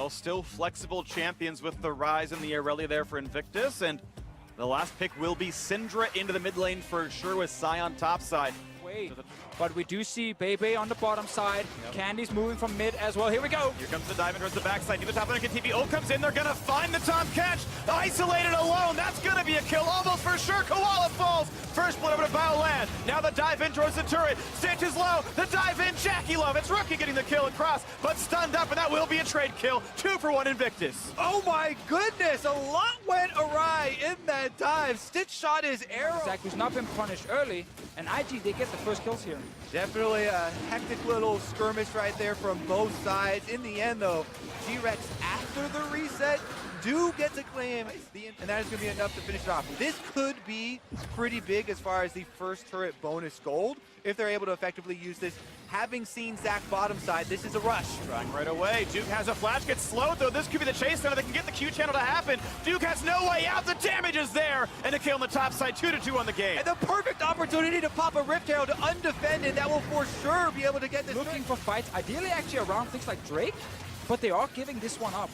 Well, still flexible champions with the Rise and the Aurelia there for Invictus, and the last pick will be Syndra into the mid lane for sure with Sai on top side. But we do see Bebe on the bottom side. Yep. Candy's moving from mid as well. Here we go. Here comes the dive in towards the backside. Near the top lane, TP. Ult comes in. They're going to find the top catch. Isolated alone. That's going to be a kill almost for sure. Koala falls. First blood over to Baoland. Now the dive in towards the turret. Stitch is low. The dive in. Jackie Love. It's Rookie getting the kill across, but stunned up, and that will be a trade kill. 2 for 1 Invictus. Oh my goodness. A lot went awry in that dive. Stitch shot his arrow. Zach, who's not been punished early, and IG, they get the first kills here. Definitely a hectic little skirmish right there from both sides. In the end, though, G-Rex, after the reset, do get to claim and that is going to be enough to finish it off. This could be pretty big as far as the first turret bonus gold, if they're able to effectively use this. Having seen Zach bottom side, this is a rush. Trying right away. Duke has a flash, gets slowed though. This could be the chase center that can get the Q channel to happen. Duke has no way out. The damage is there. And a kill on the top side, 2-2 on the game. And the perfect opportunity to pop a Rift Herald to undefended. That will for sure be able to get this. Looking for fights, ideally actually around things like Drake, but they are giving this one up.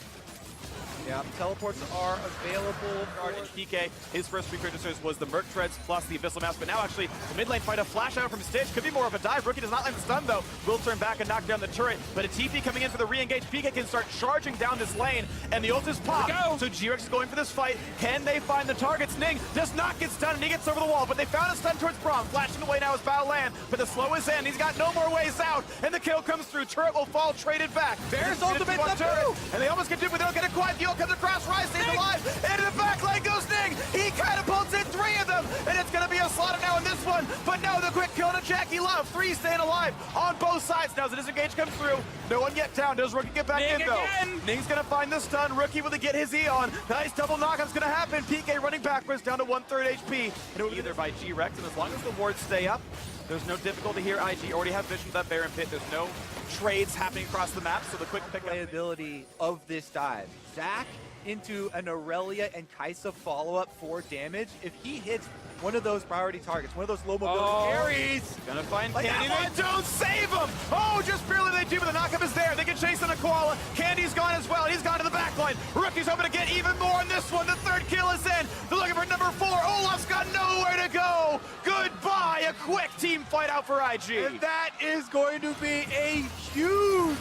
Yeah, teleports are available. PK, his first 3 precursors was the Merc Treads plus the Abyssal Mask, but now actually the mid lane fight, a flash out from Stitch. Could be more of a dive. Rookie does not land the stun though. Will turn back and knock down the turret, but a TP coming in for the re-engage. PK can start charging down this lane, and the ult is popped. So G-Rex is going for this fight. Can they find the targets? Ning does not get stunned, and he gets over the wall, but they found a stun towards Braum. Flashing away now is Baoland, but the slow is in. He's got no more ways out, and the kill comes through. Turret will fall, traded back. There's ultimate up turret, and they almost get Duke, but they don't get it quite. The ult comes across, Rise stays alive, into the back line goes Ning. He catapults in 3 of them, and it's going to be a slaughter now in this one, but no, the quick kill to Jackie Love. 3 staying alive on both sides. Now as the disengage comes through, no one yet down. Does Rookie get back Ning in though? Again. Ning's going to find the stun. Rookie will get his E on. Nice double knock-up's going to happen. PK running backwards down to 1/3 HP. And it will be either by G-Rex, and as long as the wards stay up, there's no difficulty here. IG already have vision of that Baron Pit. There's no trades happening across the map, so the quick pick playability of this dive. Zach into an Aurelia and Kaisa follow-up for damage. If he hits one of those priority targets, one of those low mobility carries, gonna find like Candy. They don't save him! Oh, just barely they do, but the knockup is there. They can chase on a Koala. Candy's gone as well. He's gone to the back line. Rookie's hoping to get even more on this one. The 3rd kill is in. They're looking for number 4. Olaf's got nowhere to go. Goodbye. A quick team fight out for IG. And that is going to be a huge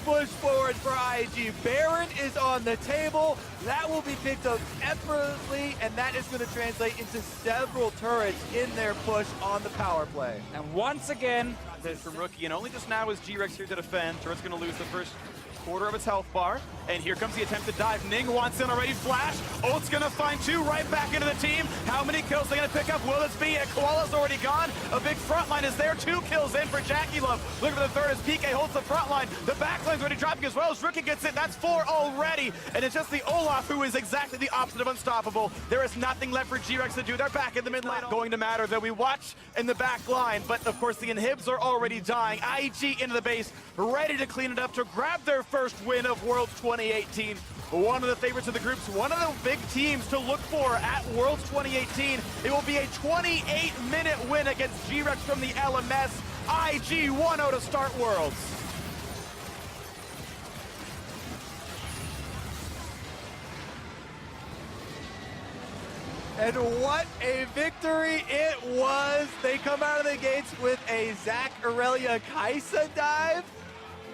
push forward for IG. Baron is on the table. That will be picked up effortlessly, and that is going to translate into several turrets in their push on the power play. And once again, from Rookie, and only just now is G-Rex here to defend. Turret's going to lose the first quarter of its health bar, and here comes the attempt to dive. Ning wants in already. Flash. Ult's going to find 2 right back into the team. How many kills are they going to pick up? Will this be it? Koala's already gone. A big front line is there. 2 kills in for Jackie Love. Looking for the 3rd as PK holds the front line. The back line's already dropping as well as Rookie gets it. That's 4 already, and it's just the Olaf who is exactly the opposite of unstoppable. There is nothing left for G-Rex to do. They're back in the mid lane. Going to matter that we watch in the back line, but of course the inhibs are already dying. IG into the base, ready to clean it up to grab their first win of Worlds 2018. One of the favorites of the groups, one of the big teams to look for at Worlds 2018. It will be a 28-minute win against G-Rex from the LMS. IG 1-0 to start Worlds. And what a victory it was. They come out of the gates with a Zach Aurelia Kaisa dive.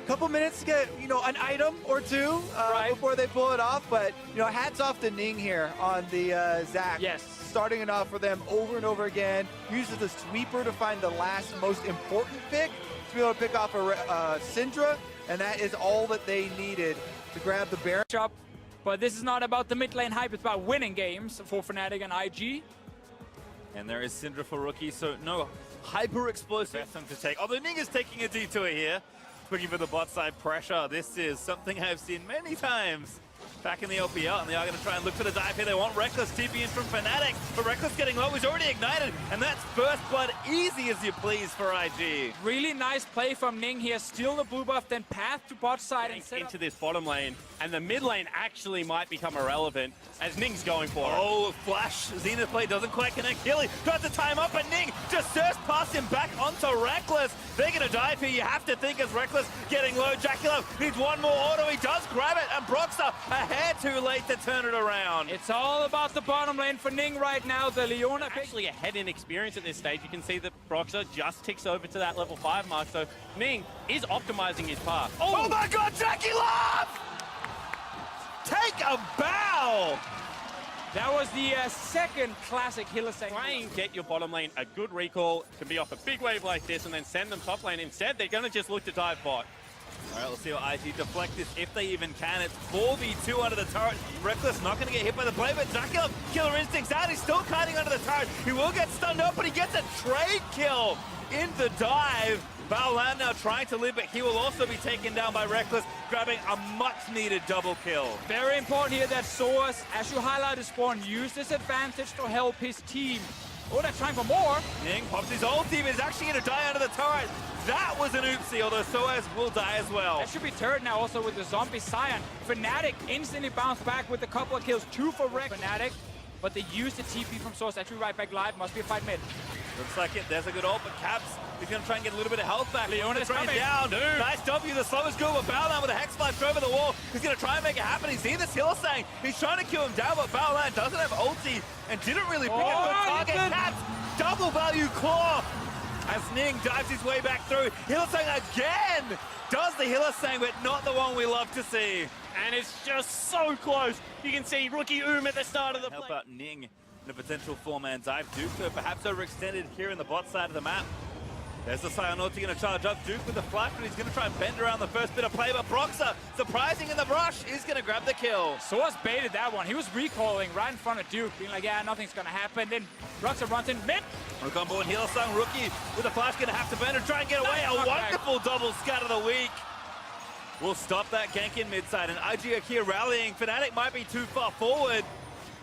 Couple minutes to get, an item or 2 before they pull it off. But, hats off to Ning here on the Zach. Yes. Starting it off for them over and over again. Uses the sweeper to find the last most important pick to be able to pick off a Syndra. And that is all that they needed to grab the Baron. But this is not about the mid lane hype. It's about winning games for Fnatic and IG. And there is Syndra for Rookie, so no hyper explosive to take. Although Ning is taking a detour here. Looking for the bot side pressure. This is something I've seen many times back in the LPL, and they are going to try and look for the dive here. They want Reckless TP in from Fnatic, but Reckless getting low. He's already ignited, and that's first blood easy as you please for IG. Really nice play from Ning here. Steal the blue buff, then path to bot side and set into this bottom lane, and the mid lane actually might become irrelevant as Ning's going for it. Oh, flash. Zenith play doesn't quite connect. Hilly got the time up, and Ning just surfs past him back onto Reckless. They're going to dive here. You have to think as Reckless getting low. Jackulov needs one more auto. He does grab it, and Broxah a hair too late to turn it around. It's all about the bottom lane for Ning right now. The Leona Actually ahead in experience at this stage. You can see that Broxah just ticks over to that level 5 mark, so Ning is optimizing his path. Oh my god, Jackulov! Take a bow! That was the second classic Hylissang. Try and get your bottom lane a good recall, can be off a big wave like this, and then send them top lane. Instead, they're going to just look to dive bot. All right, let's see how IG deflect this, if they even can. It's 4v2 under the turret. Reckless not going to get hit by the blade, but Jackulov, killer instincts out. He's still kiting under the turret. He will get stunned up, but he gets a trade kill in the dive. Baolan now trying to live, but he will also be taken down by Reckless, grabbing a much-needed double kill. Very important here that Soas, as you highlighted, Spawn, used this advantage to help his team. Oh, they're trying for more. Ning pops his ulti, but is actually going to die under the turret. That was an oopsie, although Soas will die as well. That should be turret now also with the zombie Scion. Fnatic instantly bounced back with a couple of kills, 2 for Fnatic, but they used the TP from Source. Actually right back live, must be a fight mid. Looks like it, there's a good ult, but Caps, he's going to try and get a little bit of health back. Leona's trying coming. down. Nice W, the slow is good, but Baolan with a Hex Flash over the wall. He's going to try and make it happen. He's seen this Hylissang. He's trying to kill him down, but Baolan doesn't have ulti and didn't really pick up a target. Caps, double value claw. As Ning dives his way back through. Hylissang again does the Hylissang, but not the one we love to see. And it's just so close. You can see rookie at the start of the Help play. out Ning in a potential 4-man dive. Duke, though, perhaps overextended here in the bot side of the map. There's the Scion ulti going to charge up. Duke with the flash, but he's going to try and bend around the first bit of play. But Broxah, surprising in the brush, is going to grab the kill. Soas baited that one. He was recalling right in front of Duke, being like, yeah, nothing's going to happen. Then Broxah runs in mid. Look on board, Hylissang rookie with the flash, going to have to bend and try and get away. A wonderful double scat of the week. We'll stop that gank in mid side, and IG are here rallying. Fnatic might be too far forward.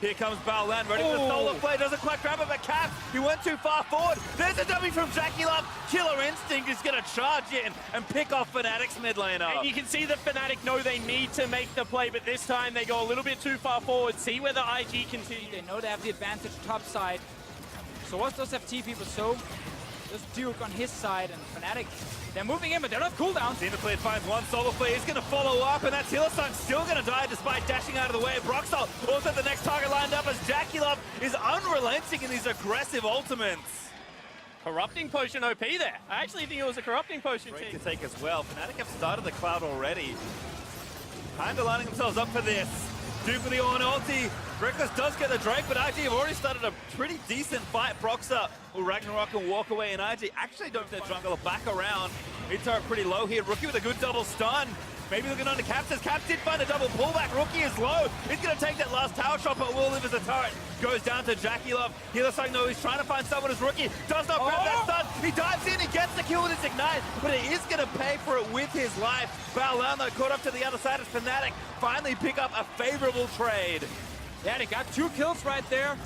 Here comes Baolan, ready for the solar play, doesn't quite grab it, but Caps, he went too far forward. There's a dummy from Jackulov. Killer Instinct is going to charge in and pick off Fnatic's mid lane up. And you can see that Fnatic know they need to make the play, but this time they go a little bit too far forward. See whether IG continues. They know they have the advantage top side. Soas does have TP, but so does Duke on his side, and Fnatic, they're moving in, but they're not cooldown. Xenoblade finds one solo play. He's going to follow up, and that's Hylissang still going to die despite dashing out of the way. Broxah also the next target lined up as Jackulov is unrelenting in these aggressive ultimates. Corrupting Potion OP there. I actually think it was a Corrupting Potion Great team. to take as well. Fnatic have started the cloud already. Kind of lining themselves up for this. Duke with the on ulti. Reckless does get the Drake, but IG have already started a pretty decent fight. Broxah will Ragnarok and walk away, and IG actually don't their jungler back around. Mid-turret pretty low here. Rookie with a good double stun. Maybe looking under Caps, as Caps did find a double pullback. Rookie is low. He's going to take that last tower shot, but will live as a turret. Goes down to Jackulov. Hylissang, no, he's trying to find someone as Rookie. Does not grab that stun. He dives in, he gets the kill with his Ignite, but he is going to pay for it with his life. Baolan, though, caught up to the other side as Fnatic finally pick up a favorable trade. Yeah, they got 2 kills right there.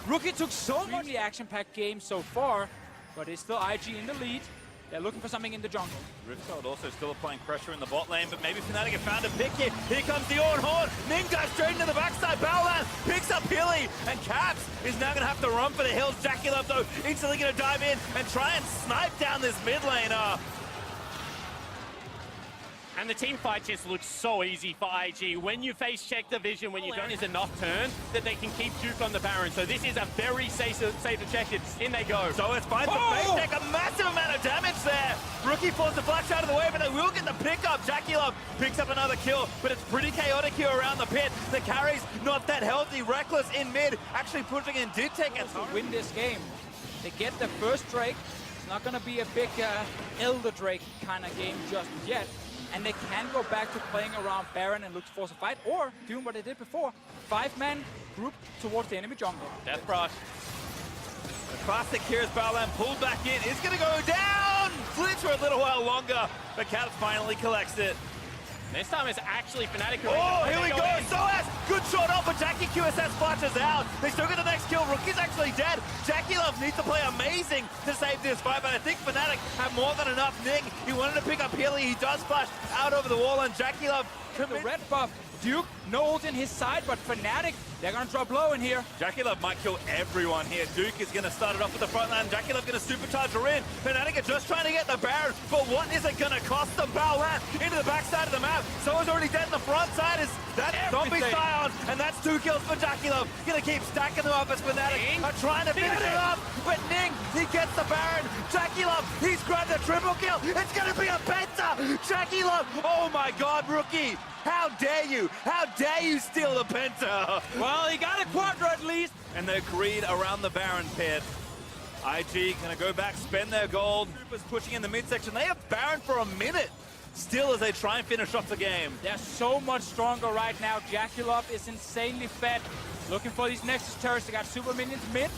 Rookie took so much the action-packed game so far, but it's still IG in the lead. They're looking for something in the jungle. Rifthold also still applying pressure in the bot lane, but maybe Fnatic have found a pick here. Here comes the Orn Horn. Ning dives straight into the backside. Baolan picks up Hilly, and Caps is now going to have to run for the hills. Jackulov, though, instantly going to dive in and try and snipe down this mid laner. And the team fight just looks so easy for IG. When you face check the vision, when you don't is enough turn, that they can keep Duke on the Baron. So this is a very safe objective. In they go. So it's fine for base tech, a massive amount of damage there. Rookie forced the flash out of the way, but they will get the pickup. Jackulov picks up another kill, but it's pretty chaotic here around the pit. The carry's not that healthy. Reckless in mid, actually pushing in, did take it. To win this game, they get the first Drake. It's not going to be a big Elder Drake kind of game just yet. And they can go back to playing around Baron and look to force a fight, or doing what they did before, 5-man group towards the enemy jungle. Death Brush. The classic here is Baolan pulled back in. It's going to go down! Flinch for a little while longer, but Caps finally collects it. This time it's actually Fnatic. Oh, here we go. Soaz, good shot off, but Jackie QSS flashes out. They still get the next kill. Rookie's actually dead. Jackie Love needs to play amazing to save this fight, but I think Fnatic have more than enough. Ning, he wanted to pick up Healy. He does flash out over the wall, and Jackie Love The red buff. Duke, no ult in his side, but Fnatic, they're gonna drop low in here. Jackie Love might kill everyone here. Duke is going to start it off with the front line. Jackie Love going to supercharge her in. Fnatic are just trying to get the Baron, but what is it going to cost them? Baolan into the backside of the map. Someone's already dead in the front side. Is that Zombie Scion? And that's 2 kills for Jackie Love. Going to keep stacking them up as Fnatic are trying to finish it up. But Ning, he gets the Baron. Jackie Love, he's grabbed a triple kill. It's going to be a penta. Jackie Love, oh my God, Rookie. How dare you? How dare you steal the penta? Well, he got a quadra at least. And they're greed around the Baron pit. IG gonna go back, spend their gold. Super's pushing in the midsection. They have Baron for a minute still as they try and finish off the game. They're so much stronger right now. Jackie Love is insanely fed. Looking for these Nexus turrets. They got super minions mid.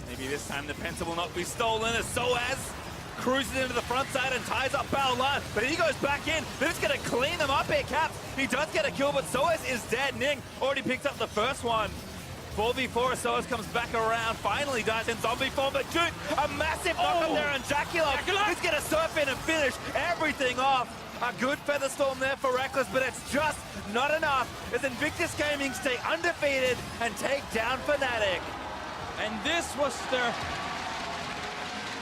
Maybe this time the penta will not be stolen as Soaz cruises into the front side and ties up Baolan, but he goes back in. They're just gonna clean them up here, Caps. He does get a kill, but Soaz is dead. Ning already picked up the first one. 4v4, Soaz comes back around, finally dies in zombie form, but Duke, a massive knock up there, and Jackie Love is gonna surf in and finish everything off. A good feather storm there for Reckless, but it's just not enough as Invictus Gaming stay undefeated and take down Fnatic. And this was their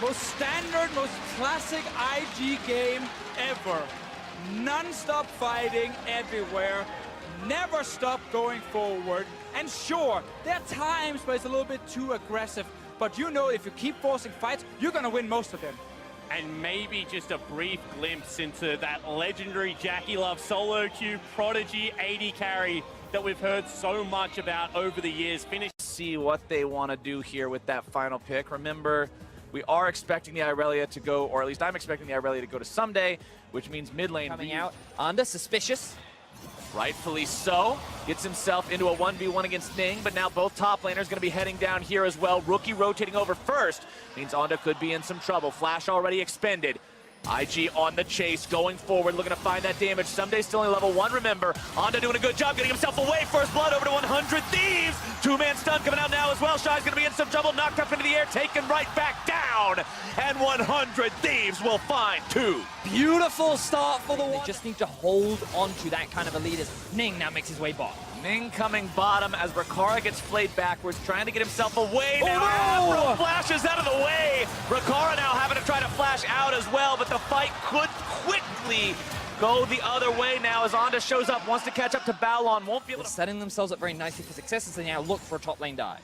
most standard, most classic IG game ever. Non-stop fighting everywhere. Never stop going forward. And sure, there are times where it's a little bit too aggressive, but you know if you keep forcing fights, you're gonna win most of them. And maybe just a brief glimpse into that legendary Jackie Love solo queue prodigy 80 carry that we've heard so much about over the years. See what they want to do here with that final pick. Remember, we are expecting the Irelia to go, or at least I'm expecting the Irelia to go to someday, which means mid lane coming out under suspicious. Rightfully so. Gets himself into a 1v1 against Ning, but now both top laners going to be heading down here as well. Rookie rotating over first means Onda could be in some trouble. Flash already expended. IG on the chase, going forward, looking to find that damage. Someday still only level 1, remember. Onda doing a good job getting himself away. First blood over to 100 Thieves. 2-man stun coming out now as well. Shy's going to be in some trouble. Knocked up into the air, taken right back down. And 100 Thieves will find 2. Beautiful start for the one. They just need to hold on to that kind of a lead as Ning now makes his way bottom. Ning coming bottom as Rakara gets flayed backwards, trying to get himself away now. Oh, no! Afro flashes out of the way. Rakara now having to try to flash out as well, but the fight could quickly go the other way now as Onda shows up, wants to catch up to Baolan, won't be able They're to... setting themselves up very nicely for success as they now look for a top lane dive.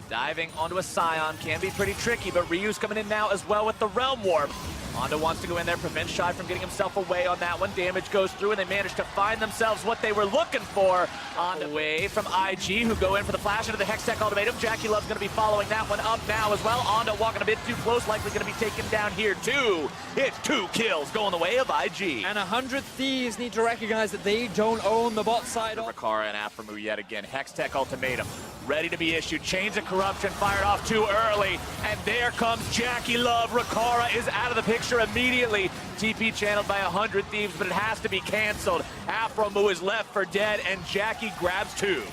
Diving onto a Scion can be pretty tricky, but Ryu's coming in now as well with the Realm Warp. Onda wants to go in there, prevent Shy from getting himself away on that one. Damage goes through, and they manage to find themselves what they were looking for. On away from IG, who go in for the flash into the Hextech ultimatum. Jackie Love's going to be following that one up now as well. Onda walking a bit too close, likely going to be taken down here too. It's 2 kills going the way of IG. And 100 Thieves need to recognize that they don't own the bot side. Rakara and Aphromoo yet again. Hextech ultimatum ready to be issued. Chains of Corruption fired off too early. And there comes Jackie Love. Rakara is out of the picture immediately. TP channeled by 100 Thieves, but it has to be canceled. Aphromoo is left for dead, and Jackie grabs 2.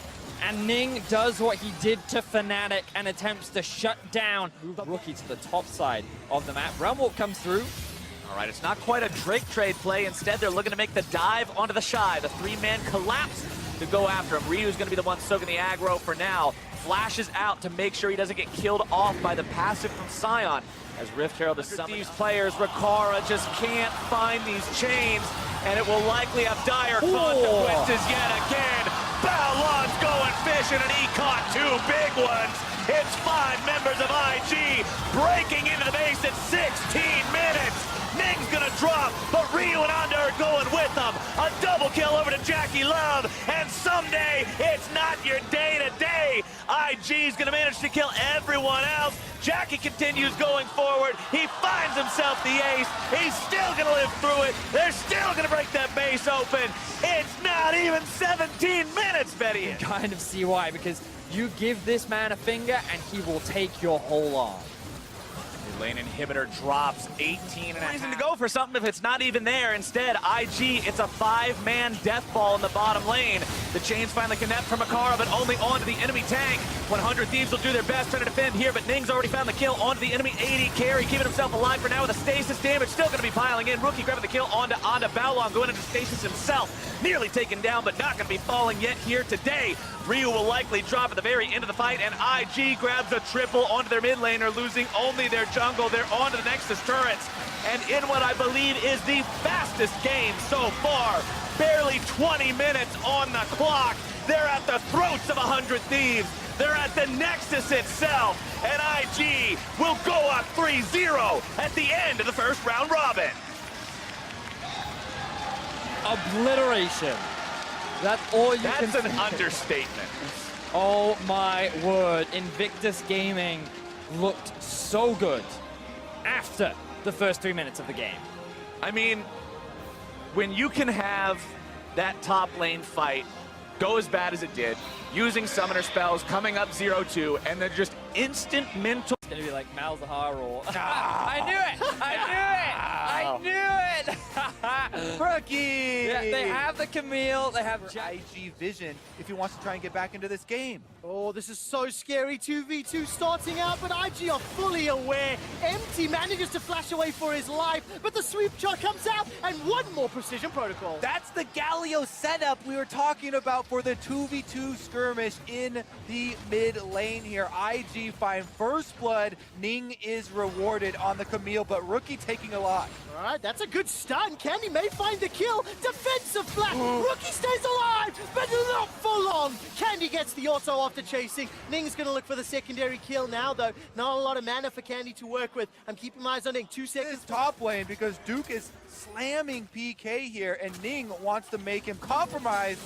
And Ning does what he did to Fnatic and attempts to shut down the Rookie to the top side of the map. Realm Warp comes through. All right, it's not quite a Drake trade play. Instead, they're looking to make the dive onto the Shy. The 3-man collapse to go after him. Ryu's going to be the one soaking the aggro for now. Flashes out to make sure he doesn't get killed off by the passive from Scion. As Rift Herald is summoned. These players, Rakara just can't find these chains, and it will likely have dire consequences yet again. Baolan's going fishing, and he caught 2 big ones. It's 5 members of IG breaking into the base at 16 minutes. Ning's gonna drop, but Ryu and Onda are going with them. A double kill over to Jackie Love, and someday it's not your day-to-day. IG's gonna manage to kill everyone else. Jackie continues going forward. He finds himself the ace. He's still gonna live through it. They're still gonna break that base open. It's not even 17 minutes, Betty. Kind of see why, because you give this man a finger and he will take your whole arm. Lane inhibitor drops 18 and a reason to go for something if it's not even there. Instead, IG, it's a 5-man death ball in the bottom lane. The chains finally connect from Makara, but only onto the enemy tank. 100 Thieves will do their best trying to defend here, but Ning's already found the kill onto the enemy AD carry, keeping himself alive for now with a stasis damage. Still going to be piling in. Rookie grabbing the kill onto Baolong, going into stasis himself. Nearly taken down, but not going to be falling yet here today. Ryu will likely drop at the very end of the fight, and IG grabs a triple onto their mid laner, losing only their jungle. They're onto the Nexus turrets, and in what I believe is the fastest game so far, barely 20 minutes on the clock, they're at the throats of 100 Thieves. They're at the Nexus itself, and IG will go up 3-0 at the end of the first round robin. Obliteration. That's all you can That's an say. understatement. Oh my word. Invictus Gaming looked so good after the first 3 minutes of the game. I mean, when you can have that top lane fight go as bad as it did, using summoner spells, coming up 0-2, and then just instant mental. It's gonna be like Malzahar or... I knew it! I knew it! Rookie! Yeah, they have the Camille, they have IG vision if he wants to try and get back into this game. Oh, this is so scary. 2v2 starting out, but IG are fully aware. Empty manages to flash away for his life, but the sweep shot comes out, and one more precision protocol. That's the Galio setup we were talking about for the 2v2 skirmish in the mid lane here. IG find first blood. Ning is rewarded on the Camille, but Rookie taking a lot. All right, that's a good start, and Candy may find the kill. Defensive flash. Rookie stays alive, but not for long. Candy gets the auto after chasing. Ning's going to look for the secondary kill now, though. Not a lot of mana for Candy to work with. I'm keeping my eyes on Ning. 2 seconds. This top lane because Duke is slamming PK here, and Ning wants to make him compromise.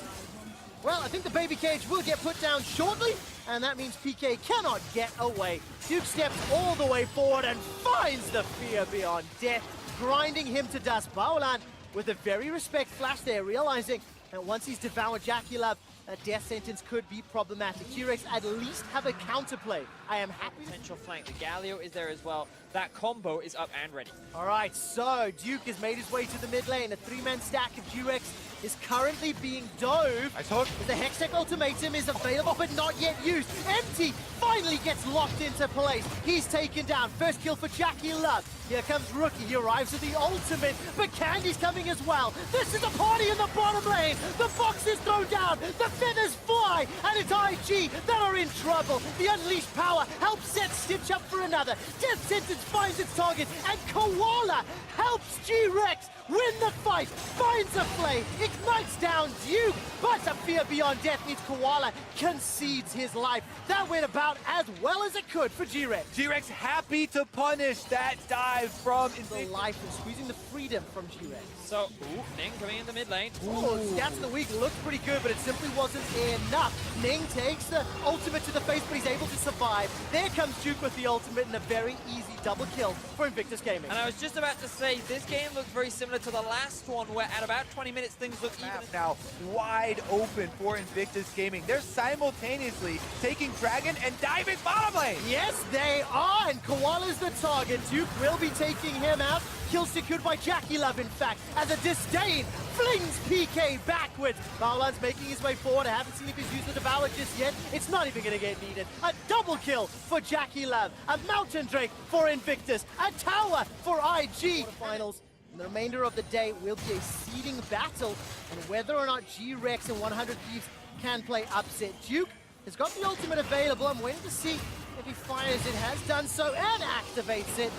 Well, I think the baby cage will get put down shortly, and that means PK cannot get away. Duke steps all the way forward and finds the fear beyond death, grinding him to dust. Baolan with a very respect flash there, realizing that once he's devoured Jackie Love, a death sentence could be problematic. T-Rex at least have a counterplay. I am happy. potential flank. The Galio is there as well. That combo is up and ready. All right, so Duke has made his way to the mid lane. A 3-man stack of G-Rex is currently being dove. I told The Hextech ultimatum is available, but not yet used. Empty finally gets locked into place. He's taken down. First kill for Jackie Love. Here comes Rookie. He arrives at the ultimate, but Candy's coming as well. This is a party in the bottom lane. The box is thrown down. The feathers fly, and it's IG that are in trouble. The unleashed power helps set Stitch up for another. Death Sentence finds its target, and Koala helps G-Rex win the fight, finds a play, ignites down Duke, but a fear beyond death means Koala concedes his life. That went about as well as it could for G-Rex. G-Rex happy to punish that dive from The Invictus. life and squeezing the freedom from G-Rex. So, Ning coming in the mid lane. Oh, stats of the week looked pretty good, but it simply wasn't enough. Ning takes the ultimate to the face, but he's able to survive. There comes Duke with the ultimate and a very easy double kill for Invictus Gaming. And I was just about to say, this game looked very similar to the last one, where at about 20 minutes things looked even. Now wide open for Invictus Gaming. They're simultaneously taking Dragon and diving bottom lane. Yes, they are, and Koala's the target. Duke will be taking him out. Kill secured by Jackie Love, in fact, as a disdain flings PK backwards. Baolan's making his way forward. I haven't seen if he's used the Devour just yet. It's not even going to get needed. A double kill for Jackie Love. A Mountain Drake for Invictus. A tower for IG. Finals. The remainder of the day will be a seeding battle, and whether or not G-Rex and 100 Thieves can play upset. Duke has got the ultimate available. I'm waiting to see if he fires it. Has done so and activates it.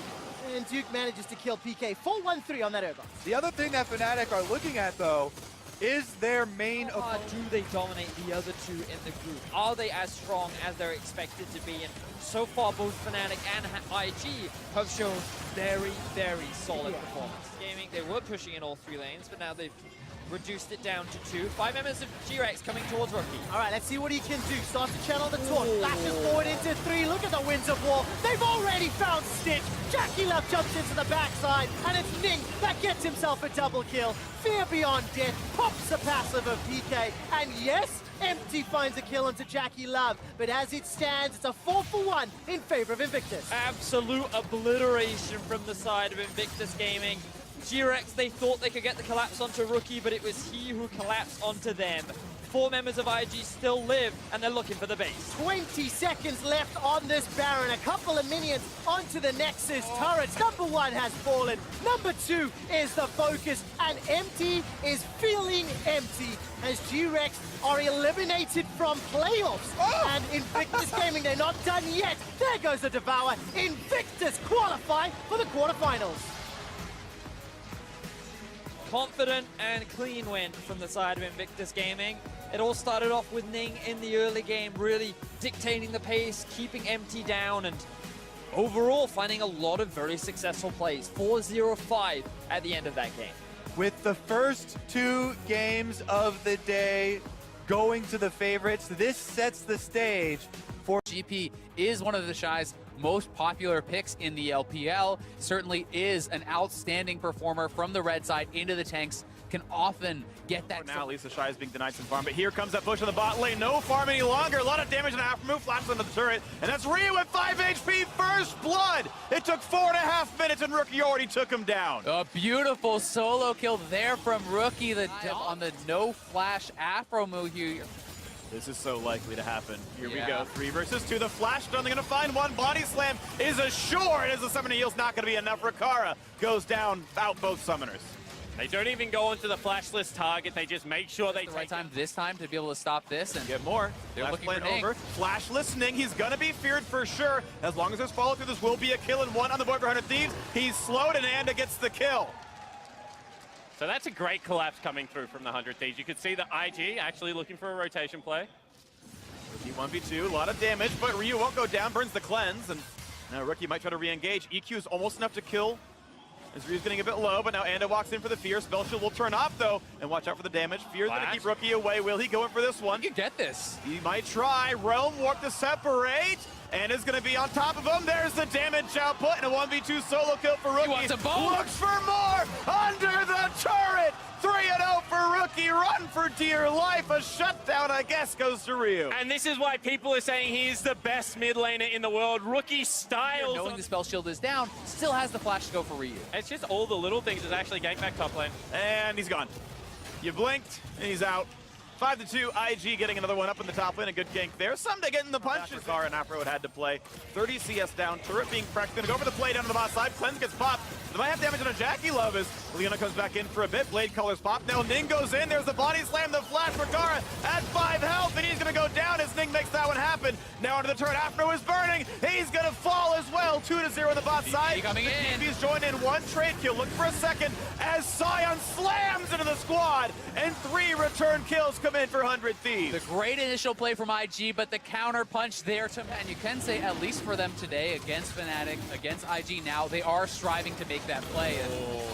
And Duke manages to kill PK. 4-1-3 on that Urgot. The other thing that Fnatic are looking at, though, is their main opponent. Do they dominate the other two in the group? Are they as strong as they're expected to be? And so far, both Fnatic and IG have shown very, very solid performance. Gaming, they were pushing in all 3 lanes, but now they've reduced it down to 2. 5 members of G-Rex coming towards Rookie. All right, let's see what he can do. Starts to channel the taunt. Flashes forward into 3. Look at the Winds of War. They've already found Stitch. Jackie Love jumps into the backside, and it's Ning that gets himself a double kill. Fear Beyond Death pops the passive of PK. And yes, Empty finds a kill onto Jackie Love. But as it stands, it's a 4-for-1 in favor of Invictus. Absolute obliteration from the side of Invictus Gaming. G-Rex, they thought they could get the collapse onto Rookie, but it was he who collapsed onto them. 4 members of IG still live, and they're looking for the base. 20 seconds left on this Baron. A couple of minions onto the Nexus turrets. Number 1 has fallen. Number 2 is the focus, and Empty is feeling empty as G-Rex are eliminated from playoffs. And Invictus Gaming, they're not done yet. There goes the Devour. Invictus qualify for the quarterfinals. Confident and clean win from the side of Invictus Gaming. It all started off with Ning in the early game, really dictating the pace, keeping Empty down, and overall finding a lot of very successful plays. 4-0-5 at the end of that game. With the first 2 games of the day going to the favorites, this sets the stage for GP is one of the Shy's most popular picks in the LPL, certainly is an outstanding performer from the red side into the tanks, can often get that. Now at least the Shy is being denied some farm, but here comes that push on the bot lane. No farm any longer. A lot of damage and a half move flashes onto the turret, and that's Ryu with 5 HP, first blood. It took 4.5 minutes, and Rookie already took him down. A beautiful solo kill there from Rookie on the no flash Afro move here. This is so likely to happen. Here we Yeah. go. 3 versus 2. The flash stun, they're going to find one. Body slam is assured as the summoner heal's not going to be enough. Rakara goes down out both summoners. They don't even go onto the flashless target. They just make sure they The take right time this time to be able to stop this and Get more. They're Last looking play for Ning. over. Flash listening. He's going to be feared for sure. As long as there's follow through, this will be a kill and 1 on the board for 100 Thieves. He's slowed and Anda gets the kill. So that's a great collapse coming through from the 100 Thieves. You could see the IG actually looking for a rotation play. Rookie 1v2, a lot of damage, but Ryu won't go down, burns the cleanse, and now Rookie might try to re-engage. EQ is almost enough to kill as Ryu's getting a bit low, but now Anda walks in for the Fear. Spell Shield will turn off, though, and watch out for the damage. Fear's going to keep Rookie away. Will he go in for this one? you get this. He might try. Realm Warp to separate, and is going to be on top of him. There's the damage output, and a 1v2 solo kill for Rookie. wants a bolt. Looks for more under the turret. 3-0 for Rookie. Run for dear life. A shutdown, I guess, goes to Ryu. And this is why people are saying he's the best mid laner in the world. Rookie styles. Knowing the spell shield is down, still has the flash to go for Ryu. It's just all the little things is actually gank back top lane. And he's gone. You blinked, and he's out. 5-2, IG getting another one up in the top lane. A good gank there. Someday getting the punches. Car and Afro had to play. 30 CS down. Turret being cracked. Going to go for the play down to the bot side. Cleanse gets popped. They might have damage on a Jackie Love as Leona comes back in for a bit. Blade colors pop. Now Ning goes in. There's the body slam. The flash for Gara at 5 health. And he's going to go down as Ning makes that one happen. Now under the turret. Afro is burning. He's going to fall as well. 2-0 on the bot side. coming in. He's joined in 1 trade kill. Look for a second as Sion slams into the squad. And 3 return kills come in for 100 Thieves. The great initial play from IG, but the counter punch there to, and you can say at least for them today against Fnatic, against IG now, they are striving to make that play. And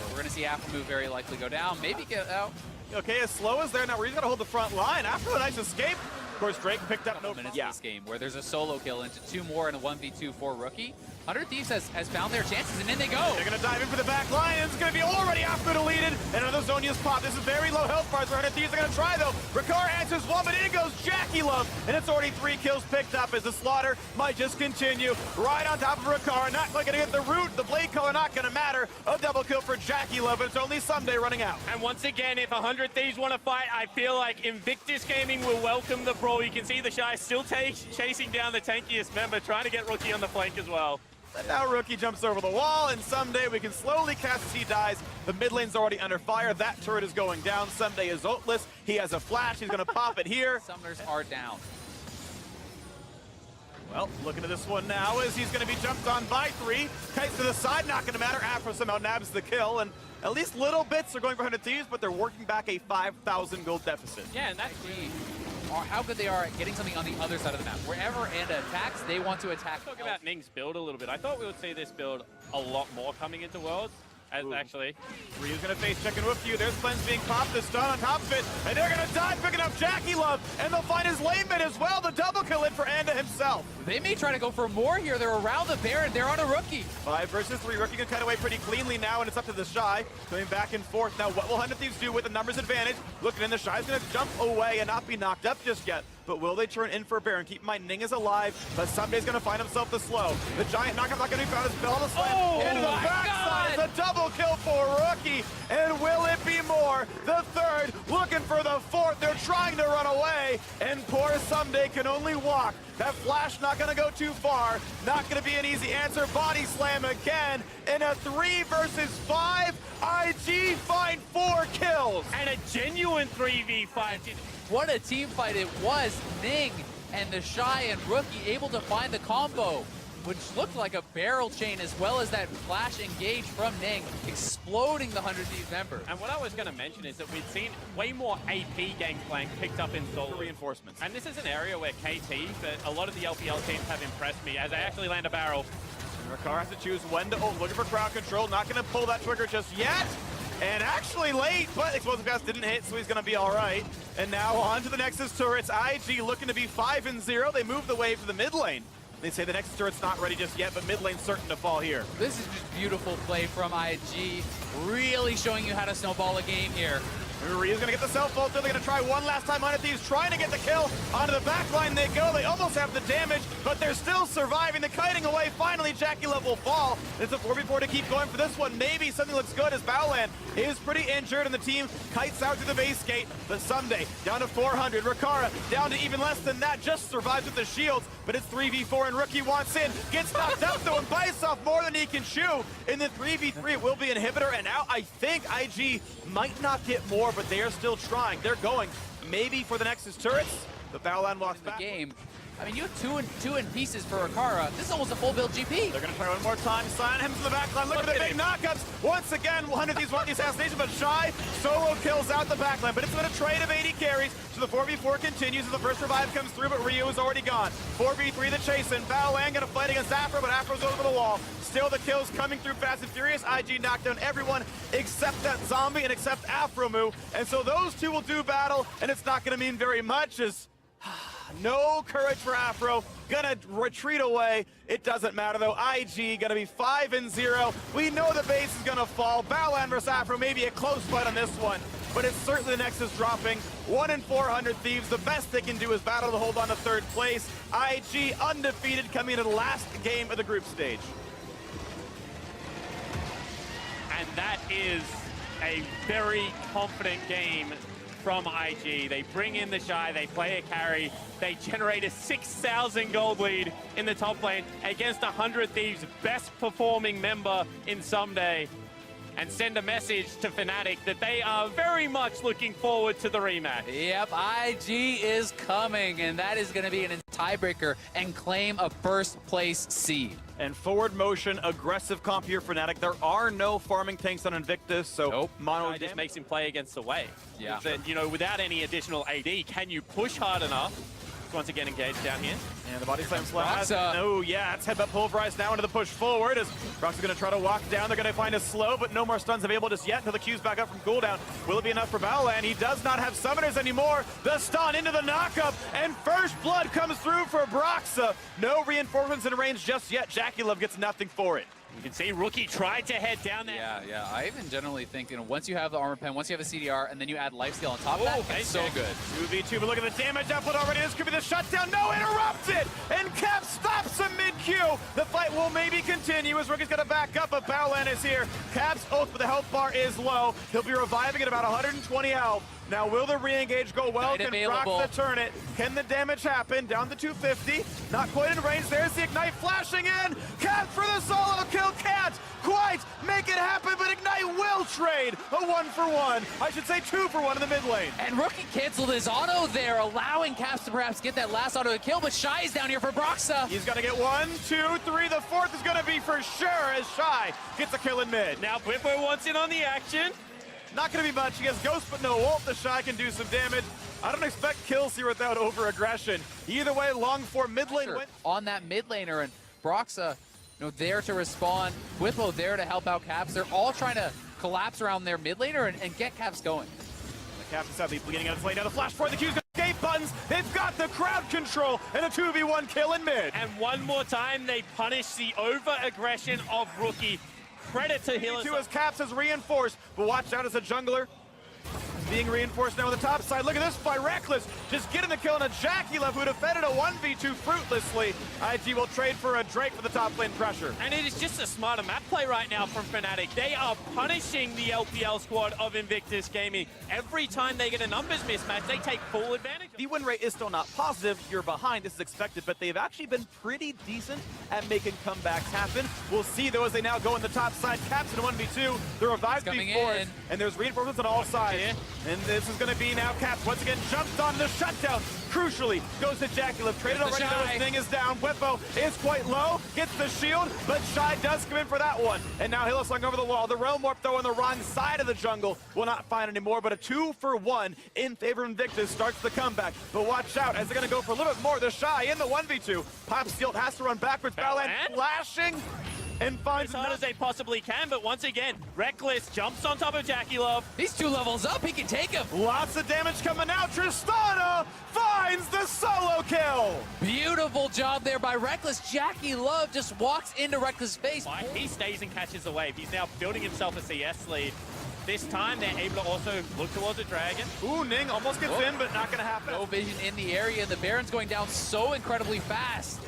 we're going to see Afro move very likely go down, maybe get out. Okay, as slow as there now, Ryu's got to hold the front line. After a nice escape, of course, Drake picked up no Minutes in this game where there's a solo kill into 2 more and a 1v2 for Rookie. 100 Thieves has found their chances, and in they go. They're going to dive in for the back line, and it's going to be already Afro deleted, and another Zonia's pop. This is very low health bars for 100 Thieves. They're going to try, though. Ricard answers one, but in goes Jackie Love, and it's already 3 kills picked up as the slaughter might just continue. Right on top of Ricard, not quite going to get the root. The blade color not going to matter. A double kill for Jackie Love, but it's only Someday running out. And once again, if 100 Thieves want to fight, I feel like Invictus Gaming will welcome the brawl. You can see the Shy still chasing down the tankiest member, trying to get Rookie on the flank as well. And now Rookie jumps over the wall, and Someday we can slowly cast as he dies. The mid lane's already under fire. That turret is going down. Someday is ultless. He has a flash. He's going to pop it here. Summoners are down. Well, looking at this one now as he's going to be jumped on by 3. Kites to the side, not going to matter. Afro somehow nabs the kill, and at least little bits are going for 100 Thieves, but they're working back a 5,000 gold deficit. Yeah, and that's How good they are at getting something on the other side of the map. Wherever Anda attacks, they want to attack. talk about Ning's build a little bit. I thought we would see this build a lot more coming into Worlds. Actually. Ryu's gonna face check in with you. There's Cleanse being popped, the stun on top of it, and they're gonna die picking up Jackie Love, and they'll find his lane mid as well. The double kill in for Anda himself. They may try to go for more here. They're around the Baron. They're on a rookie. 5 versus 3. Rookie can cut away pretty cleanly now, and it's up to the Shy. Going back and forth. Now, what will 100 Thieves do with the numbers advantage? Looking in, the Shy's gonna jump away and not be knocked up just yet. But will they turn in for Baron? Keep in mind, Ning is alive, but somebody's gonna find himself the slow. The giant knockup not gonna be found. His bell on the slam into the backside. The double kill for Rookie. And will it be more? The third, looking for the fourth. They're trying to run away, and poor Someday can only walk. That flash not gonna go too far. Not gonna be an easy answer. Body slam again. In a 3 versus 5, IG find 4 kills. And a genuine 3v5. What a team fight it was. Ning and the Shy and Rookie able to find the combo, which looked like a barrel chain, as well as that flash engage from Ning, exploding the 100 Thieves member. And what I was going to mention is that we'd seen way more AP gangplank picked up in solo Reinforcements. And this is an area where KT, but a lot of the LPL teams have impressed me as they actually land a barrel. Ricard has to choose when to ult, looking for crowd control, not gonna pull that trigger just yet. And actually late, but explosive gas didn't hit, so he's gonna be all right. And now on to the Nexus turrets. IG looking to be 5-0. They move the wave to the mid lane. They say the Nexus turret's not ready just yet, but mid lane's certain to fall here. This is just beautiful play from IG, really showing you how to snowball a game here. Ryu's gonna get the self-ult. They're gonna try one last time. 100 Thieves trying to get the kill. Onto the back line they go. They almost have the damage, but they're still surviving. The kiting away. Finally, Jackie Love will fall. It's a 4v4 to keep going for this one. Maybe something looks good as Baolan is pretty injured, and the team kites out through the base gate. But Someday down to 400. Rikara down to even less than that. Just survives with the shields, but it's 3v4, and Rookie wants in. Gets knocked up, though, and bites off more than he can chew. In the 3v3, it will be Inhibitor, and now I think IG might not get more, but they are still trying. They're going maybe for the Nexus turrets. The Baolan walks back. Game. I mean, you have two in pieces for Rikara. This is almost a full build GP. They're going to try one more time. Sign him to the back line. Look at the big knockups. Once again, 100 Thieves want the assassination, but Shy solo kills out the back line. But it's been a trade of 80 carries, so the 4v4 continues as the first revive comes through, but Ryu is already gone. 4v3 the chase, and Baolan going to fight against Afro, but Afro's over the wall. Still the kills coming through fast and furious. IG knocked down everyone except that zombie and except Afromu. And so those two will do battle, and it's not going to mean very much as no courage for Afro. Gonna retreat away. It doesn't matter though. IG gonna be 5-0. We know the base is gonna fall. Baolan versus Afro, maybe a close fight on this one, but it's certainly the Nexus dropping. 1-400 Thieves. The best they can do is battle to hold on to third place. IG undefeated coming into the last game of the group stage. And that is a very confident game from IG. They bring in the Shy, they play a carry, they generate a 6,000 gold lead in the top lane against 100 Thieves' best performing member in Someday, and send a message to Fnatic that they are very much looking forward to the rematch. Yep, IG is coming, and that is going to be a tiebreaker and claim a first place seed. And forward motion, aggressive comp here for Fnatic. There are no farming tanks on Invictus, so mono It just makes him play against the wave. Yeah. That, you know, without any additional AD, can you push hard enough? Once again engaged down here. And the body slam slash. Broxa. Oh yeah, it's headbutt pulverized now into the push forward as Broxa's gonna try to walk down. They're gonna find a slow, but no more stuns available just yet until the Q's back up from cooldown. Will it be enough for Baolan? He does not have summoners anymore. The stun into the knockup, and first blood comes through for Broxa. No reinforcements in range just yet. Jackie Love gets nothing for it. You can see Rookie tried to head down there. Yeah. I even generally think, you know, once you have the armor pen, once you have a CDR, and then you add lifesteal on top of that, it's so good. 2v2, but look at the damage output already. This could be the shutdown. No, interrupted! And Cap stops him mid-Q. The fight will maybe continue as Rookie's got to back up, but Baolan is here. Cap's ult, but the health bar is low. He'll be reviving at about 120 health. Now, will the re-engage go well? Can Broxa turn it? Can the damage happen? Down to 250. Not quite in range. There's the Ignite flashing in. Cat for the solo kill. Cat quite make it happen, but Ignite will trade a 1-for-1. I should say 2-for-1 in the mid lane. And Rookie canceled his auto there, allowing Caps to perhaps get that last auto kill, but Shy is down here for Broxa. He's going to get 1, 2, 3. The fourth is going to be for sure as Shy gets a kill in mid. Now Bwippo wants in on the action. Not going to be much. He has Ghost, but no ult. The Shy can do some damage. I don't expect kills here without over-aggression. Either way, long for mid lane win. On that mid laner, and Broxa there to respond. Whippo there to help out Caps. They're all trying to collapse around their mid laner and get Caps going. The Caps is sadly beginning out of play. Now the flash for the Q's gonna escape buttons. They've got the crowd control and a 2v1 kill in mid. And one more time, they punish the over-aggression of Rookie. Credit to Hillers. Two as Caps is reinforced, but watch out as a jungler. Being reinforced now on the top side. Look at this by Reckless, just getting the kill on a Jackie Love who defended a 1v2 fruitlessly. IG will trade for a Drake for the top lane pressure. And it is just a smarter map play right now from Fnatic. They are punishing the LPL squad of Invictus Gaming. Every time they get a numbers mismatch, they take full advantage. The win rate is still not positive. You're behind. This is expected, but they've actually been pretty decent at making comebacks happen. We'll see, though, as they now go in the top side. Caps in 1v2. The revives before it, and there's reinforcements on all sides. Yeah. And this is going to be now Caps once again jumps on the shutdown. Crucially, goes to Jackie Love. Traded already, though his thing is down. Whippo is quite low, gets the shield, but Shy does come in for that one. And now Hillsong over the wall. The Realm Warp, though, on the wrong side of the jungle. Will not find anymore, but a 2-for-1 in favor of Invictus starts the comeback. But watch out, as they're going to go for a little bit more. The Shy in the 1v2. Pop Steel has to run backwards. Battleland flashing and finds as hard as they possibly can, but once again, Reckless jumps on top of Jackie Love. He's 2 levels up, he can take him. Lots of damage coming out. Tristana finds the solo kill. Beautiful job there by Reckless. Jackie Love just walks into Reckless' face. He stays and catches the wave. He's now building himself a CS lead. This time, they're able to also look towards a dragon. Ooh, Ning almost gets in, but not going to happen. No vision in the area. The Baron's going down so incredibly fast.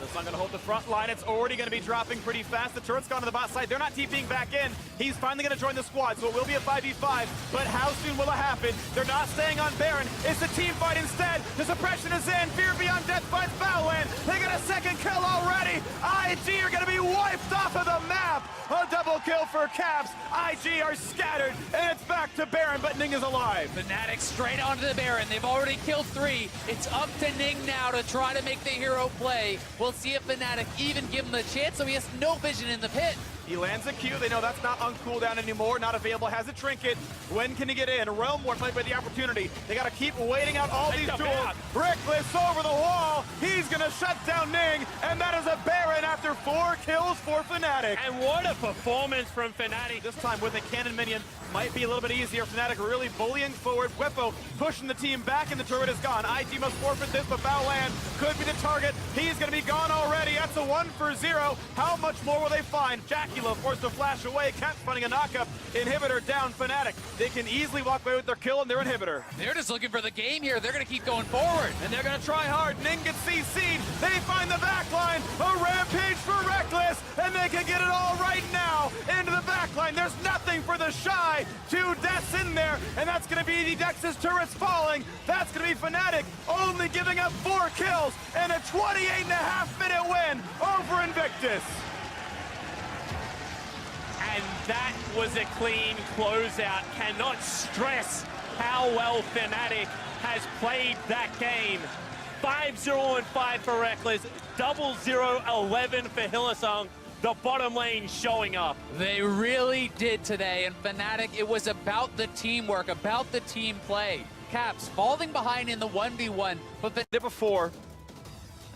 That's not going to hold the front line. It's already going to be dropping pretty fast. The turret's gone to the bot side. They're not TPing back in. He's finally going to join the squad, so it will be a 5v5. But how soon will it happen? They're not staying on Baron. It's a team fight instead. The suppression is in. Fear Beyond Death finds Battleland. They get a second kill already. IG are going to be wiped off of the map. A double kill for Caps. IG are scattered, and it's back to Baron, but Ning is alive. Fnatic straight onto the Baron. They've already killed 3. It's up to Ning now to try to make the hero play. We'll see if Fnatic even give him the chance, so he has no vision in the pit. He lands a Q. They know that's not on cooldown anymore. Not available. Has a trinket. When can he get in? Realm Warp might be the opportunity. They got to keep waiting out all these tools. Reckless over the wall. He's going to shut down Ning. And that is a Baron after 4 kills for Fnatic. And what a performance from Fnatic. This time with a cannon minion might be a little bit easier. Fnatic really bullying forward. Whippo pushing the team back, and the turret is gone. IG must forfeit this, but Battleland could be the target. He's going to be gone already. That's a 1-for-0. How much more will they find? Jackie Love forced to flash away. Caps finding a knockup. Inhibitor down. Fnatic. They can easily walk away with their kill and their inhibitor. They're just looking for the game here. They're going to keep going forward. And they're going to try hard. Ning gets CC'd. They find the backline. A rampage for Reckless. And they can get it all right now into the backline. There's nothing for the Shy. 2 deaths in there. And that's going to be the Dex's turrets falling. That's going to be Fnatic only giving up 4 kills and a 28.5-minute win over Invictus. And that was a clean closeout. Cannot stress how well Fnatic has played that game. 5-0-5 for Reckless, 0-0-11 for Hillsong. The bottom lane showing up. They really did today, and Fnatic, it was about the teamwork, about the team play. Caps falling behind in the 1v1, but Did before.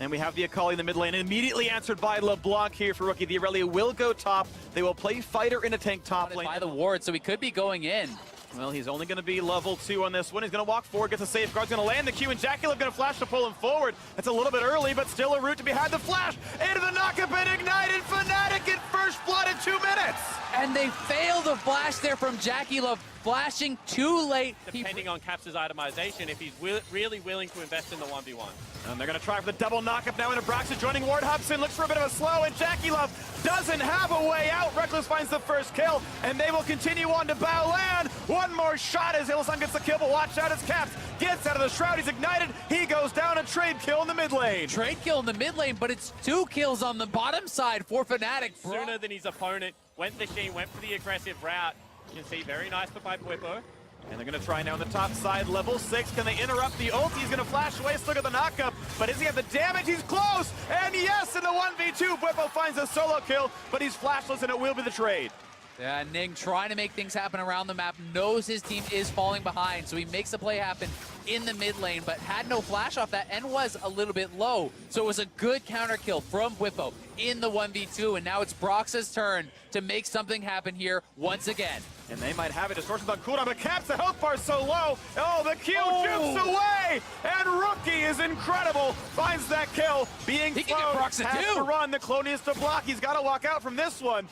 And we have the Akali in the mid lane, immediately answered by LeBlanc here for Rookie. The Aurelia will go top. They will play fighter in a tank top lane. by the ward, so he could be going in. Well, he's only going to be level 2 on this one. He's going to walk forward, gets a safeguard, he's going to land the Q, and Jackie Love going to flash to pull him forward. That's a little bit early, but still a route to behind the flash. Into the knockup and ignited. Fnatic in first blood in 2 minutes. And they failed a flash there from Jackie Love, flashing too late. Depending on Caps' itemization, if he's really willing to invest in the 1v1. And they're going to try for the double knockup now into Braxa joining Ward. Hubson looks for a bit of a slow, and Jackie Love doesn't have a way out. Reckless finds the first kill, and they will continue on to Battleland. One more shot as Hillsong gets the kill, but watch out as Caps gets out of the shroud. He's ignited. He goes down. A trade kill in the mid lane. Trade kill in the mid lane, but it's 2 kills on the bottom side for Fnatic. Sooner than his opponent. Went the Sheen, went for the aggressive route. You can see very nice for Whippo. And they're going to try now on the top side, level 6. Can they interrupt the ult? He's going to flash away, look at the knockup. But does he have the damage? He's close! And yes, in the 1v2, Whippo finds a solo kill, but he's flashless, and it will be the trade. Yeah, Ning trying to make things happen around the map, knows his team is falling behind, so he makes the play happen in the mid lane, but had no flash off that and was a little bit low. So it was a good counter kill from Whippo in the 1v2, and now it's Brox's turn to make something happen here once again. And they might have it. Distortion's on cooldown, but Caps, the health bar so low. Oh, the Q jukes away! And Rookie is incredible. Finds that kill. Being He can get Brox has too. to run. The clone needs to block. He's got to walk out from this one.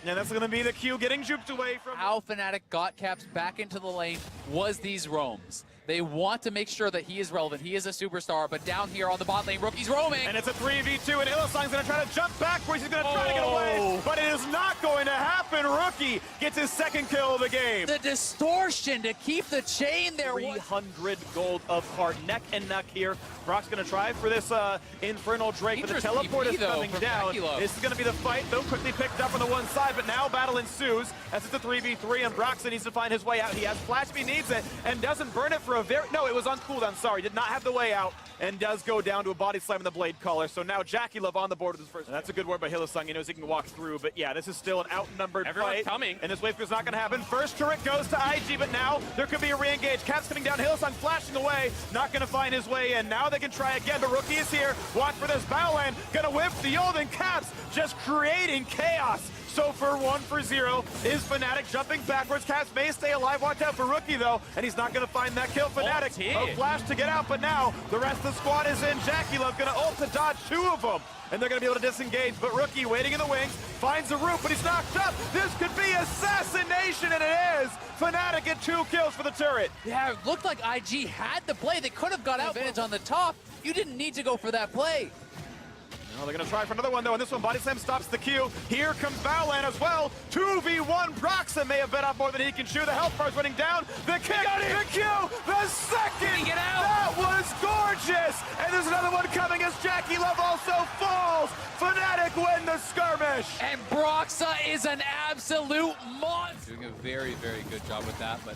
And that's going to be the Q getting juked away from... How Fnatic got Caps back into the lane was these roams. They want to make sure that he is relevant. He is a superstar, but down here on the bot lane, Rookie's roaming. And it's a 3v2, and Illusang's going to try to jump backwards. He's going to try to get away, but it is not going to happen. Rookie gets his second kill of the game. The distortion to keep the chain there. 300 gold of heart, neck and neck here. Brock's going to try for this Infernal Drake, but the Dangerous teleport PP, is though, coming from down. Dracula. This is going to be the fight, though quickly picked up on the one side, but now battle ensues as it's a 3v3, and Broxton needs to find his way out. He has flash if he needs it, and doesn't burn it for a very... No, it was on cooldown, sorry. Did not have the way out, and does go down to a body slam in the blade collar. So now Jackie Love on the board with his first. And that's a good word by Hillsong. He knows he can walk through, but yeah, this is still an outnumbered Everyone's fight. coming. And this wave is not going to happen. First turret goes to IG, but now there could be a re-engage. Caps coming down, Hillsong flashing away, not going to find his way in. Now they can try again, but Rookie is here. Watch for this Battleland, gonna whip the ult, and Caps just creating chaos. So for 1-0 is Fnatic jumping backwards. Caps may stay alive. Watch out for Rookie, though, and he's not going to find that kill. Fnatic, a flash to get out, but now the rest of the squad is in. Jackie Love going to ult to dodge two of them, and they're going to be able to disengage. But Rookie waiting in the wings, finds a root, but he's knocked up. This could be assassination, and it is. Fnatic get 2 kills for the turret. Yeah, it looked like IG had the play. They could have got advantage on the top. You didn't need to go for that play. Oh, they're going to try for another one, though, and this one, Body Slam stops the Q. Here comes Battleland as well. 2v1. Broxton may have bit off more than he can chew. The health bar's running down. The kick, the Q, the second. Get out. That was gorgeous. And there's another one coming as Jackie Love also falls. Fnatic win the skirmish. And Broxa is an absolute monster. Doing a very, very good job with that, but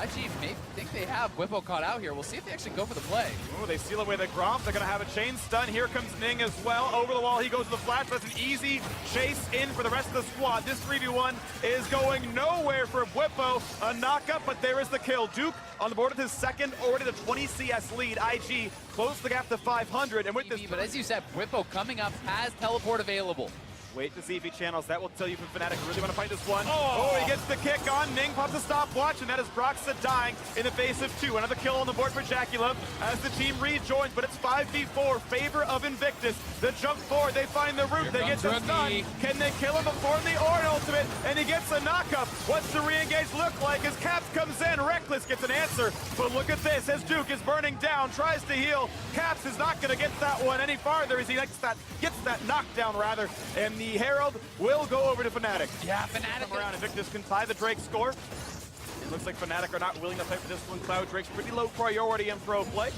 IG may think they have Whippo caught out here. We'll see if they actually go for the play. Oh, they seal away the Gromp. They're going to have a chain stun. Here comes Ning as well. Over the wall, he goes to the flash. That's an easy chase in for the rest of the squad. This 3v1 is going nowhere for Whippo. A knockup, but there is the kill. Duke on the board with his second, already the 20 CS lead. IG closed the gap to 500. And with this... But as you said, Whippo coming up has teleport available. Wait to see if he channels. That will tell you if Fnatic really want to fight this one. Oh, he gets the kick on. Ning pops a stopwatch, and that is Broxton dying in the face of 2. Another kill on the board for Jackie Love as the team rejoins, but it's 5v4, favor of Invictus. The jump forward, they find the root, they get the stun. Can they kill him before the Orin ultimate? And he gets a knockup. What's the re-engage look like as Caps comes in? Reckless gets an answer, but look at this as Duke is burning down, tries to heal. Caps is not going to get that one any farther as he gets that knockdown rather, and the Herald will go over to Fnatic. Yeah, Fnatic. Come around, Invictus can tie the Drake score. It looks like Fnatic are not willing to play for this one. Cloud Drake's pretty low priority in pro play.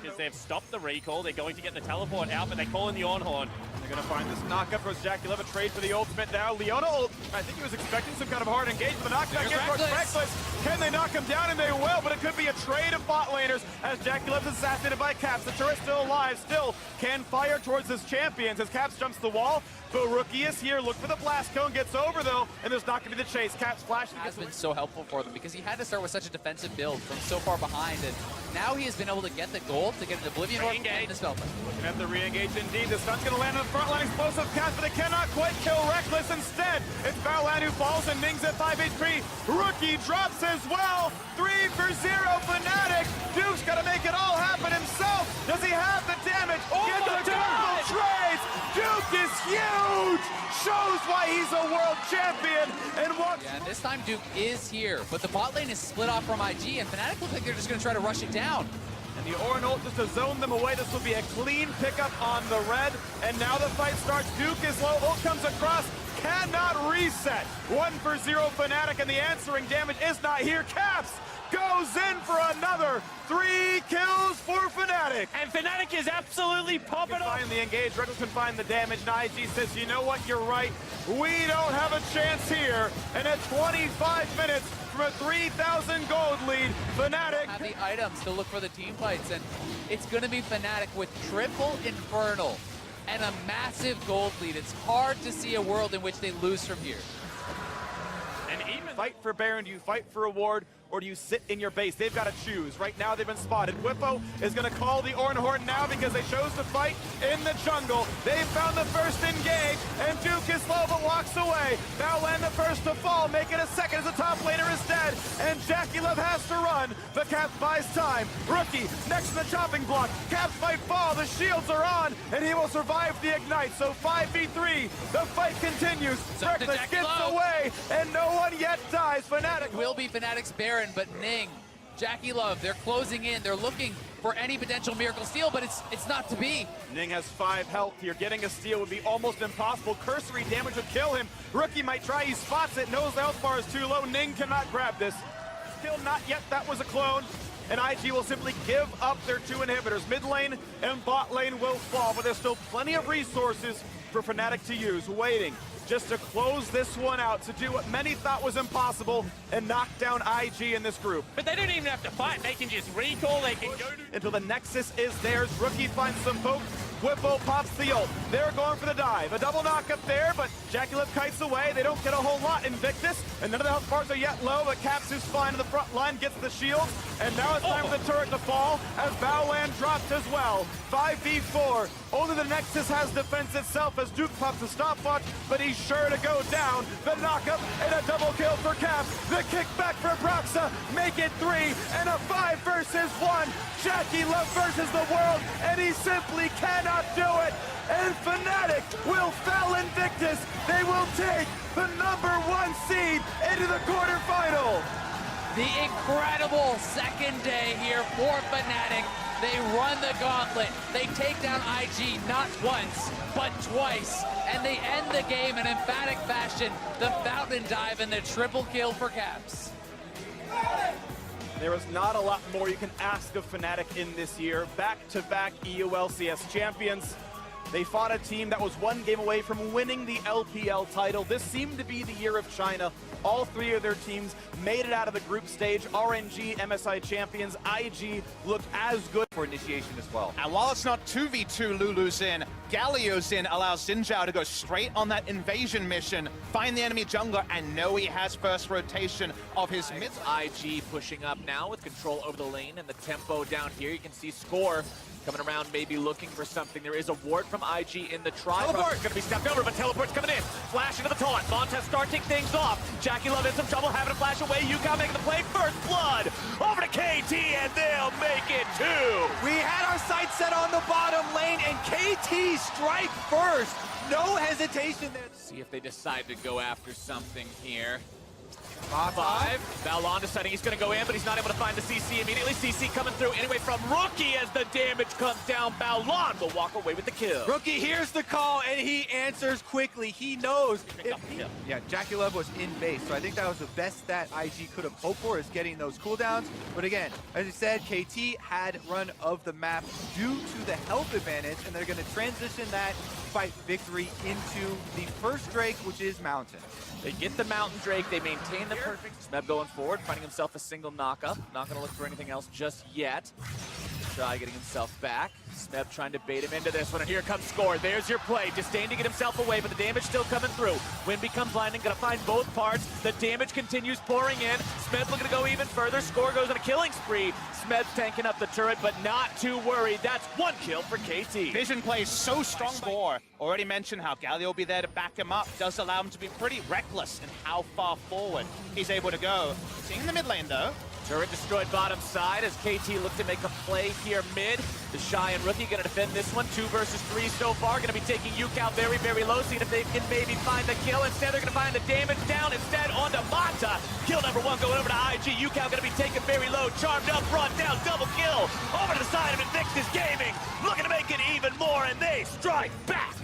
Because they've stopped the recall, they're going to get the teleport out, but they call in the on-horn. They're going to find this knockup for Jackie Love, a trade for the ultimate now. Leona ult, I think he was expecting some kind of hard engagement. The knockback in towards Reckless. Can they knock him down? And they will, but it could be a trade of bot laners as Jackie Love's assassinated by Caps. The turret's still alive, still can fire towards his champions as Caps jumps the wall. But Rookie is here, look for the blast cone, gets over though, and there's not going to be the chase. Caps flashing. Has been so helpful for them because he had to start with such a defensive build from so far behind, and now he has been able to get the gold to get an Oblivion Orb and the spell. Looking at the re-engage indeed. The stun's going to land on the front line. Explosive Caps, but they cannot quite kill Reckless. Instead, it's Battleland who falls and Ning's at 5 HP. Rookie drops as well. 3-0 Fnatic. Duke's got to make it all happen himself. Does he have the damage? Get the double trades. Duke is huge. Shows why he's a world champion. And what? Yeah, and this time Duke is here, but the bot lane is split off from IG, and Fnatic look like they're just going to try to rush it down. And the Orin ult just to zone them away. This will be a clean pickup on the red. And now the fight starts. Duke is low. Ult comes across. Cannot reset. 1-0 Fnatic, and the answering damage is not here. Caps goes in for another 3 kills for Fnatic. And Fnatic is absolutely popping off. Find the engage. Reckless can find the damage. And IG says, you know what? You're right. We don't have a chance here. And at 25 minutes from a 3,000 gold lead, Fnatic Have the items to look for the team fights, and it's going to be Fnatic with triple Infernal and a massive gold lead. It's hard to see a world in which they lose from here. And even fight for Baron? Do you fight for a ward? Or do you sit in your base? They've got to choose. Right now, they've been spotted. Whippo is going to call the Ornhorn now because they chose to fight in the jungle. They found the first engage, and Duke is low but walks away. Baolan the first to fall, make it a second as the top laner is dead, and Jackie Love has to run. The Caps buys time. Rookie next to the chopping block. Caps might fall, the shields are on, and he will survive the ignite. So 5v3, the fight continues. Reckless gets away, and no one yet dies. Fnatic Will be Fnatic's Baron, but Ning, Jackie Love, they're closing in. They're looking for any potential miracle steal, but it's not to be. Ning has 5 health here. Getting a steal would be almost impossible. Cursory damage would kill him. Rookie might try. He spots it. Knows the health bar is too low. Ning cannot grab this. Still not yet. That was a clone. And IG will simply give up their 2 inhibitors. Mid lane and bot lane will fall, but there's still plenty of resources for Fnatic to use. Waiting just to close this one out, to do what many thought was impossible and knock down IG in this group. But they don't even have to fight. They can just recall. They can go to... Until the Nexus is theirs. Rookie finds some poke. Whippo pops the ult. They're going for the dive. A double knock up there, but Jackie Love kites away. They don't get a whole lot. Invictus, and none of the health bars are yet low, but Caps is fine in the front line, gets the shield, and now it's time for the turret to fall as Baolan drops as well. 5v4. Only the Nexus has defense itself as Duke pops a stopwatch, but he's sure to go down. The knockup and a double kill for Caps. The kickback for Broxa. Make it 3 and a 5 versus 1. Jackie Love versus the world, and he simply cannot do it. And Fnatic will foul Invictus. They will take the #1 seed into the quarterfinal. The incredible second day here for Fnatic. They run the gauntlet. They take down IG not once, but twice. And they end the game in emphatic fashion. The fountain dive and the triple kill for Caps. There is not a lot more you can ask of Fnatic in this year. Back-to-back EULCS champions. They fought a team that was 1 game away from winning the LPL title. This seemed to be the year of China. All 3 of their teams made it out of the group stage. RNG, MSI champions. IG looked as good for initiation as well. And while it's not 2v2 Lulu's in, Galio's in allows Xin Zhao to go straight on that invasion mission, find the enemy jungler, and know he has first rotation of his mid. IG pushing up now with control over the lane and the tempo down here. You can see Score coming around, maybe looking for something. There is a ward from IG in the tri. Teleport going to be stepped over, but Teleport's coming in. Flash into the taunt. Montez starting things off. Jackie Love in some trouble, having to flash away. Yukao making the play. First blood over to KT, and they'll make it 2. We had our sights set on the bottom lane, and KT strike first. No hesitation there. See if they decide to go after something here. 5. Baolan deciding he's going to go in, but he's not able to find the CC immediately. CC coming through anyway from Rookie as the damage comes down. Baolan will walk away with the kill. Rookie hears the call, and he answers quickly. He knows. Yeah, Jackie Love was in base, so I think that was the best that IG could have hoped for, is getting those cooldowns. But again, as I said, KT had run of the map due to the health advantage, and they're going to transition that fight victory into the first Drake, which is Mountain. They get the Mountain Drake, they maintain the perfect. Smeb going forward, finding himself a single knockup. Not going to look for anything else just yet. Shy getting himself back. Smeb trying to bait him into this one, and here comes Score. There's your play. Disdain to get himself away, but the damage still coming through. Wind becomes blinding, gonna find both parts. The damage continues pouring in. Smeb looking to go even further. Score goes on a killing spree. Smeb tanking up the turret, but not too worried. That's 1 kill for KT. Vision plays so strong for. Already mentioned how Galio will be there to back him up. Does allow him to be pretty reckless in how far forward he's able to go. Seeing the mid lane though. Turret destroyed bottom side as KT look to make a play here mid. The Shy and Rookie gonna defend this one. 2 versus 3 so far. Gonna be taking Yukao very, very low, seeing if they can maybe find the kill. Instead, they're gonna find the damage down instead onto Mata. Kill #1 going over to IG. Yukao gonna be taken very low. Charmed up, brought down, double kill. Over to the side of Invictus Gaming. Looking to make it even more, and they strike back.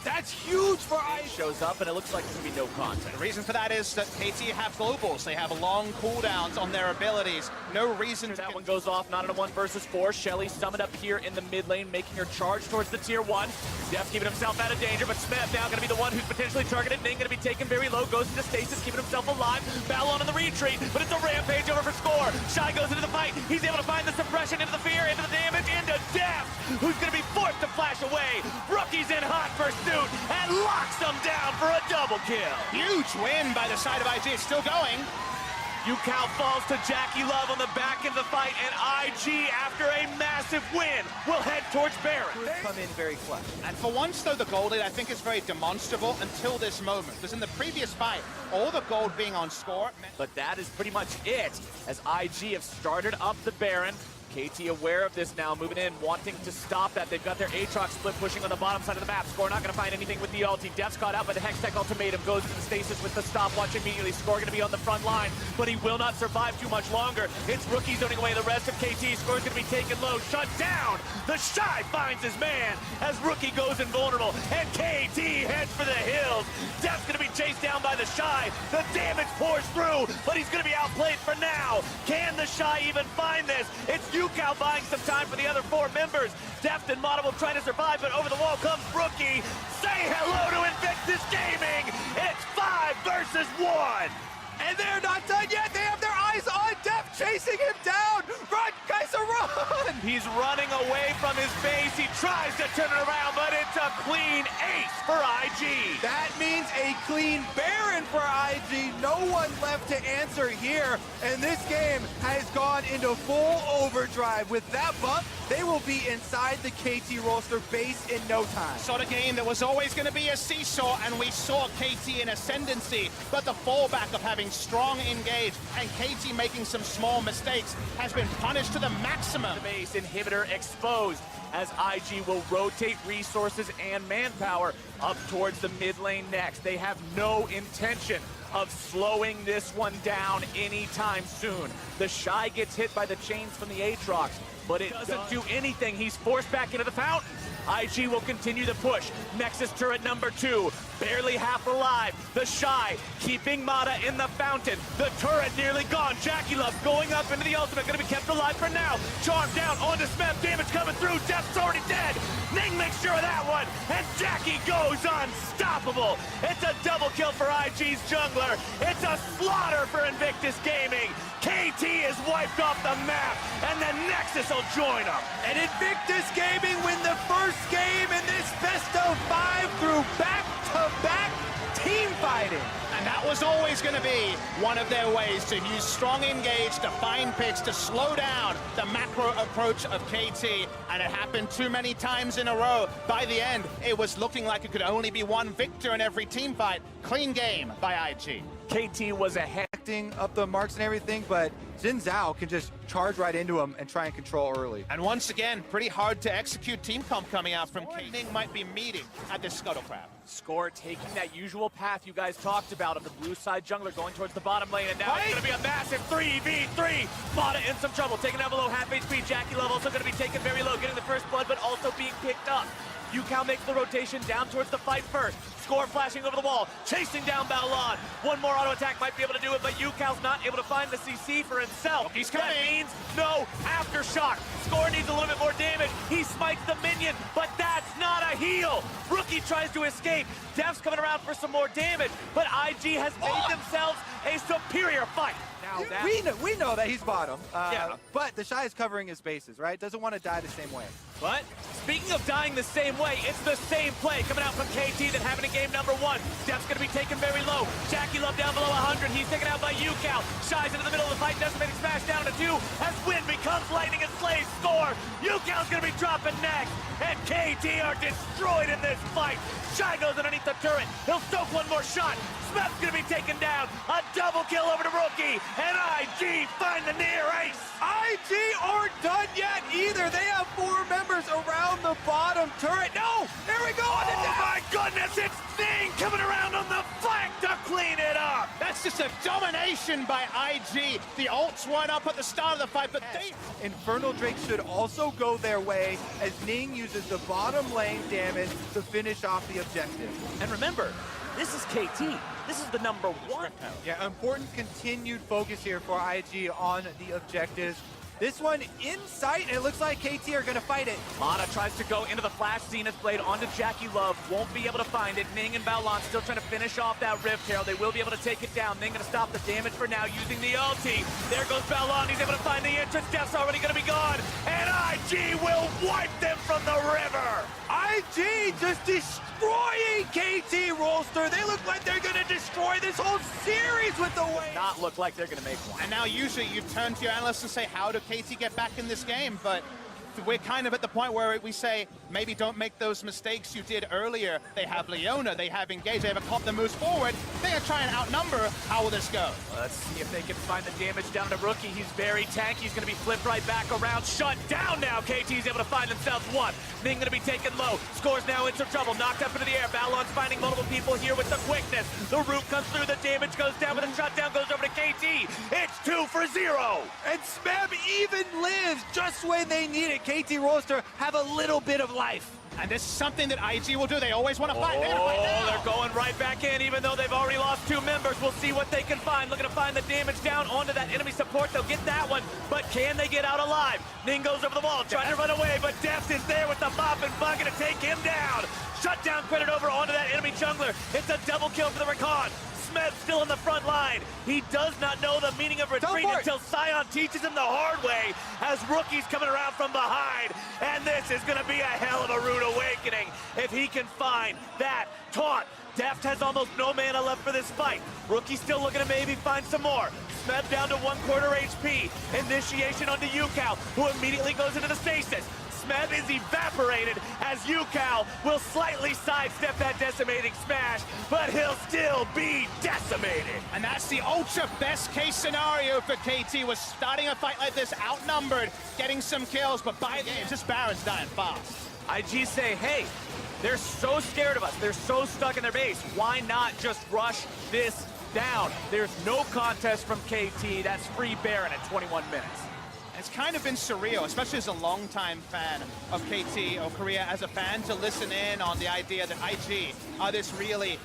That's huge for IG. Shows up, and it looks like there's gonna be no contact. The reason for that is that KT have globals. They have long cooldowns on their abilities. No reason to... That one goes off, not in a 1 versus 4. Shelly summoned up here in the mid lane, making her charge towards the tier 1. Def keeping himself out of danger, but Smeb now gonna be the one who's potentially targeted. Ning gonna be taken very low, goes into stasis, keeping himself alive. Baolan in the retreat, but it's a rampage over for Score. Shy goes into the fight. He's able to find the suppression, into the fear, into the damage, into Def, who's gonna be forced to flash away. Rookie's in hot pursuit and locks them down for a double. double kill. Huge win by the side of IG. It's still going. UCal falls to Jackie Love on the back end of the fight, and IG, after a massive win, will head towards Baron. Come in very clutch. And for once, though, the gold lead, I think, is very demonstrable until this moment. Because in the previous fight, all the gold being on score. But that is pretty much it, as IG have started up the Baron. KT aware of this now, moving in, wanting to stop that. They've got their Aatrox split pushing on the bottom side of the map. Score not going to find anything with the ulti. Def's caught out by the Hextech ultimatum, goes to the stasis with the stopwatch immediately. Score going to be on the front line, but he will not survive too much longer. It's Rookie zoning away the rest of KT. Score's going to be taken low, shut down. The Shy finds his man as Rookie goes invulnerable, and KT heads for the hills. Def's going to be chased down by the Shy. The damage pours through, but he's going to be outplayed for now. Can the Shy even find this? It's UCal buying some time for the other 4 members. Deft and Mata will try to survive, but over the wall comes Rookie. Say hello to Invictus Gaming. It's 5 versus 1. And they're not done yet. They have their eyes on Def, chasing him down. Run, Kaiser, run! He's running away from his base. He tries to turn it around, but it's a clean ace for IG. That means a clean Baron for IG. No one left to answer here. And this game has gone into full overdrive. With that buff, they will be inside the KT roster base in no time. Sort of game that was always going to be a seesaw, and we saw KT in ascendancy, but the fallback of having strong engage and KT making some small mistakes has been punished to the maximum. The base inhibitor exposed as IG will rotate resources and manpower up towards the mid lane next. They have no intention of slowing this one down anytime soon. The Shy gets hit by the chains from the Aatrox, but it doesn't do anything. He's forced back into the fountain. IG will continue the push. Nexus turret number 2, barely half alive. The Shy keeping Mata in the fountain. The turret nearly gone. Jackie Love going up into the ultimate, gonna be kept alive for now. Charm down onto Smep, damage coming through. Death's already dead. Ning makes sure of that one, and Jackie goes unstoppable. It's a double kill for IG's jungler. It's a slaughter for Invictus Gaming. KT is wiped off the map, and the Nexus will join them. And Invictus Gaming win the first game in this best of 5 through back-to-back team fighting. And that was always going to be one of their ways to use strong engage to find picks to slow down the macro approach of KT. And it happened too many times in a row. By the end, it was looking like it could only be one victor in every team fight. Clean game by IG. KT was ahead. Up the marks and everything, but Xin Zhao can just charge right into him and try and control early. And once again, pretty hard to execute team comp coming out from KT. Ning might be meeting at this Scuttle Crab. Score taking that usual path you guys talked about of the blue side jungler going towards the bottom lane, and now it's going to be a massive 3v3. Mata in some trouble, taken down below half HP. Jackie Love also going to be taken very low, getting the first blood, but also being picked up. UCal makes the rotation down towards the fight first. Score flashing over the wall, chasing down Baolan. One more auto attack might be able to do it, but UCal's not able to find the CC for himself. He's coming. That means no aftershock. Score needs a little bit more damage. He smites the minion, but that's not a heal. Rookie tries to escape. Def's coming around for some more damage, but IG has made themselves a superior fight. Now We know that he's bottom, Yeah. but the Shy is covering his bases, right? Doesn't want to die the same way. But speaking of dying the same way, it's the same play coming out from KT that happened in game number 1. Def's going to be taken very low. Jackie Love down below 100. He's taken out by UCal. Shy's into the middle of the fight. Doesn't make it smash down to 2 as Wind becomes lightning and slays Score. UCal's going to be dropping next. And KT are destroyed in this fight. Shy goes underneath the turret. He'll stoke one more shot. Smep's going to be taken down. A double kill over to Rookie. And IG find the near ace. IG aren't done yet either. They have 4 members around the bottom turret. No, there we go. Oh my goodness, it's Ning coming around on the flank to clean it up. That's just a domination by IG. The ults weren't up at the start of the fight, but they... Infernal Drake should also go their way as Ning uses the bottom lane damage to finish off the objective. And remember, this is KT. This is the number 1. Yeah, important continued focus here for IG on the objectives. This one in sight, and it looks like KT are going to fight it. Mata tries to go into the Flash Zenith Blade onto Jackie Love. Won't be able to find it. Ning and Baolan still trying to finish off that Rift Herald. They will be able to take it down. Ning going to stop the damage for now using the ulti. There goes Baolan. He's able to find the entrance. Death's already going to be gone. And IG will wipe them from the river. IG just destroying KT Rolster. They look like they're going to destroy this whole series with the way. Not look like they're going to make one. And now usually you turn to your analysts and say, how do KT get back in this game? But we're kind of at the point where we say, maybe don't make those mistakes you did earlier. They have Leona, they have Engage, they have a comp that moves forward. They're going to try and outnumber. How will this go? Let's see if they can find the damage down to Rookie. He's very tanky. He's going to be flipped right back around. Shut down now. KT's able to find themselves one. Ning going to be taken low. Scores now into trouble. Knocked up into the air. Balon's finding multiple people here with the quickness. The root comes through. The damage goes down, but the shutdown goes over to KT. It's 2 for 0. And Smeb even lives just when they need it. KT Rolster have a little bit of life. And this is something that IG will do. They always want to fight. They're gonna fight now. They're going right back in, even though they've already lost 2 members. We'll see what they can find. Looking to find the damage down onto that enemy support. They'll get that one, but can they get out alive? Ning goes over the wall, trying to run away, but Deft is there with the mop and bucket to take him down. Shutdown credit over onto that enemy jungler. It's a double kill for the Recon. Smed's still in the front line. He does not know the meaning of retreat until Sion teaches him the hard way as Rookie's coming around from behind. And this is going to be a hell of a rude awakening if he can find that taunt. Deft has almost no mana left for this fight. Rookie's still looking to maybe find some more. Smeb down to 1/4 HP. Initiation onto Yukao, who immediately goes into the stasis. Smeb is evaporated as Yukao will slightly sidestep that decimating smash, but he'll still be decimated. And that's the ultra best case scenario for KT. Was starting a fight like this outnumbered, getting some kills, but by the end, this Baron's dying fast. IG say, hey, they're so scared of us. They're so stuck in their base. Why not just rush this down? There's no contest from KT. That's free Baron at 21 minutes. It's kind of been surreal, especially as a longtime fan of KT or Korea as a fan, to listen in on the idea that IG are this really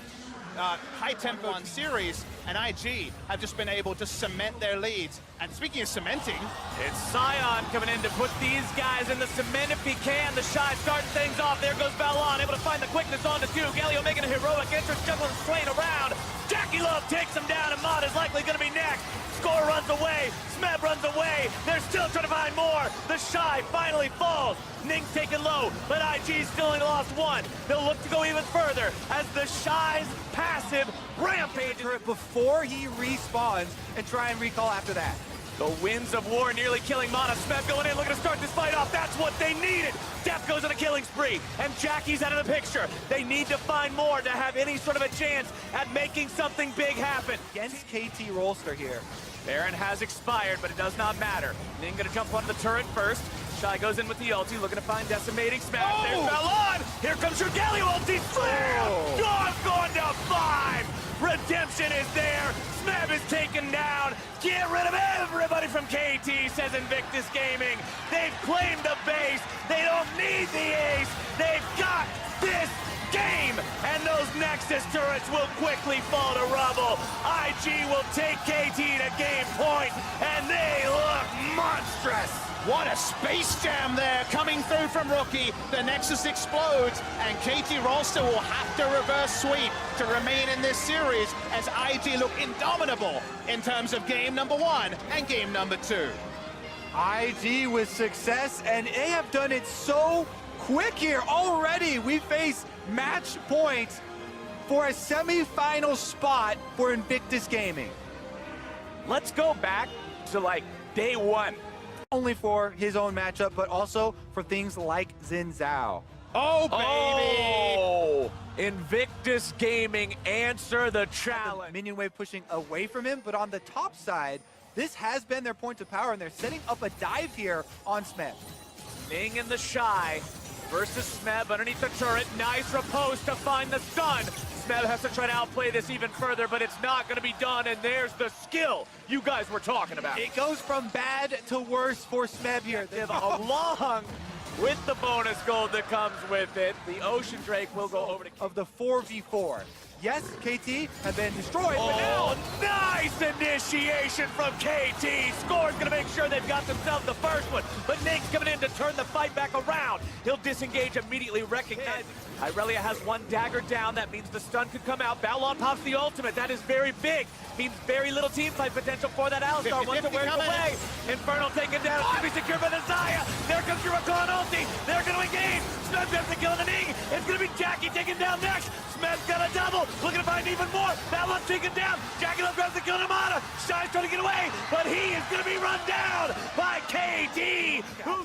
high-tempo series, and IG have just been able to cement their leads. And speaking of cementing, it's Sion coming in to put these guys in the cement if he can. The Shy starting things off. There goes Balon, able to find the quickness on the 2. Galio making a heroic entrance, juggling and slaying around. Jackie Love takes him down, and Mod is likely going to be next. Score runs away. Smeb runs away. They're still trying to find more. The Shy finally falls. Ning's taken low, but IG's still only lost 1. They'll look to go even further as the Shy's passive rampages before he respawns and try and recall after that. The winds of war nearly killing Mana. Smeb going in, looking to start this fight off. That's what they needed. Death goes on a killing spree, and Jackie's out of the picture. They need to find more to have any sort of a chance at making something big happen. Against KT Rolster here. Baron has expired, but it does not matter. Ning gonna jump onto the turret first. Shy goes in with the ulti, looking to find decimating smash. Oh! There's Balon! Here comes your Galio ulti! Slam! Gone to 5! Redemption is there! Smeb is taken down! Get rid of everybody from KT, says Invictus Gaming. They've claimed the base. They don't need the ace. They've got this game, and those Nexus turrets will quickly fall to rubble. IG will take KT to game point, and they look monstrous. what a space jam there coming through from Rookie. The Nexus explodes, and KT Rolster will have to reverse sweep to remain in this series as IG look indomitable in terms of game number 1 and game number 2. IG with success, and they have done it so quick here. Already we face match points for a semi-final spot for Invictus Gaming. Let's go back to like day 1. Only for his own matchup, but also for things like Xin Zhao. Oh, baby! Oh, Invictus Gaming answer the The challenge. minion wave pushing away from him, but on the top side, this has been their point of power, and they're setting up a dive here on Smeb. Ning and the Shy versus Smeb underneath the turret. Nice repose to find the stun. Smeb has to try to outplay this even further, but it's not going to be done, and there's the skill you guys were talking about. It goes from bad to worse for Smeb here. Along with the bonus gold that comes with it, the Ocean Drake will go over to... Of the 4v4. Yes, KT have been destroyed, but now... Oh, nice initiation from KT. Score's gonna make sure they've got themselves the first one, but Nate's coming in to turn the fight back around. He'll disengage immediately, recognizing Irelia has one dagger down. That means the stun could come out. Balon pops the ultimate. That is very big. Means very little team fight potential for that Alistar. Once it wears away. Infernal taken down. It's gonna be secured by the Zaya. There comes your Rakan ulti. They're gonna engage. Smeb gets the kill on the Ning. It's gonna be Jackie taken down next. Smed's got a double, looking to find even more. That one's taken down. Jackie Love grabs the kill to Mata. Shy's trying to get away, but he is gonna be run down by KT, who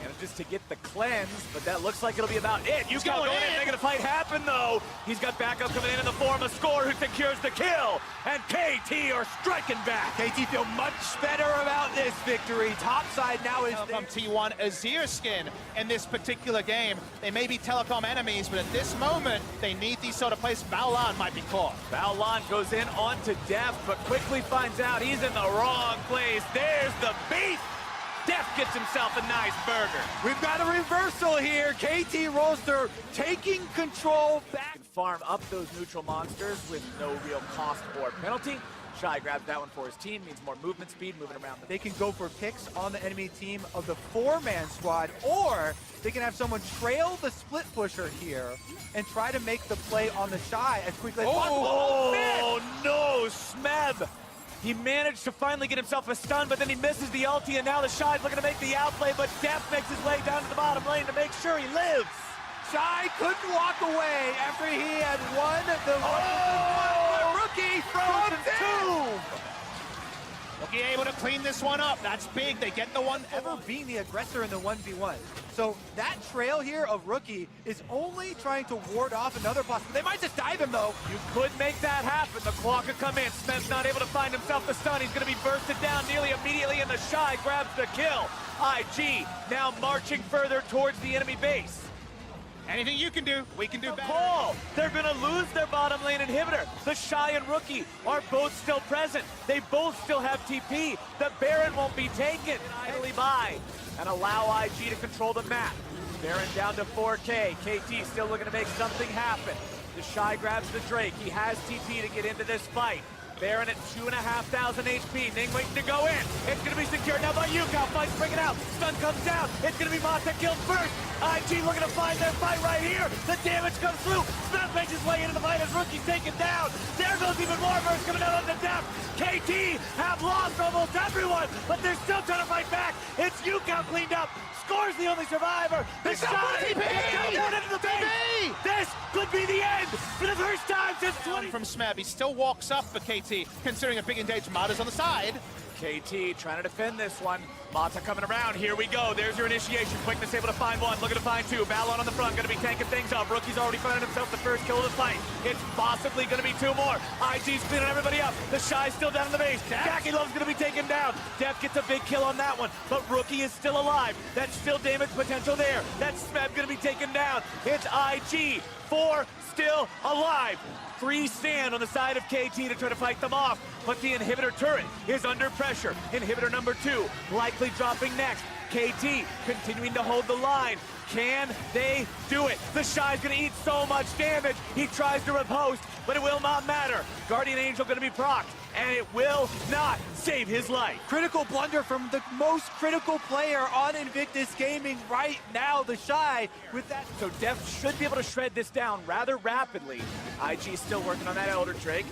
manages to get the cleanse, but that looks like it'll be about it. You go in, making the fight happen though. He's got backup coming in the form of Score, who secures the kill, and KT are striking back. KT feel much better about this victory. Topside now is From T1 Azir skin in this particular game. They may be telecom enemies, but at this moment, they need these sort of plays. Baolan might be caught. Baolan goes in onto Def, but quickly finds out he's in the wrong place. There's the beat. Def gets himself a nice burger. We've got a reversal here. KT Roaster taking control back. Can farm up those neutral monsters with no real cost or penalty. Shy grabs that one for his team, means more movement speed, moving around. They can go for picks on the enemy team of the 4-man squad, or they can have someone trail the split pusher here and try to make the play on the Shy as quickly as possible. Oh no, Smeb! He managed to finally get himself a stun, but then he misses the ulti, and now the Shy's looking to make the outplay, but Def makes his way down to the bottom lane to make sure he lives. Shy couldn't walk away after he had won the rookie from Tomb. Rookie able to clean this one up. That's big. They get the one. Ever being the aggressor in the 1v1. So that trail here of Rookie is only trying to ward off another possible. They might just dive him though. You could make that happen. The clock could come in. Smeb's not able to find himself the stun. He's going to be bursted down nearly immediately, and the Shy grabs the kill. IG now marching further towards the enemy base. Anything you can do, we can do better. Paul, they're going to lose their bottom lane inhibitor. The Shy and Rookie are both still present. They both still have TP. The Baron won't be taken. Idly by and allow IG to control the map. Baron down to 4K. KT still looking to make something happen. The Shy grabs the Drake. He has TP to get into this fight. Baron at 2,500 HP. Ning waiting to go in. It's going to be secured now by Yukao. Fight's breaking out. Stun comes down. It's going to be Mata killed first. IG looking to find their fight right here. The damage comes through. Smith makes his way into the fight as Rookie's taken down. There goes even more burst coming out on the Def. KT have lost almost everyone, but they're still trying to fight back. It's Yukao cleaned up. Score's the only survivor. The Shy is going into the base. This could be the end for the first time since 20. From Smeb, he still walks up for KT, considering a big engaged. Mata's on the side. KT trying to defend this one. Mata coming around. Here we go. There's your initiation. Quickness able to find one. Looking to find two. Baolan on the front. Going to be tanking things up. Rookie's already finding himself the first kill of the fight. It's possibly going to be two more. IG's cleaning everybody up. The Shy's still down in the base. Jackie Love's going to be taken down. Def gets a big kill on that one. But Rookie is still alive. That's still damage potential there. That's Smeb going to be taken down. It's IG. 4 still alive. 3 stand on the side of KT to try to fight them off, but the inhibitor turret is under pressure. Inhibitor number 2 likely dropping next. KT continuing to hold the line. Can they do it? The Shy's gonna eat so much damage. He tries to riposte, but it will not matter. Guardian Angel gonna be procced, and it will not save his life. Critical blunder from the most critical player on Invictus Gaming right now, the Shy, with that. So Def should be able to shred this down rather rapidly. IG still working on that Elder Drake.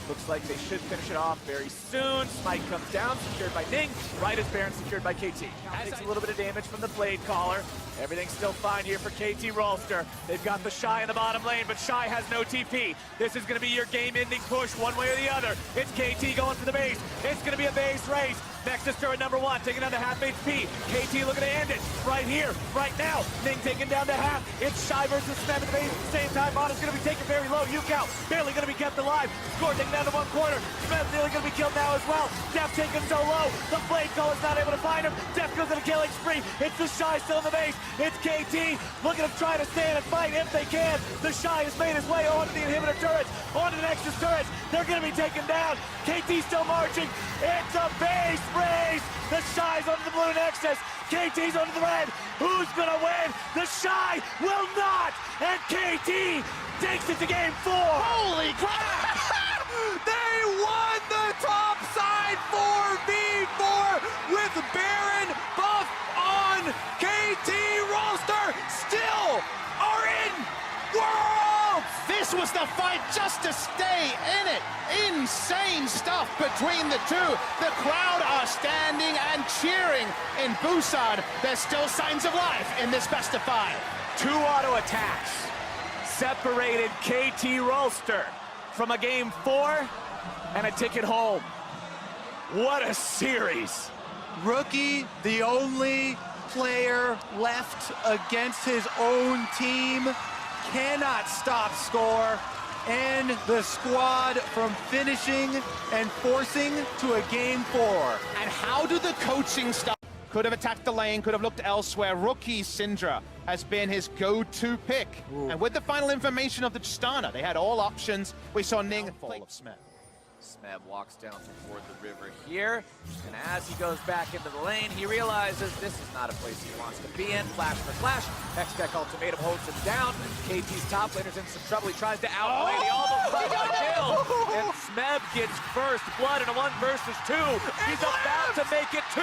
Looks like they should finish it off very soon. Smite comes down, secured by Ning. Right as Baron, secured by KT. Takes a little bit of damage from the Blade Caller. Everything's still fine here for KT Rolster. They've got the Shy in the bottom lane, but Shy has no TP. This is going to be your game-ending push one way or the other. It's KT going for the base. It's going to be a base race. Nexus turret number 1, taking down to half HP. KT looking to end it right here, right now. Ning taken down to half. It's Shy versus Smeb in the base at the same time. Mata's going to be taken very low. Yukao barely going to be kept alive. Score taken down to 1 corner. Smeb nearly going to be killed now as well. Def taken so low. The Blade Caller's not able to find him. Def goes on a killing spree. It's the Shy still in the base. It's KT looking to try to stand and fight if they can. The Shy has made his way onto the inhibitor turrets, onto the Nexus turrets. They're going to be taken down. KT still marching. It's a base race. The Shy's onto the blue Nexus. KT's onto the red. Who's going to win? The Shy will not. And KT takes it to game 4. Holy crap! They won the top side 4v4 with Baron buff on. KT Roaster still are in Worlds! This was the fight just to stay in it. Insane stuff between the two. The crowd are standing and cheering in Busan. There's still signs of life in this best of 5. 2 auto attacks. separated KT Rolster from a game 4 and a ticket home. What a series. Rookie, the only player left against his own team, cannot stop score, and the squad from finishing and forcing to a game 4. And how do the coaching staff could have attacked the lane, could have looked elsewhere? Rookie Syndra has been his go-to pick. Ooh. And with the final information of the Tristana, they had all options. We saw Ning fall of Smeb. Smeb walks down toward the river here, and as he goes back into the lane, he realizes this is not a place he wants to be in. Flash for flash, Hextech ultimatum holds him down. KT's top laner's in some trouble. He tries to outplay the almost got the kill, and Smeb gets first blood in a 1 versus 2. He's about to make it 2.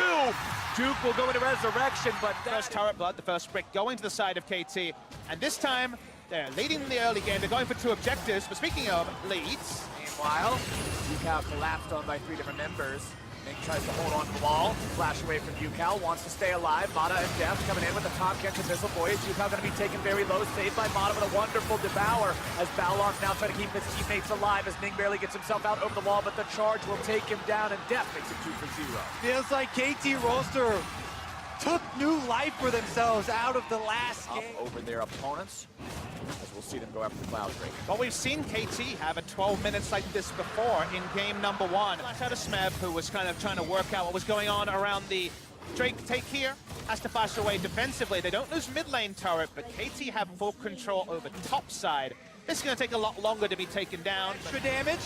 Duke will go into resurrection, but first turret blood, the first brick going to the side of KT, and this time they're leading in the early game. They're going for 2 objectives, but speaking of leads, meanwhile, Yukao collapsed on by 3 different members. Ning tries to hold on to the wall, flash away from Yukao, wants to stay alive. Mata and Def coming in with the top catch of Missile Voyage. Yukao going to be taken very low, saved by Mata with a wonderful devour as Balon's now trying to keep his teammates alive as Ning barely gets himself out over the wall, but the charge will take him down, and Def makes it 2 for 0. Feels like KT Rolster took new life for themselves out of the last game. Over their opponents, as we'll see them go after the Cloud Drake. Well, we've seen KT have a 12 minutes like this before in game number 1. Flash out of Smeb, who was kind of trying to work out what was going on around the Drake take here. Has to flash away defensively. They don't lose mid lane turret, but KT have full control over top side. This is going to take a lot longer to be taken down. Extra damage.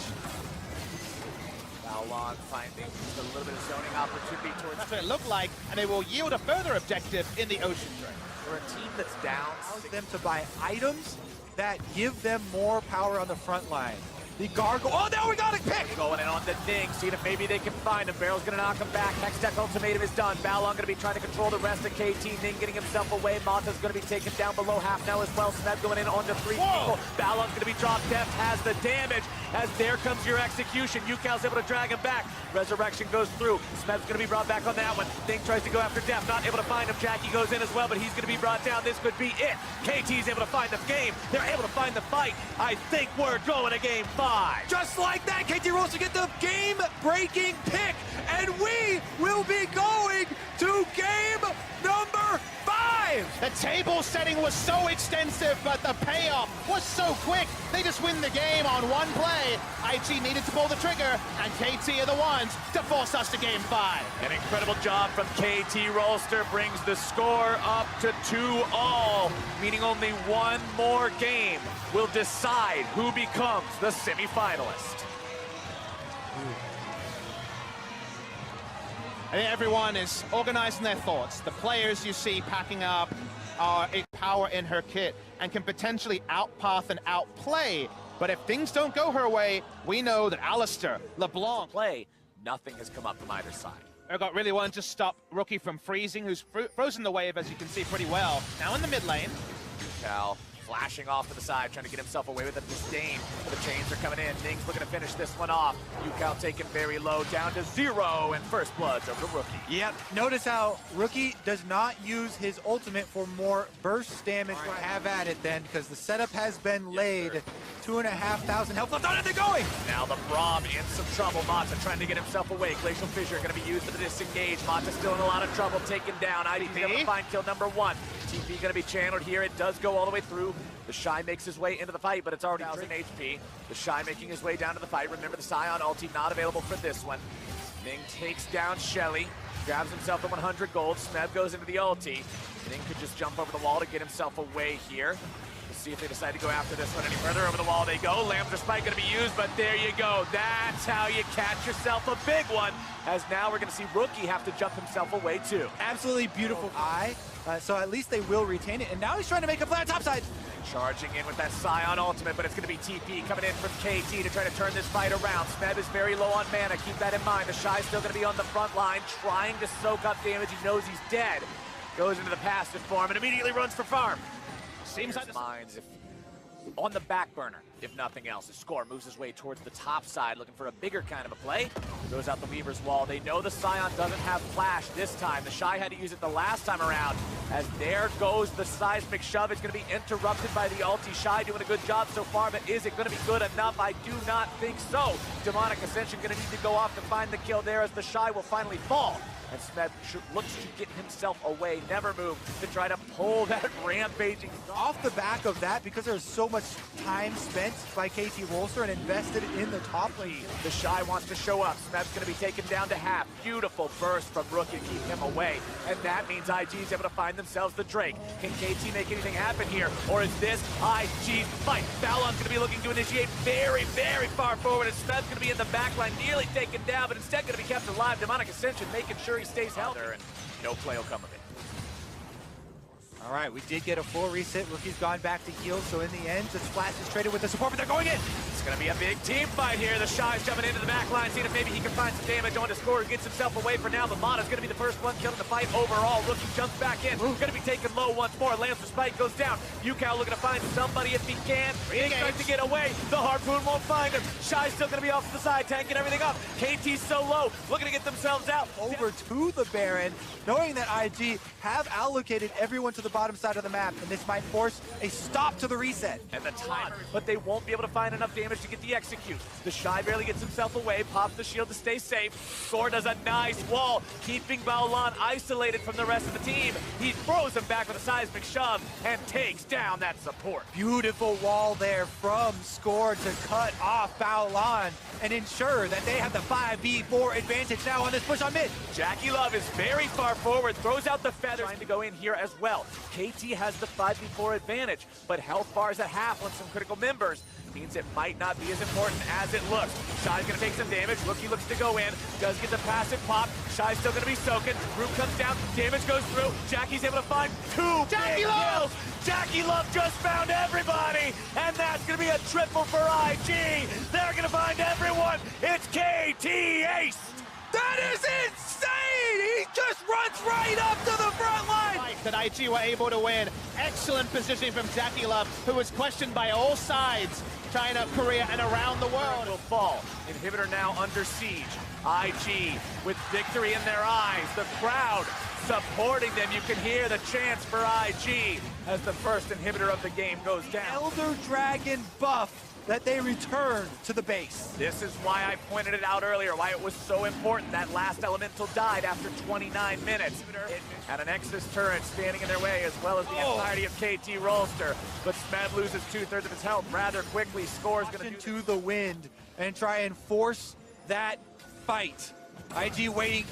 Balon finding just a little bit of zoning opportunity towards... That's what it looked like, and they will yield a further objective in the Ocean Drake. For a team that's down, allows them to buy items that give them more power on the front line. The Gargoyle, oh, now we got a pick! Going in on the Ning, seeing if maybe they can find him. Barrel's gonna knock him back. Hextech ultimatum is done. Balon gonna be trying to control the rest of KT. Ning getting himself away. Mata's gonna be taken down below half now as well. Smeb going in onto 3 people. Balon's gonna be dropped. Deft has the damage as there comes your execution. Yukao's able to drag him back. Resurrection goes through. Smeb's gonna be brought back on that one. Ning tries to go after Deft, not able to find him. Jackie goes in as well, but he's gonna be brought down. This could be it. KT's able to find the game. They're able to find the fight. I think we're going to game 5. Just like that, KT Rolster get the game-breaking pick, and we will be going to game number 5. The table setting was so extensive, but the payoff was so quick. They just win the game on 1 play. IG needed to pull the trigger, and KT are the ones to force us to game 5. An incredible job from KT Rolster brings the score up to 2-all, meaning only 1 more game will decide who becomes the semifinalist. I think everyone is organizing their thoughts. The players you see packing up are a power in her kit and can potentially outpath and outplay. But if things don't go her way, we know that Alistair, LeBlanc... Nothing has come up from either side. Urgot really wanted to stop Rookie from freezing, who's frozen the wave, as you can see pretty well. Now in the mid lane. Cal flashing off to the side, trying to get himself away with a disdain. The chains are coming in. Ning's looking to finish this one off. Yukao taken very low, down to 0, and first blood's over to Rookie. Yep, notice how Rookie does not use his ultimate for more burst damage. Right. Have at it then, because the setup has been laid. Sir. 2,500 health left on it, they're going! Now the Braum in some trouble. Mata trying to get himself away. Glacial Fissure going to be used for the disengage. Mata still in a lot of trouble, taken down. ID's able to find kill number 1. TP going to be channeled here. It does go all the way through. The Shy makes his way into the fight, but it's already 1,000 HP. The Shy making his way down to the fight. Remember, the Scion ulti not available for this one. Ning takes down Shelly, grabs himself the 100 gold. Smeb goes into the ulti. Ning could just jump over the wall to get himself away here. Let's see if they decide to go after this one any further. Over the wall they go. Lambda Spike going to be used, but there you go. That's how you catch yourself a big one, as now we're going to see Rookie have to jump himself away too. Absolutely beautiful eye. So at least they will retain it, and now he's trying to make a play on top side. Charging in with that Scion ultimate, but it's going to be TP coming in from KT to try to turn this fight around. Smeb is very low on mana, keep that in mind. The Shy's still going to be on the front line, trying to soak up damage. He knows he's dead. Goes into the passive form and immediately runs for farm. Seems like minds if on the back burner, if nothing else. The Score moves his way towards the top side, looking for a bigger kind of a play. Goes out the Weaver's wall. They know the Scion doesn't have flash this time. The Shy had to use it the last time around. As there goes the seismic shove. It's going to be interrupted by the ulti. Shy doing a good job so far, but is it going to be good enough? I do not think so. Demonic Ascension going to need to go off to find the kill there as the Shy will finally fall. And Smed looks to get himself away, never move, to try to pull that rampaging. Off the back of that, because there's so much time spent by KT Rolster and invested in the top lane. The Shy wants to show up. Smed's going to be taken down to half. Beautiful burst from Rookie to keep him away. And that means IG's able to find themselves the Drake. Can KT make anything happen here? Or is this IG's fight? Balon's going to be looking to initiate very, very far forward. And Smed's going to be in the back line, nearly taken down, but instead going to be kept alive. Demonic Ascension making sure he stays healthy, and no play will come of it. All right, we did get a full reset. Rookie's gone back to heal, so in the end, just Flash is traded with the support, but they're going in. It's going to be a big team fight here. The Shy's jumping into the back line, seeing if maybe he can find some damage on the Score. Gets himself away for now, but Mata's going to be the first one killed in the fight overall. Rookie jumps back in. Going to be taken low once more. Lancer Spike goes down. Yukao looking to find somebody if he can. He tries to get away. The Harpoon won't find him. Shy's still going to be off to the side, tanking everything up. KT's so low, looking to get themselves out. Over to the Baron, knowing that IG have allocated everyone to the bottom side of the map, and this might force a stop to the reset. And the timer, but they won't be able to find enough damage to get the execute. The Shy barely gets himself away, pops the shield to stay safe. Score does a nice wall, keeping Baolan isolated from the rest of the team. He throws him back with a seismic shove and takes down that support. Beautiful wall there from Score to cut off Baolan and ensure that they have the 5v4 advantage now on this push on mid. Jackie Love is very far forward, throws out the feathers, trying to go in here as well. KT has the 5v4 advantage, but health bars at half on some critical members means it might not be as important as it looks. Shy's gonna take some damage. Rookie looks to go in, does get the passive pop. Shy's still gonna be soaking. Root comes down, damage goes through. Jackie's able to find two big kills. Jackie Love just found everybody, and that's gonna be a triple for IG. They're gonna find everyone. It's KT Ace. That is insane! He just runs right up to the front line! That IG were able to win. Excellent positioning from Jackie Love, who was questioned by all sides, China, Korea, and around the world. Will fall. Inhibitor now under siege. IG with victory in their eyes. The crowd supporting them. You can hear the chants for IG as the first inhibitor of the game goes down. Elder Dragon buff that they return to the base. This is why I pointed it out earlier, why it was so important that last elemental died after 29 minutes. It had an Exodus turret standing in their way, as well as the entirety of KT Rolster. But Smed loses 2/3 of his health rather quickly. Score's going to to the wind and try and force that fight. IG waiting.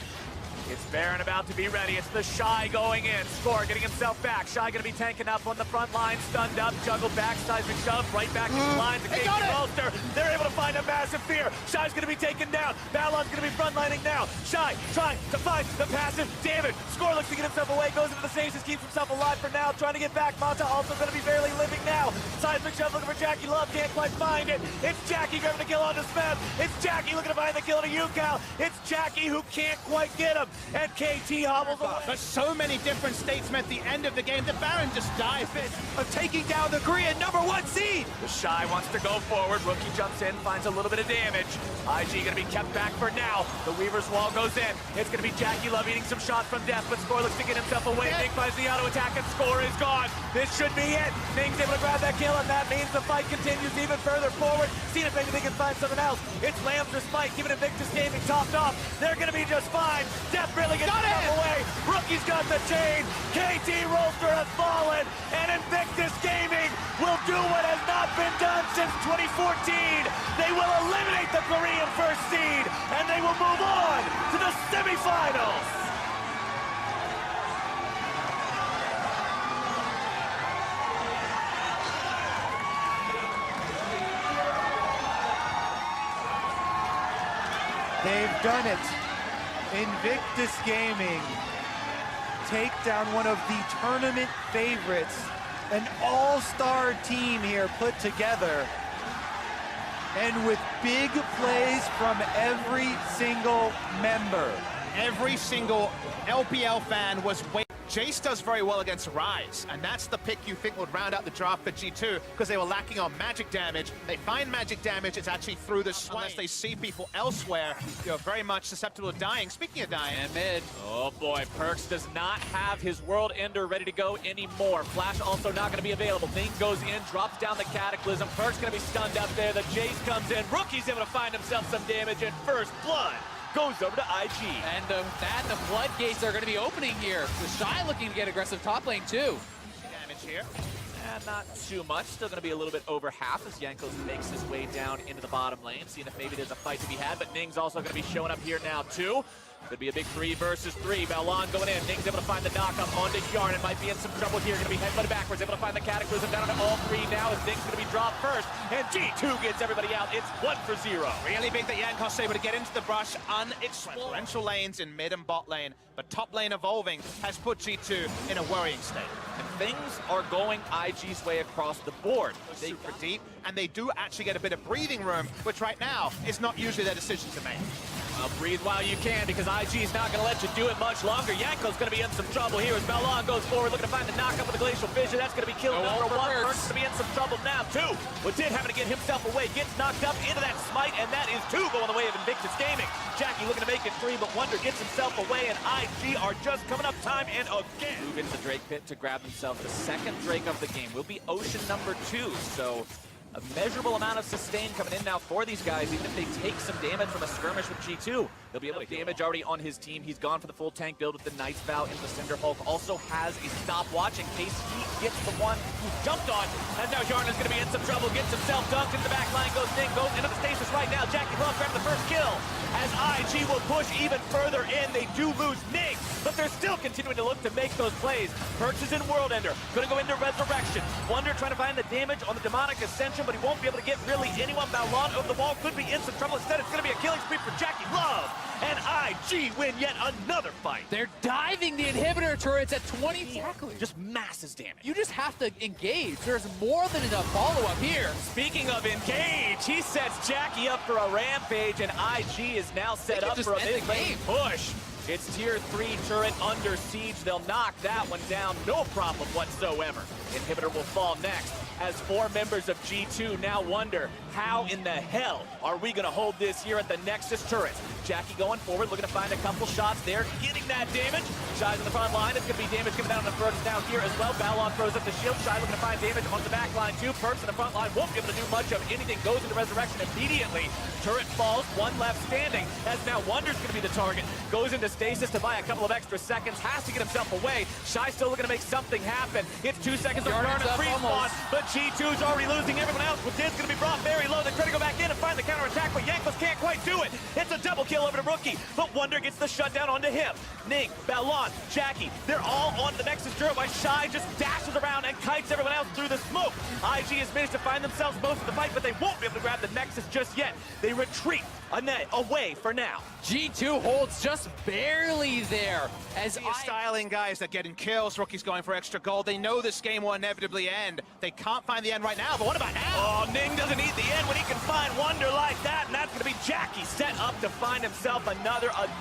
It's Baron about to be ready. It's the Shy going in. Score getting himself back. Shy going to be tanking up on the front line. Stunned up, juggled back, seismic shove, right back in the lines. The KT Rolster. They're able to find a massive fear. Shy's going to be taken down. Balon's going to be frontlining now. Shy trying to find the passive damage. Score looks to get himself away. Goes into the stasis, keeps himself alive for now. Trying to get back. Mata also going to be barely living now. Seismic shove looking for Jackie Love. Can't quite find it. It's Jackie grabbing the kill onto Smed. It's Jackie looking to find the kill to Yukao. It's Jackie who can't quite get him. And KT hobbles away. But so many different statesmen at the end of the game. The Baron just dives in. Of taking down the Korean #1 seed. The Shy wants to go forward. Rookie jumps in, finds a little bit of damage. IG going to be kept back for now. The Weaver's wall goes in. It's going to be Jackie Love eating some shots from death, but Score looks to get himself away. Ning finds the auto attack, and Score is gone. This should be it. Ning's able to grab that kill, and that means the fight continues even further forward. See if maybe they can find something else. It's Lancer Spike giving Invictus Gaming topped off. They're going to be just fine. Death really gets away. Rookie's got the chain. KT Rolster has fallen, and Invictus Gaming will do what has not been done since 2014. They will eliminate the Korean first seed, and they will move on to the semifinals. They've done it. Invictus Gaming take down one of the tournament favorites, an all-star team here put together, and with big plays from every single member. Every single LPL fan was waiting. Jace does very well against Ryze, and that's the pick you think would round out the draft for G2, because they were lacking on magic damage. They find magic damage, it's actually through the Swain. Unless they see people elsewhere, you're very much susceptible to dying. Speaking of dying. And mid. Oh boy, Perkz does not have his World Ender ready to go anymore. Flash also not going to be available. Ning goes in, drops down the Cataclysm. Perkz going to be stunned up there. The Jace comes in. Rookie's able to find himself some damage, and first blood goes over to IG. And the floodgates are going to be opening here. The Shy looking to get aggressive top lane too. Damage here. And not too much. Still going to be a little bit over half as Jankos makes his way down into the bottom lane, seeing if maybe there's a fight to be had. But Ning's also going to be showing up here now too. Could be a big 3 versus 3. Balon going in. Ning's able to find the knock-up onto Yarn. Might be in some trouble here. Going to be headbutted backwards. Able to find the Cataclysm down to all 3 now as Ning's going to be dropped first. And G2 gets everybody out. It's 1 for 0. Really big that Jankos able to get into the brush unexplored. Differential lanes in mid and bot lane, but top lane evolving has put G2 in a worrying state. And things are going IG's way across the board. Super deep, and they do actually get a bit of breathing room, which right now is not usually their decision to make. Well, breathe while you can, because IG's not going to let you do it much longer. Yanko's going to be in some trouble here as Balon goes forward, looking to find the knock-up with the Glacial Fissure. That's going to be killed number 1. Perkz going to be in some trouble now, 2. Wadid having to get himself away, gets knocked up into that smite, and that is 2 going the way of Invictus Gaming. Jackie looking to make it 3, but Wonder gets himself away, and IG are just coming up time and again. Move into the Drake pit to grab themselves the second Drake of the game. Will be Ocean number 2, so a measurable amount of sustain coming in now for these guys, even if they take some damage from a skirmish with G2. They'll be able to damage already on his team. He's gone for the full tank build with the Night's Vow into the Cinder Hulk. Also has a stopwatch in case he gets the one who jumped on. And now Yarn is going to be in some trouble. Gets himself dunked into the back line. Goes Ning, goes into the stasis right now. Jackie Love grabbing the first kill. As IG will push even further in, they do lose Ning, but they're still continuing to look to make those plays. Perkz is in World Ender, going to go into Resurrection. Wonder trying to find the damage on the Demonic Ascension, but he won't be able to get really anyone. Balon over the wall could be in some trouble. Instead, it's going to be a killing spree for Jackie Love. And IG win yet another fight. They're diving the inhibitor turrets at 20. Exactly. Just masses damage. You just have to engage. There's more than enough follow-up here. Speaking of engage, he sets Jackie up for a rampage, and IG is now set up for a mid-lane push. It's tier 3 turret under siege. They'll knock that one down, no problem whatsoever. Inhibitor will fall next as 4 members of G2 now wonder, how in the hell are we going to hold this here at the Nexus turrets? Jackie going forward, looking to find a couple shots there, getting that damage. Shy's in the front line. It's going to be damage coming down on the Perkz down here as well. Balon throws up the shield. Shy looking to find damage on the back line too. Perkz in the front line won't be able to do much of anything. Goes into Resurrection immediately. Turret falls, 1 left standing, as now Wonder's going to be the target. Goes into stasis to buy a couple of extra seconds. Has to get himself away. Shy still looking to make something happen. It's 2 seconds of burn and respawn, but G2's already losing everyone else. Wadid's going to be brought very low. They're trying to go back in and find the counterattack, but Jankos can't quite do it. It's a double kill over to Rookie, but Wonder gets the shutdown onto him. Ning, Balon, Jackie, they're all on the Nexus turret while Shy just dashes around and kites everyone else through the smoke. IG has managed to find themselves most of the fight, but they won't be able to grab the Nexus just yet. They retreat away for now. G2 holds just barely there. As styling guys that getting kills. Rookie's going for extra gold. They know this game will inevitably end. They can't find the end right now, but what about now? Oh, Ning doesn't need the end when he can find Wonder like that, and that's going to be Jackie set up to find himself a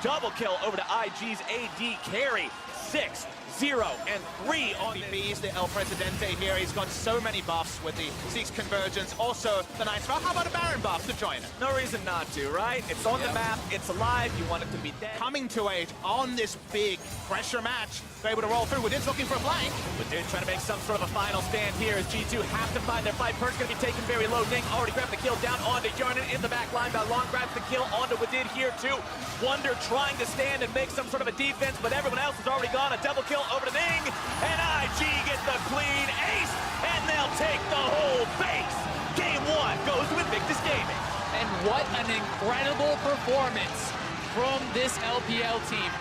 double kill over to IG's AD carry. 6, 0, and 3 on BB's the El Presidente here. He's got so many buffs with the Zeke's Convergence. Also, the Night's Vow. How about a Baron buff to join it? No reason not to, right? It's on the map, it's alive, you want it to be dead. Coming to age on this big pressure match. They're able to roll through. Wadid's looking for a flank. Wadid trying to make some sort of a final stand here as G2 have to find their fight. Perkz going to be taken very low. Ning already grabbed the kill down onto Yarnan in the back line. Balon grabs the kill onto Wadid here too. Wonder trying to stand and make some sort of a defense, but everyone else has already gone. A double kill over to Ning, and IG gets the clean ace, and they'll take the whole base. Game 1 goes to Invictus Gaming. And what an incredible performance from this LPL team,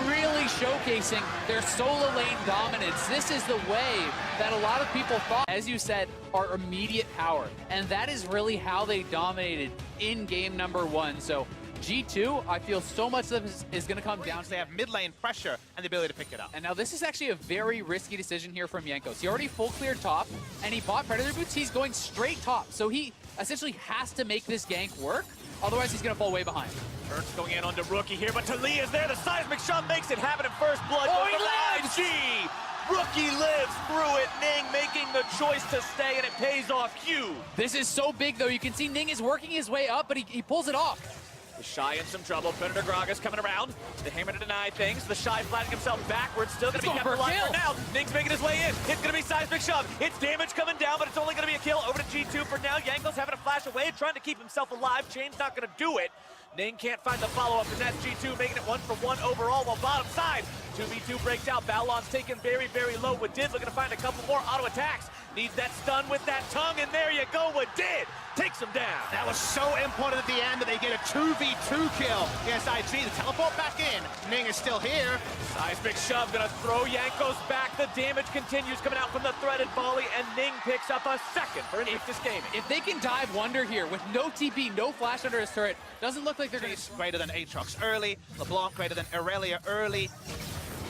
really showcasing their solo lane dominance. This is the way that a lot of people thought, as you said, are immediate power. And that is really how they dominated in game number 1. So G2, I feel so much of this is going to come down to They have mid lane pressure and the ability to pick it up. And now this is actually a very risky decision here from Jankos. He already full cleared top, and he bought Predator Boots. He's going straight top, so he essentially has to make this gank work. Otherwise, he's going to fall way behind. Turks going in onto Rookie here, but Tali is there. The seismic shove makes it happen in first blood. Oh, he lives! IG! Rookie lives through it. Ning making the choice to stay, and it pays off huge. This is so big, though. You can see Ning is working his way up, but he pulls it off. The Shy in some trouble. Predator Gragas coming around. The Hammer to deny things. The Shy flattening himself backwards. Still going to be kept alive for now. Ning's making his way in. It's going to be seismic shove. It's damage coming down, but it's only going to be a kill. Over to G2 for now. Jankos having to flash away, trying to keep himself alive. Chain's not going to do it. Ning can't find the follow-up, and that's G2 making it 1-for-1 overall, while bottom side, 2v2 breaks out. Balon's taken very, very low. Wadid looking to find a couple more auto attacks. Needs that stun with that tongue, and there you go. Wadid takes him down. That was so important at the end that they get a 2v2 kill against IG. The teleport back in. Ning is still here. Seismic shove gonna throw Jankos back. The damage continues coming out from the threaded volley, and Ning picks up a second for Invictus Gaming. If they can dive Wonder here with no TP, no flash under his turret, doesn't look like they're going He's greater than Aatrox early. LeBlanc greater than Aurelia early.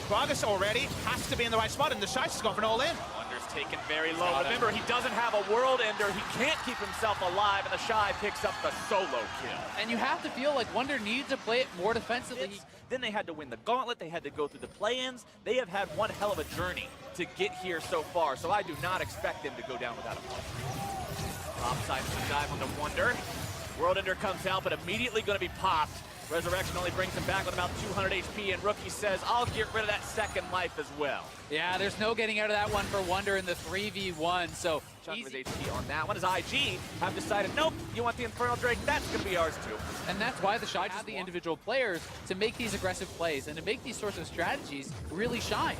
Gragas already has to be in the right spot, and the Shice has gone for an all-in. Wonder's taken very low. Remember, he doesn't have a world ender. He can't keep himself alive, and the Shy picks up the solo kill. And you have to feel like Wonder needs to play it more defensively. Then they had to win the gauntlet. They had to go through the play-ins. They have had one hell of a journey to get here so far, so I do not expect them to go down without a fight. Top side of the dive onto Wonder. World Ender comes out, but immediately going to be popped. Resurrection only brings him back with about 200 HP, and Rookie says, I'll get rid of that second life as well. Yeah, there's no getting out of that one for Wonder in the 3v1, so Chuck with HP on that one as IG have decided, nope, you want the Infernal Drake, that's going to be ours too. And that's why the Shy have the individual players to make these aggressive plays and to make these sorts of strategies really shine.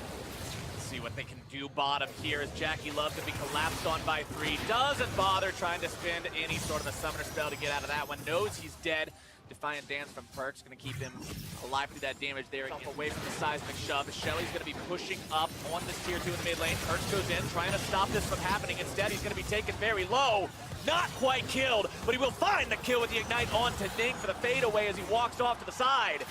See what they can do bottom here as Jackie Love to be collapsed on by 3. Doesn't bother trying to spend any sort of a summoner spell to get out of that one. Knows he's dead. Defiant Dance from Perks going to keep him alive through that damage there. Away from the seismic shove. Shelly's going to be pushing up on this tier 2 in the mid lane. Perks goes in, trying to stop this from happening. Instead, he's going to be taken very low. Not quite killed, but he will find the kill with the Ignite onto Ning for the fadeaway as he walks off to the side.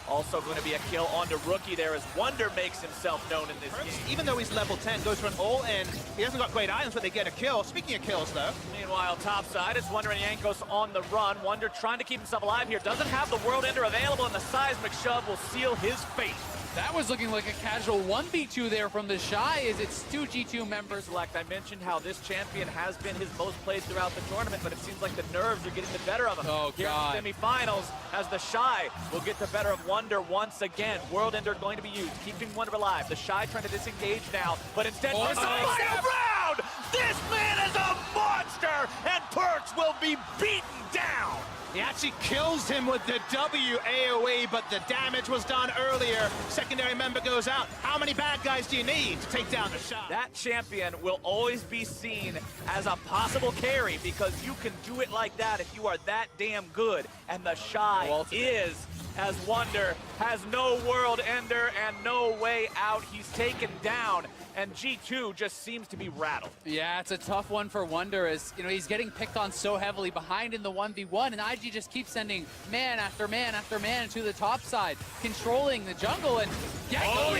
Also going to be a kill onto Rookie there as Wonder makes himself known in this game. Even though he's level 10, goes for an all-in. He hasn't got great items, but they get a kill. Speaking of kills, though. Meanwhile, topside, it's Wonder and Jankos on the run. Wonder trying to keep himself alive here. Doesn't have the World Ender available, and the seismic shove will seal his fate. That was looking like a casual 1v2 there from the Shy as it's 2 G2 members. Select, I mentioned how this champion has been his most played throughout the tournament, but it seems like the nerves are getting the better of him. Oh, here God. in the semifinals, as the Shy will get the better of Wonder once again. World Ender going to be used, keeping Wonder alive. The Shy trying to disengage now, but instead, Oh, the final round! This man is a monster, and Perks will be beaten down. He actually kills him with the W AoE, but the damage was done earlier. Secondary member goes out. How many bad guys do you need to take down the shot? That champion will always be seen as a possible carry because you can do it like that if you are that damn good. And the Shy is, as Wonder has no World Ender and no way out. He's taken down, and G2 just seems to be rattled. Yeah, it's a tough one for Wonder as, you know, he's getting picked on so heavily behind in the 1v1, and IG just keeps sending man after man after man to the top side, controlling the jungle, and Yanko!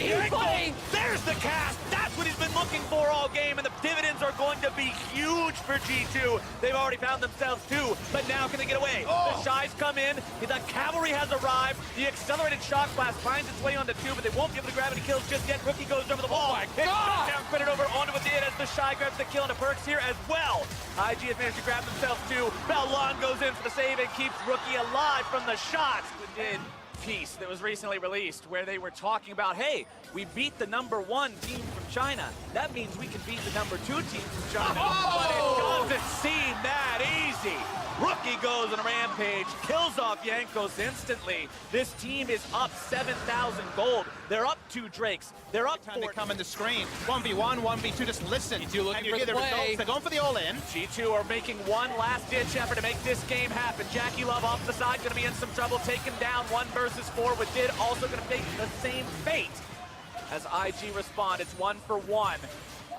There's the cast! That's what he's been looking for all game, and the dividends are going to be huge for G2. They've already found themselves two, but now can they get away? The Shies come in, the cavalry has arrived, the accelerated shock blast finds its way onto 2, but they won't be able to grab any kills just yet. Rookie goes over the wall. Down credit over onto Wadid as the Shy grabs the kill into Perks here as well. IG has managed to grab themselves too. Balon goes in for the save and keeps Rookie alive from the shots. Wadid piece that was recently released where they were talking about, hey, we beat the #1 team from China. That means we can beat the #2 team from China. But it doesn't seem that easy. Rookie goes on a rampage, kills off Jankos instantly. This team is up 7,000 gold. They're up 2 Drakes. They're up 4. They come in the screen. 1v1, 1v2, just listen. G2 looking and you for hear the the play. results. They're going for the all-in. G2 are making one last-ditch effort to make this game happen. Jackie Love off the side, going to be in some trouble, taken down 1 versus 4. Wadid also going to face the same fate as IG respond. It's 1 for 1.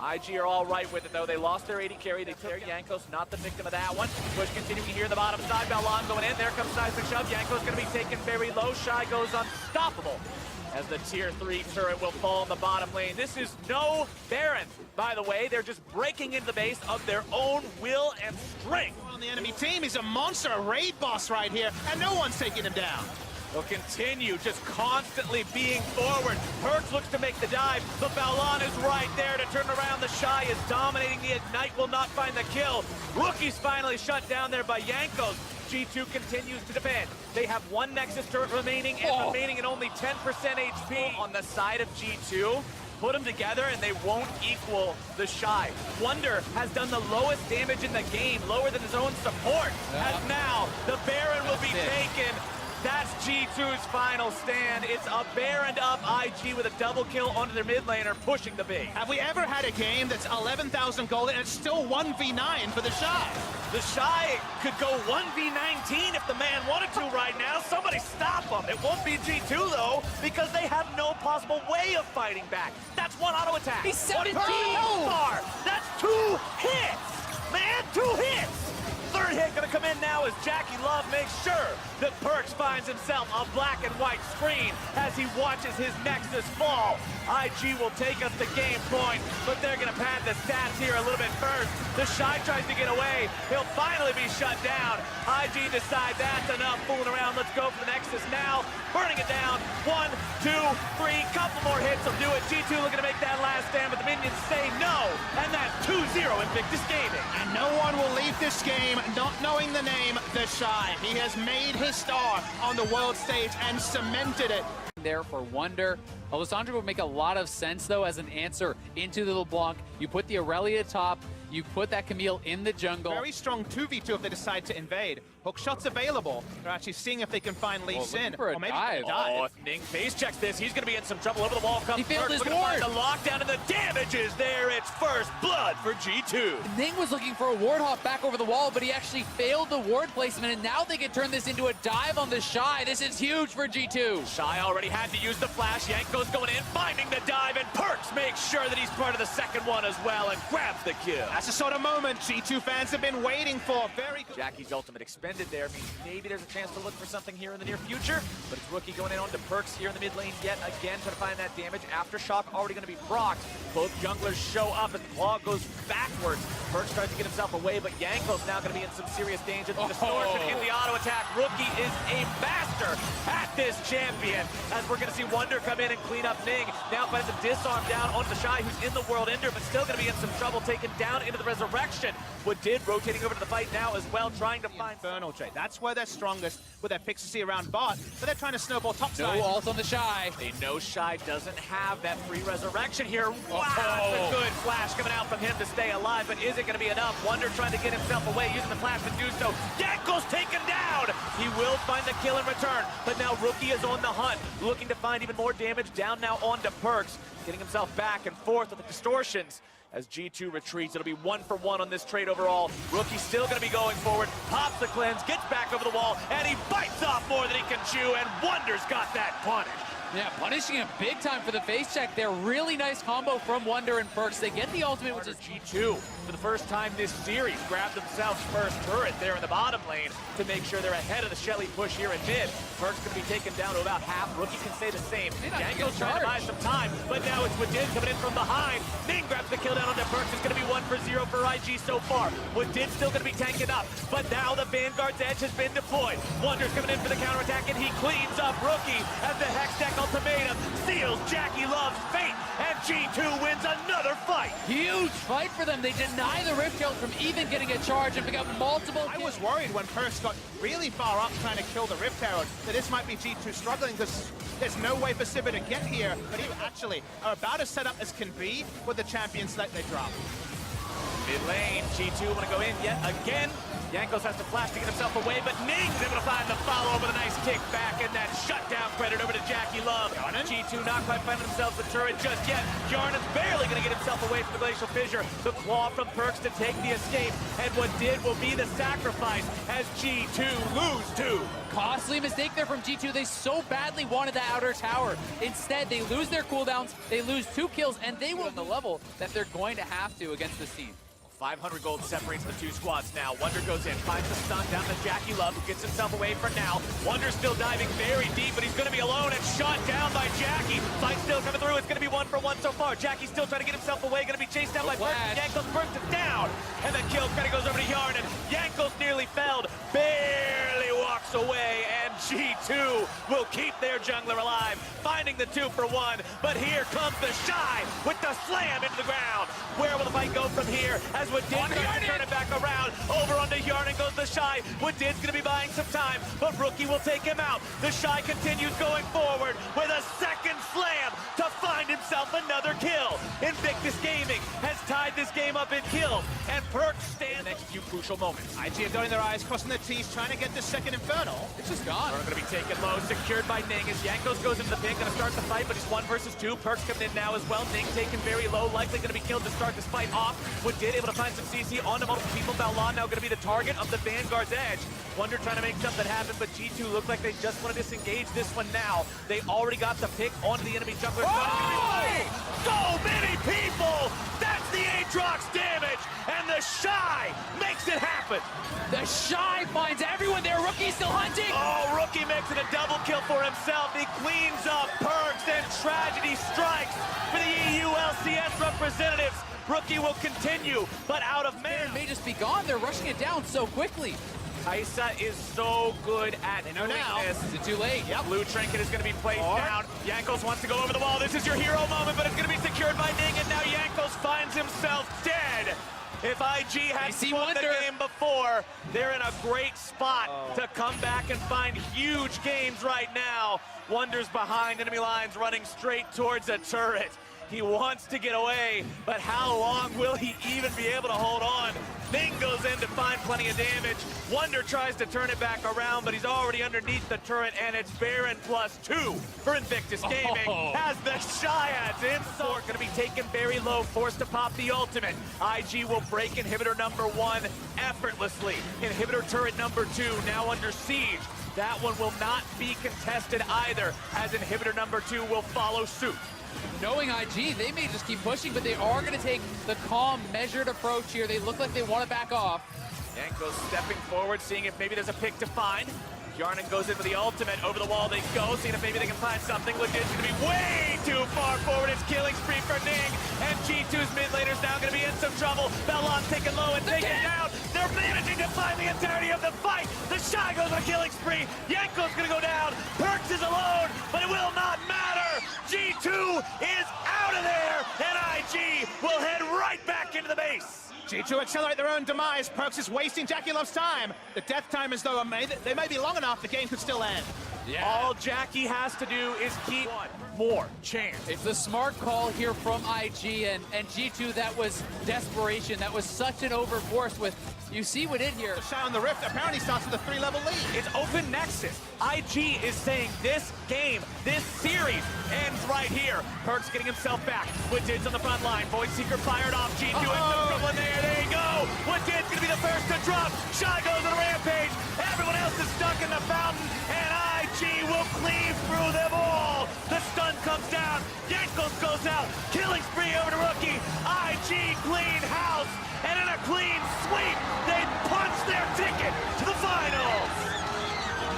IG are all right with it, though. They lost their AD carry. They took Jankos, not the victim of that one. Push continuing here in the bottom side. Balon going in. There comes Seismic Shove. Jankos going to be taken very low. Shy goes unstoppable as the tier 3 turret will fall in the bottom lane. This is no Baron, by the way. They're just breaking into the base of their own will and strength. On the enemy team, he's a monster, a raid boss right here, and no one's taking him down. They'll continue just constantly being forward. Perks looks to make the dive, but Balon is right there to turn around. The Shy is dominating. The Ignite will not find the kill. Rookie's finally shut down there by Jankos. G2 continues to defend. They have one Nexus turret remaining and remaining at only 10% HP on the side of G2. Put them together and they won't equal the Shy. Wonder has done the lowest damage in the game, lower than his own support. As now, the Baron will be taken. That's G2's final stand. It's a Baron up IG with a double kill onto their mid laner, pushing the base. Have we ever had a game that's 11,000 gold and it's still 1v9 for the Shy? The Shy could go 1v19 if the man wanted to right now. Somebody stop him. It won't be G2 though, because they have no possible way of fighting back. That's one auto attack. He's 17! Bar. That's 2 hits! Man, 2 hits! Third hit gonna come in now as Jackie Love makes sure that Perks finds himself a black and white screen as he watches his Nexus fall. IG will take us to game point, but they're gonna pad the stats here a little bit first. The Shy tries to get away. He'll finally be shut down. IG decide that's enough fooling around. Let's go for the Nexus now. Burning it down. 1, 2, 3, couple more hits will do it. G2 looking to make that last stand, but the minions say no. And that's 2-0 Invictus Gaming. And no one will leave this game not knowing the name, the Shy. He has made his star on the world stage and cemented it. There for Wonder. Alessandro would make a lot of sense, though, as an answer into the LeBlanc. You put the Aurelia top, you put that Camille in the jungle. Very strong 2v2 if they decide to invade. Hook shots available. They're actually seeing if they can find Lee Sin. For a or maybe dive. Oh, if Ning face checks this, he's going to be in some trouble. Over the wall comes He failed Perks, his looking to find ward. the lockdown, and the damage is there. It's first blood for G2. Ning was looking for a ward hop back over the wall, but he actually failed the ward placement, and now they can turn this into a dive on the Shy. This is huge for G2. Shy already had to use the flash. Yanko's going in, finding the dive, and Perks makes sure that he's part of the second one as well and grabs the kill. That's the sort of moment G2 fans have been waiting for. Very good. Jackie's ultimate expended there means maybe there's a chance to look for something here in the near future, but it's Rookie going in on to Perks here in the mid lane yet again, trying to find that damage. Aftershock already going to be procced. Both junglers show up as the claw goes backwards. Perks tries to get himself away, but Yanko's now going to be in some serious danger. The distortion in the auto attack. Rookie is a master at this champion, as we're going to see Wonder come in and clean up Ning. Now finds a disarm down onto the Shy, who's in the world ender, but still going to be in some trouble, taken down into the resurrection. Would did rotating over to the fight now as well, trying to find Infernal Trade. That's where they're strongest with their Pixie around bot, but they're trying to snowball topside. No ult on the Shy. They know Shy doesn't have that free resurrection here. Wow, that's a good flash coming out from him to stay alive, but is it going to be enough? Wonder trying to get himself away, using the flash to do so. Yanko's taken down! He will find the kill in return, but now Rookie is on the hunt, looking to find even more damage. Down now onto Perks, getting himself back and forth with the distortions. As G2 retreats, it'll be 1-for-1 on this trade overall. Rookie still going to be going forward, pops the cleanse, gets back over the wall, and he bites off more than he can chew, and Wonder's got that punished. Yeah, punishing him big time for the face check there. Really nice combo from Wonder and Perks. They get the ultimate, which is G2 for the first time this series grabbed themselves first turret there in the bottom lane to make sure they're ahead of the Shelly push here in mid. Perks going to be taken down to about half. Rookie can say the same. Django's trying to buy some time, but now it's Wadid coming in from behind. Ning grabs the kill down onto Perks. It's going to be 1-for-0 for IG so far. Wadid still going to be tanking up, but now the Vanguard's edge has been deployed. Wonder's coming in for the counterattack, and he cleans up Rookie as the Hex Deck ultimatum seals Jackie Love's fate, and G2 wins another fight. huge fight for them. They deny the Rift Herald from even getting a charge and pick up multiple I was worried when Perks got really far up trying to kill the Rift Herald that this might be G2 struggling because there's no way for Sivir to get here, but he actually are about as set up as can be with the champion select they drop. Mid lane, G2 want to go in yet again. Jankos has to flash to get himself away, but Ning's able to find the follow with a nice kick back, and that shutdown credit over to Jackie Love. G2 not quite finding themselves the turret just yet. Yarnan's barely going to get himself away from the Glacial Fissure. The claw from Perks to take the escape, and what did will be the sacrifice as G2 lose 2. Costly mistake there from G2. They so badly wanted that outer tower. Instead, they lose their cooldowns, they lose 2 kills, and they will on the level that they're going to have to against this team. 500 gold separates the 2 squads now. Wonder goes in, finds the stun down to Jackie Love, who gets himself away for now. Wonder still diving very deep, but he's going to be alone and shot down by Jackie. Fight still coming through. It's going to be 1-for-1 so far. Jackie still trying to get himself away, going to be chased down by Perks. Jankos. Perks is down, and the kill kind of goes over to Yarnan. Jankos nearly felled, barely walks away, and G2 will keep their jungler alive, finding the 2-for-1. But here comes the Shy with the slam into the ground. Where will the fight go from here? As Woodid's going to turn it back around. Over onto Yarnan goes the Shy. Woodid's going to be buying some time, but Rookie will take him out. The Shy continues going forward with a second slam to find himself another kill. Invictus Gaming has tied this game up in kills, and Perks stands the next few crucial moments. IG are dotting their eyes, crossing their T's, trying to get the second Infernal. It's just gone. Are going to be taken low, secured by Ning as Jankos goes into the pin, going to start the fight, but he's 1 versus 2. Perks coming in now as well. Ning taken very low, likely going to be killed to start this fight off. Woodid able to find some CC onto multiple people. Balon now going to be the target of the Vanguard's edge. Wonder trying to make something happen, but G2 look like they just want to disengage this one now. They already got the pick onto the enemy jungler. So many people! That's the Aatrox damage, and the Shy makes it happen. The Shy finds everyone there. Rookie still hunting. Oh, Rookie makes it a double kill for himself. He cleans up Perks, and tragedy strikes for the EU LCS representatives. Rookie will continue, but out of mana. It may just be gone. They're rushing it down so quickly. Kaisa is so good at doing this. Is it too late? Yep. Blue Trinket is going to be placed down. Jankos wants to go over the wall. This is your hero moment, but it's going to be secured by Ning, and now Jankos finds himself dead. If IG had won the game before, they're in a great spot to come back and find huge games right now. Wonder's behind enemy lines, running straight towards a turret. He wants to get away, but how long will he even be able to hold on? Ning goes in to find plenty of damage. Wonder tries to turn it back around, but he's already underneath the turret, and it's Baron +2 for Invictus Gaming. As the Shyads insult going to be taken very low, forced to pop the ultimate. IG will break inhibitor number 1 effortlessly. Inhibitor turret number 2 now under siege. That one will not be contested either, as inhibitor number 2 will follow suit. Knowing IG, they may just keep pushing, but they are going to take the calm, measured approach here. They look like they want to back off. Jankos stepping forward, seeing if maybe there's a pick to find. Yarnan goes in for the ultimate. Over the wall they go, seeing if maybe they can find something. Legit's going to be way too far forward. It's killing spree for Ning, and G2's mid laner's now going to be in some trouble. Balon's taken low and taken down. They're managing to find the entirety of the fight. The Shy goes on a killing spree. Yanko's going to go down. Perks is alone, but it will not matter. G2 is out of there, and IG will head right back into the base. G2 accelerate their own demise. Perks is wasting Jackie Love's time. The death time is though they may be long enough, the game could still end. Yeah. All Jackie has to do is keep one more chance. It's the smart call here from IG, and G2, that was desperation. That was such an overforce with, you see what it here. The Shy on the Rift apparently starts with a 3-level lead. It's open Nexus. IG is saying this game, this series ends right here. Perks getting himself back. Woodid's on the front line. Void Seeker fired off. G2 ends up trouble in there. There you go. Woodid's going to be the first to drop. Shy goes on a rampage. Everyone else is stuck in the fountain, and IG will cleave through them all. The stun comes down. Jankos goes out. Killing spree over to Rookie. IG clean house, and in a clean sweep, they punch their ticket to the finals.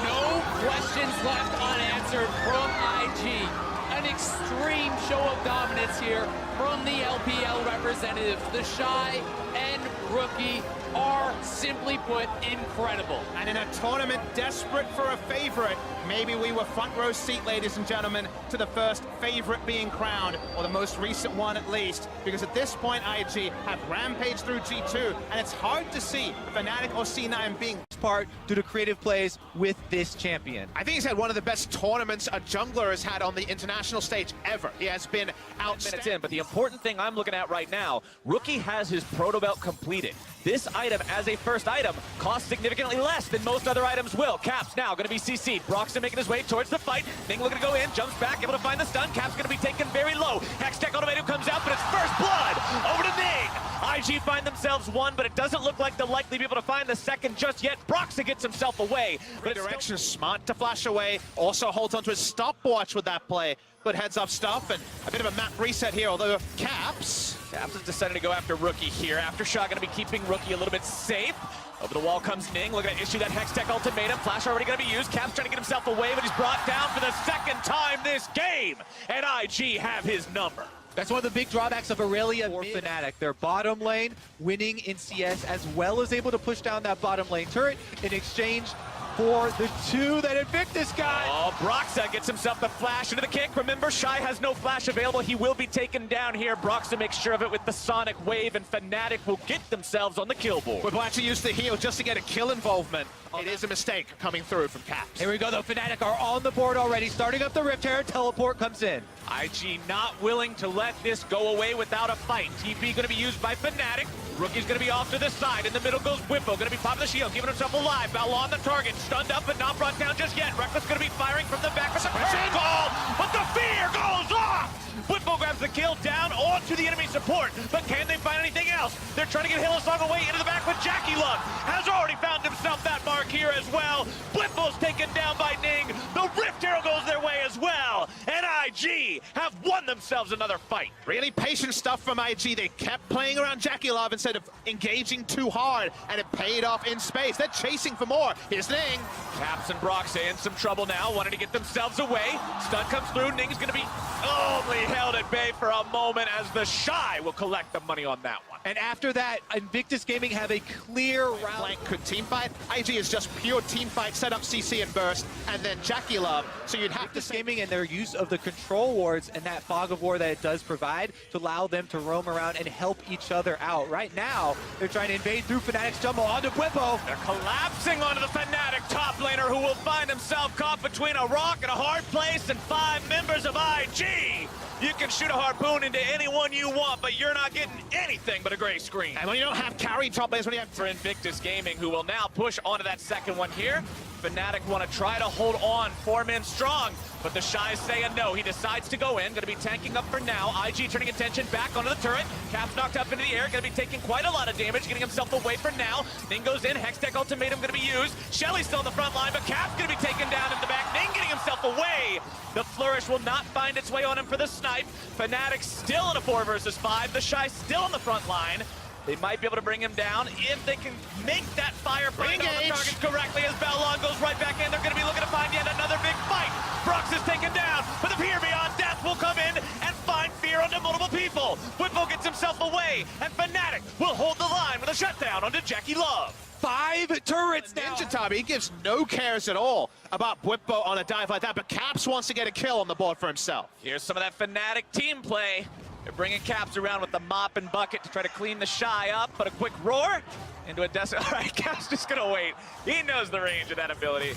No questions left unanswered from IG. An extreme show of dominance here from the LPL representatives. The Shy and Rookie are simply put, incredible. And in a tournament desperate for a favorite, maybe we were front row seat, ladies and gentlemen, to the first favorite being crowned, or the most recent one at least, because at this point, IG have rampaged through G2, and it's hard to see Fnatic or C9 being part due to creative plays with this champion. I think he's had one of the best tournaments a jungler has had on the international stage ever. He has been outstanding. Minutes in, but the important thing I'm looking at right now, Rookie has his proto belt completed. This item, as a first item, costs significantly less than most other items will. Caps now going to be CC'd. Broxton making his way towards the fight. Ning looking to go in, jumps back, able to find the stun. Caps going to be taken very low. Hextech Ultimatum comes out, but it's first blood over to Ning. IG find themselves one, but it doesn't look like they'll likely be able to find the second just yet. Broxton gets himself away. But Direction smart to flash away. Also holds onto his stopwatch with that play. Good heads-up stuff, and a bit of a map reset here, although Caps has decided to go after Rookie here. Aftershock going to be keeping Rookie a little bit safe. Over the wall comes Ning, looking to issue that Hextech ultimatum. Flash already going to be used. Caps trying to get himself away, but he's brought down for the second time this game. And IG have his number. That's one of the big drawbacks of Aurelia or Fnatic. Their bottom lane winning in CS, as well as able to push down that bottom lane turret in exchange for the two that Invictus got. Oh, Broxa gets himself the flash into the kick. Remember, Shy has no flash available. He will be taken down here. Broxa makes sure of it with the Sonic Wave, and Fnatic will get themselves on the kill board. We'll actually use the heal just to get a kill involvement. It is a mistake coming through from Caps. Here we go, though. Fnatic are on the board already, starting up the Rift Herald. Teleport comes in. IG not willing to let this go away without a fight. TP going to be used by Fnatic. Rookie's going to be off to the side. In the middle goes Whippo, going to be popping the shield, keeping himself alive. Balor on the target, stunned up but not brought down just yet. Reckless going to be firing from the back with the curtain call, but the fear goes off! Whippo grabs the kill down onto the enemy support, but can they find anything else? They're trying to get Hillsong away into the back with Jackie Love. Has already found himself that mark here as well. Whippo's taken down by Ning. The Rift Arrow goes their way as well. And IG have won themselves another fight. Really patient stuff from IG. They kept playing around Jackie Love instead of engaging too hard, and it paid off in space. They're chasing for more. Here's Ning. Caps and Broxa in some trouble now, wanting to get themselves away. Stun comes through. Ning's going to be only held at bay for a moment as the Shy will collect the money on that one. And after that, Invictus Gaming have a clear round. Flank could team fight. IG is just pure team fight, set up CC and burst, and then Jackie Love. So you'd have Invictus to Gaming and their use of the control wards and that fog of war that it does provide to allow them to roam around and help each other out. Right now, they're trying to invade through Fnatic's jungle onto Whippo. They're collapsing onto the Fnatic top laner, who will find himself caught between a rock and a hard place, and 5 members of IG. You can shoot a harpoon into anyone you want, but you're not getting anything but a gray screen. And when you don't have carry top lanes, when you have For Invictus Gaming, who will now push onto that second one here. Fnatic want to try to hold on, 4 men strong, but the Shy say a no. He decides to go in, going to be tanking up for now. IG turning attention back onto the turret. Caps knocked up into the air, going to be taking quite a lot of damage, getting himself away for now. Ning goes in, Hextech ultimatum going to be used. Shelly's still on the front line, but Caps going to be taken down in the back. Ning getting himself away. The flourish will not find its way on him for the snipe. Fnatic still in a 4 versus 5. The Shy still on the front line. They might be able to bring him down if they can make that fire burn on the target correctly as Balon goes right back in. They're going to be looking to find yet another big fight. Brox is taken down, but the Fear Beyond Death will come in and find fear onto multiple people. Whippo gets himself away, and Fnatic will hold the line with a shutdown onto Jackie Love. 5 turrets now. Ninja Tabi, he gives no cares at all about Whippo on a dive like that, but Caps wants to get a kill on the board for himself. Here's some of that Fnatic team play. They're bringing Caps around with the mop and bucket to try to clean the Shy up, but a quick roar into a desert. All right, Caps just gonna wait. He knows the range of that ability.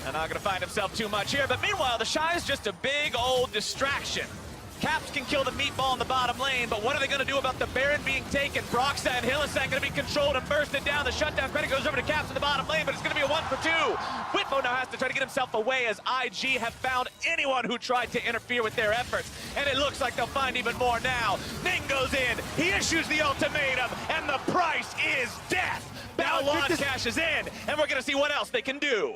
And not gonna find himself too much here, but meanwhile, the Shy is just a big old distraction. Caps can kill the meatball in the bottom lane, but what are they going to do about the Baron being taken? Broxa and Hillesang going to be controlled and bursted down. The shutdown credit goes over to Caps in the bottom lane, but it's going to be a 1 for 2. Whippo now has to try to get himself away as IG have found anyone who tried to interfere with their efforts, and it looks like they'll find even more now. Ning goes in, he issues the ultimatum, and the price is death. Balon cashes in, and we're going to see what else they can do.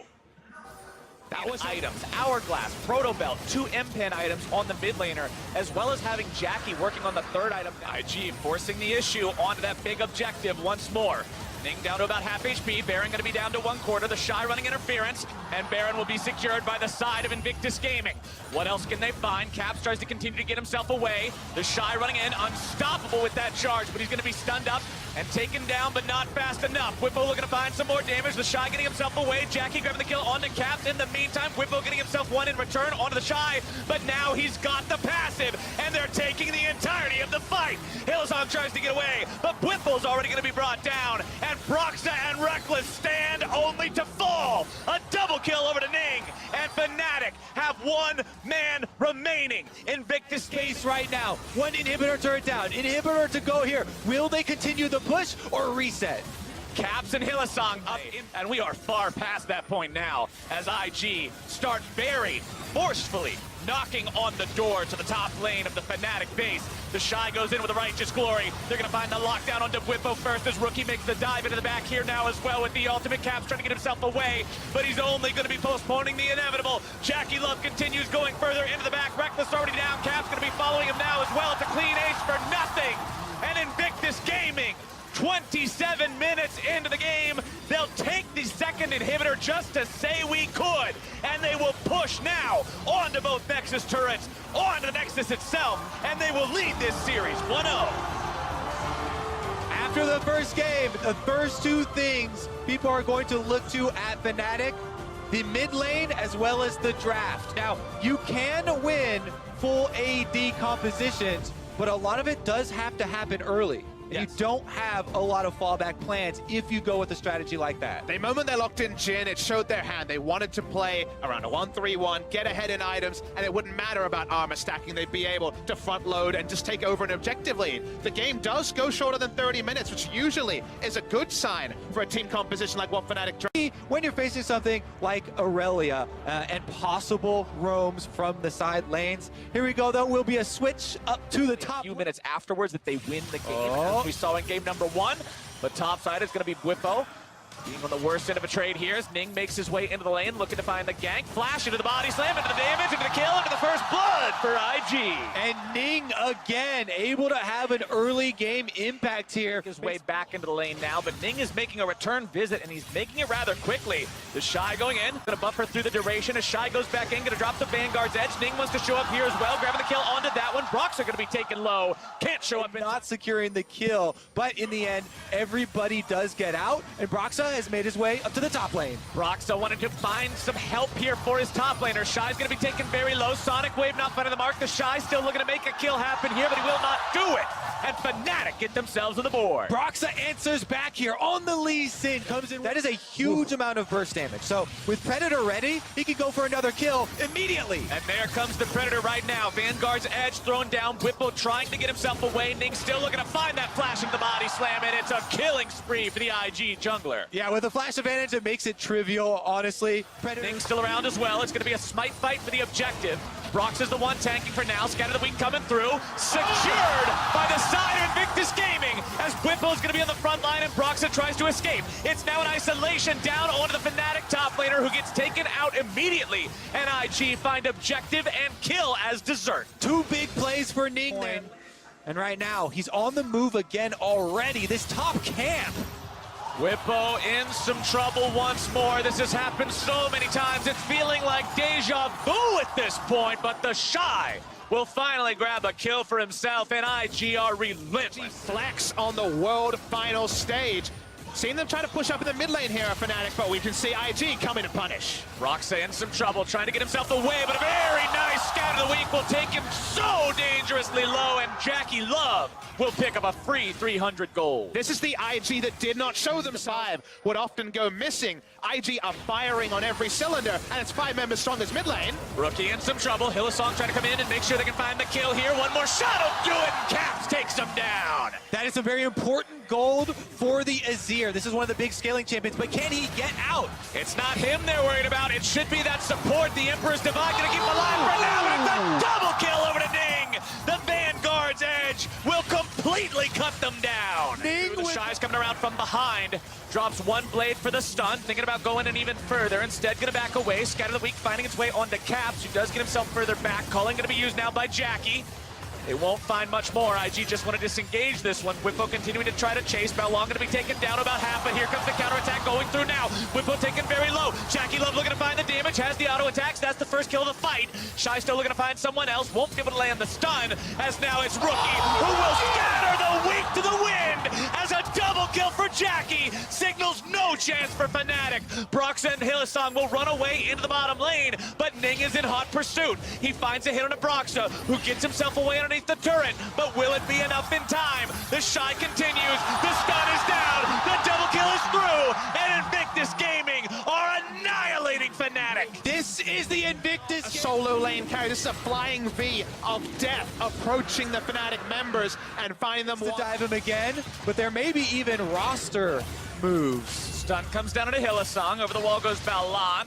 That was items, Hourglass, Proto Belt, 2 M-Pen items on the mid laner, as well as having Jackie working on the 3rd item. IG forcing the issue onto that big objective once more. Ning down to about half HP. Baron gonna be down to 1/4. The Shy running interference, and Baron will be secured by the side of Invictus Gaming. What else can they find? Caps tries to continue to get himself away. The Shy running in, unstoppable with that charge, but he's gonna be stunned up and taken down, but not fast enough. Whippo looking to find some more damage. The Shy getting himself away. Jackie grabbing the kill onto Caps. In the meantime, Whippo getting himself one in return onto the Shy, but now he's got the passive, and they're taking the entirety of the fight. Hillsong tries to get away, but Whipple's already going to be brought down, and Broxa and Reckless stand only to fall. A double kill over to Ning, and Fnatic have one man remaining. Invictus case Right now, one inhibitor turret down. Inhibitor to go here. Will they continue the push or reset? Caps and Hillsong up, and we are far past that point now as IG start very forcefully knocking on the door to the top lane of the Fnatic base. The Shy goes in with a Righteous Glory. They're going to find the lockdown onto Whippo first as Rookie makes the dive into the back here now as well with the ultimate. Caps trying to get himself away, but he's only going to be postponing the inevitable. Jackie Love continues going further into the back. Reckless already down. Caps going to be following him now as well. It's a clean ace for nothing. And Invictus Gaming, 27 minutes into the game, they'll take the second inhibitor just to say we could, and they will push now onto both Nexus turrets, onto the Nexus itself, and they will lead this series 1-0. After the first game, the first two things people are going to look to at Fnatic, the mid lane as well as the draft. Now, you can win full AD compositions, but a lot of it does have to happen early. Yes. You don't have a lot of fallback plans if you go with a strategy like that. The moment they locked in Jhin, it showed their hand. They wanted to play around a 1-3-1, get ahead in items, and it wouldn't matter about armor stacking. They'd be able to front load and just take over an objective lead. The game does go shorter than 30 minutes, which usually is a good sign for a team composition like what Fnatic try. When you're facing something like Aurelia and possible roams from the side lanes, here we go though, will be a switch up to the top. A few minutes afterwards that they win the game, as we saw in game number 1. But top side is going to be Whippo being on the worst end of a trade here as Ning makes his way into the lane, looking to find the gank. Flash into the body slam, into the damage, into the kill, into the first blood for IG. And Ning again, able to have an early game impact here. His way back into the lane now, but Ning is making a return visit, and he's making it rather quickly. The Shy going in, gonna buffer through the duration as Shy goes back in, gonna drop the Vanguard's edge. Ning wants to show up here as well, grabbing the kill onto that one. Broxa gonna be taken low, can't show up. Not securing the kill, but in the end, everybody does get out, and Broxa has made his way up to the top lane. Broxa wanted to find some help here for his top laner. Shy's gonna be taken very low. Sonic Wave not finding the mark. The Shy still looking to make a kill happen here, but he will not do it. And Fnatic get themselves on the board. Broxa answers back here on the Lee Sin, comes in. That is a huge amount of burst damage. So with Predator ready, he can go for another kill immediately. And there comes the Predator right now. Vanguard's edge thrown down. Whippo trying to get himself away. Ning still looking to find that flash into the body slam, and it's a killing spree for the IG jungler. Yeah, with a flash advantage, it makes it trivial, honestly. Predator Ning's still around as well. It's going to be a smite fight for the objective. Brox is the one tanking for now. Scatter the Weak coming through. Secured by the side of Invictus Gaming as Whippo's going to be on the front line and Broxa tries to escape. It's now in isolation down onto the Fnatic top laner who gets taken out immediately. And IG find objective and kill as dessert. Two big plays for Ning there. And right now, he's on the move again already. This top camp. Whippo in some trouble once more. This has happened so many times. It's feeling like deja vu at this point, but the Shy will finally grab a kill for himself, and IG are relentless. Flex on the world final stage. Seen them try to push up in the mid lane here, Fnatic, but we can see IG coming to punish. Broxa in some trouble, trying to get himself away, but a very nice scatter of the week will take him so dangerously low, and Jackie Love will pick up a free 300 gold. This is the IG that did not show themselves. Would often go missing. IG are firing on every cylinder, and it's 5 members strong this mid lane. Rookie in some trouble. Hillsong trying to come in and make sure they can find the kill here. One more shot will do it, and Caps takes him down. That is a very important gold for the Azir. This is one of the big scaling champions, but can he get out? It's not him they're worried about. It should be that support. The Emperor's Divide gonna keep him alive for now, and it's a double kill over to Ning. The Vanguard's edge will completely cut them down. Ning The Shy's coming around from behind. Drops one blade for the stun, thinking about going in even further. Instead, gonna back away. Scatter the Weak finding its way onto Caps, who does get himself further back. Calling gonna be used now by Jackie. They won't find much more. IG just want to disengage this one. Whippo continuing to try to chase. Balon going to be taken down about half, but here comes the counterattack going through now. Whippo taken very low. Jackie Love looking to find the damage, has the auto attacks. That's the first kill of the fight. Shy still looking to find someone else. Won't be able to land the stun, as now it's Rookie who will scatter the weak to the wind as a double kill for Jackie. Signals no chance for Fnatic. Brox and Hillsong will run away into the bottom lane, but Ning is in hot pursuit. He finds a hit on a Broxa, who gets himself away underneath the turret, but will it be enough in time? The Shy continues, the stun is down, the double kill is through, and Invictus Gaming are annihilating Fnatic. This is the Invictus solo lane carry. This is a flying V of death approaching the Fnatic members and finding them To dive him again, but there may be even roster moves. Stun comes down to Hillsong. Over the wall goes Balon.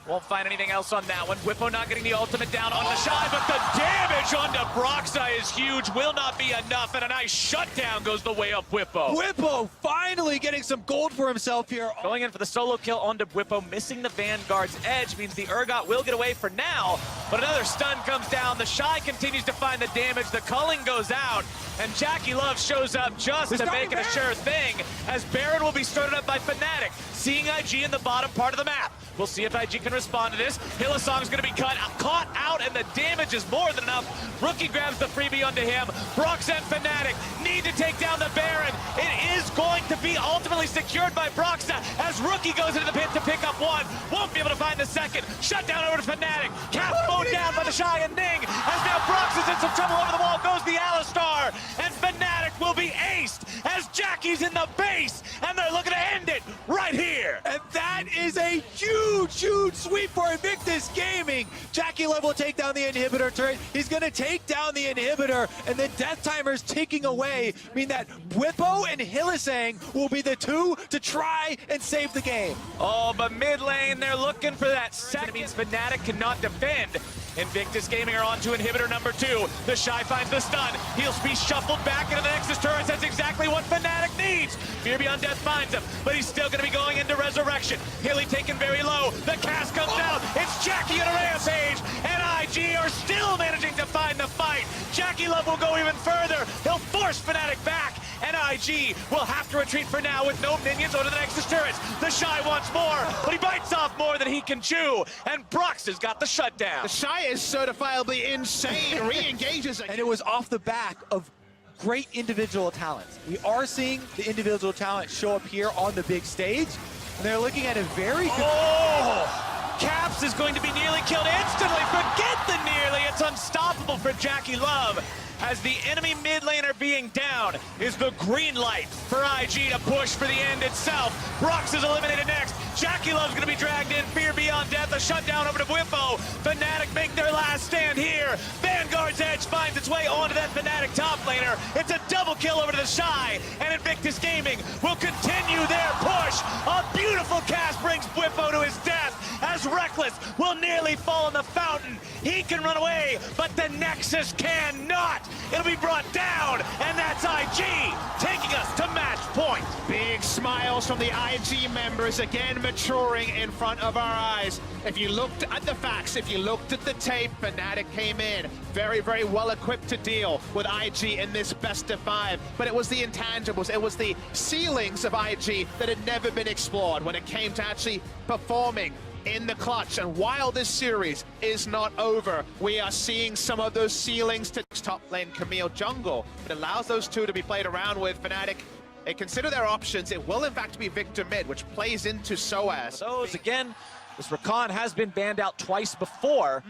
Won't find anything else on that one. Whippo not getting the ultimate down on the Shy, but the damage onto Broxa is huge. Will not be enough, and a nice shutdown goes the way of Whippo. Whippo finally getting some gold for himself here. Going in for the solo kill onto Whippo, missing the Vanguard's edge, means the Urgot will get away for now, but another stun comes down. The Shy continues to find the damage. The culling goes out, and Jackie Love shows up just to make it a sure thing, as Baron will be started up by Fnatic, seeing IG in the bottom part of the map. We'll see if IG can respond to this. Hillsong's going to be caught out, and the damage is more than enough. Rookie grabs the freebie onto him. Brox and Fnatic need to take down the Baron. It is going to be ultimately secured by Broxa, as Rookie goes into the pit to pick up one. Won't be able to find the second. Shut down over to Fnatic. Cap mowed down by the Shy and Ning, as now Brox is in some trouble. Over the wall goes the Alistar, and Fnatic will be aced as Jackie's in the base, and they're looking to end it right here. And that is a huge sweep for Invictus Gaming. Jackie Love will take down the inhibitor turret. He's going to take down the inhibitor, and the death timer's ticking away, meaning that Whippo and Hillsong will be the two to try and save the game. Oh, but mid lane, they're looking for that second. It means Fnatic cannot defend. Invictus Gaming are on to inhibitor number 2. The Shy finds the stun. He'll be shuffled back into the Nexus turrets. That's exactly what Fnatic needs. Fear Beyond Death finds him, but he's still going to be going into Resurrection. Hilly taken very low. The cast comes down. It's Jackie on a rampage, and IG are still managing to find the fight. Jackie Love will go even further. He'll force Fnatic back, and IG will have to retreat for now with no minions onto the Nexus turrets. The Shy wants more, but he bites off more than he can chew, and Brox has got the shutdown. The Shy is certifiably insane. Re-engages again. And it was off the back of great individual talents. We are seeing the individual talent show up here on the big stage, and they're looking at a very good... Oh! Caps is going to be nearly killed instantly. Forget the nearly. It's unstoppable for Jackie Love. As the enemy mid laner being down is the green light for IG to push for the end itself. Brox is eliminated next. Jackie Love's going to be dragged in. Fear Beyond Death. A shutdown over to Whippo. Fnatic make their last stand here. Vanguard's edge finds its way onto that Fnatic top laner. It's a double kill over to the Shy, and Invictus Gaming will continue their push. A beautiful cast brings Whippo to his death, as Reckless will nearly fall in the fountain. He can run away, but the Nexus cannot. It'll be brought down, and that's IG taking us to match point. Big smiles from the IG members, again maturing in front of our eyes. If you looked at the facts, if you looked at the tape, Fnatic came in very well equipped to deal with IG in this best of 5. But it was the intangibles, it was the ceilings of IG that had never been explored when it came to actually performing in the clutch. And while this series is not over, we are seeing some of those ceilings to top lane Camille jungle. It allows those two to be played around with. Fnatic, they consider their options. It will in fact be Victor mid, which plays into SOAS. Those again, this Rakan has been banned out twice before.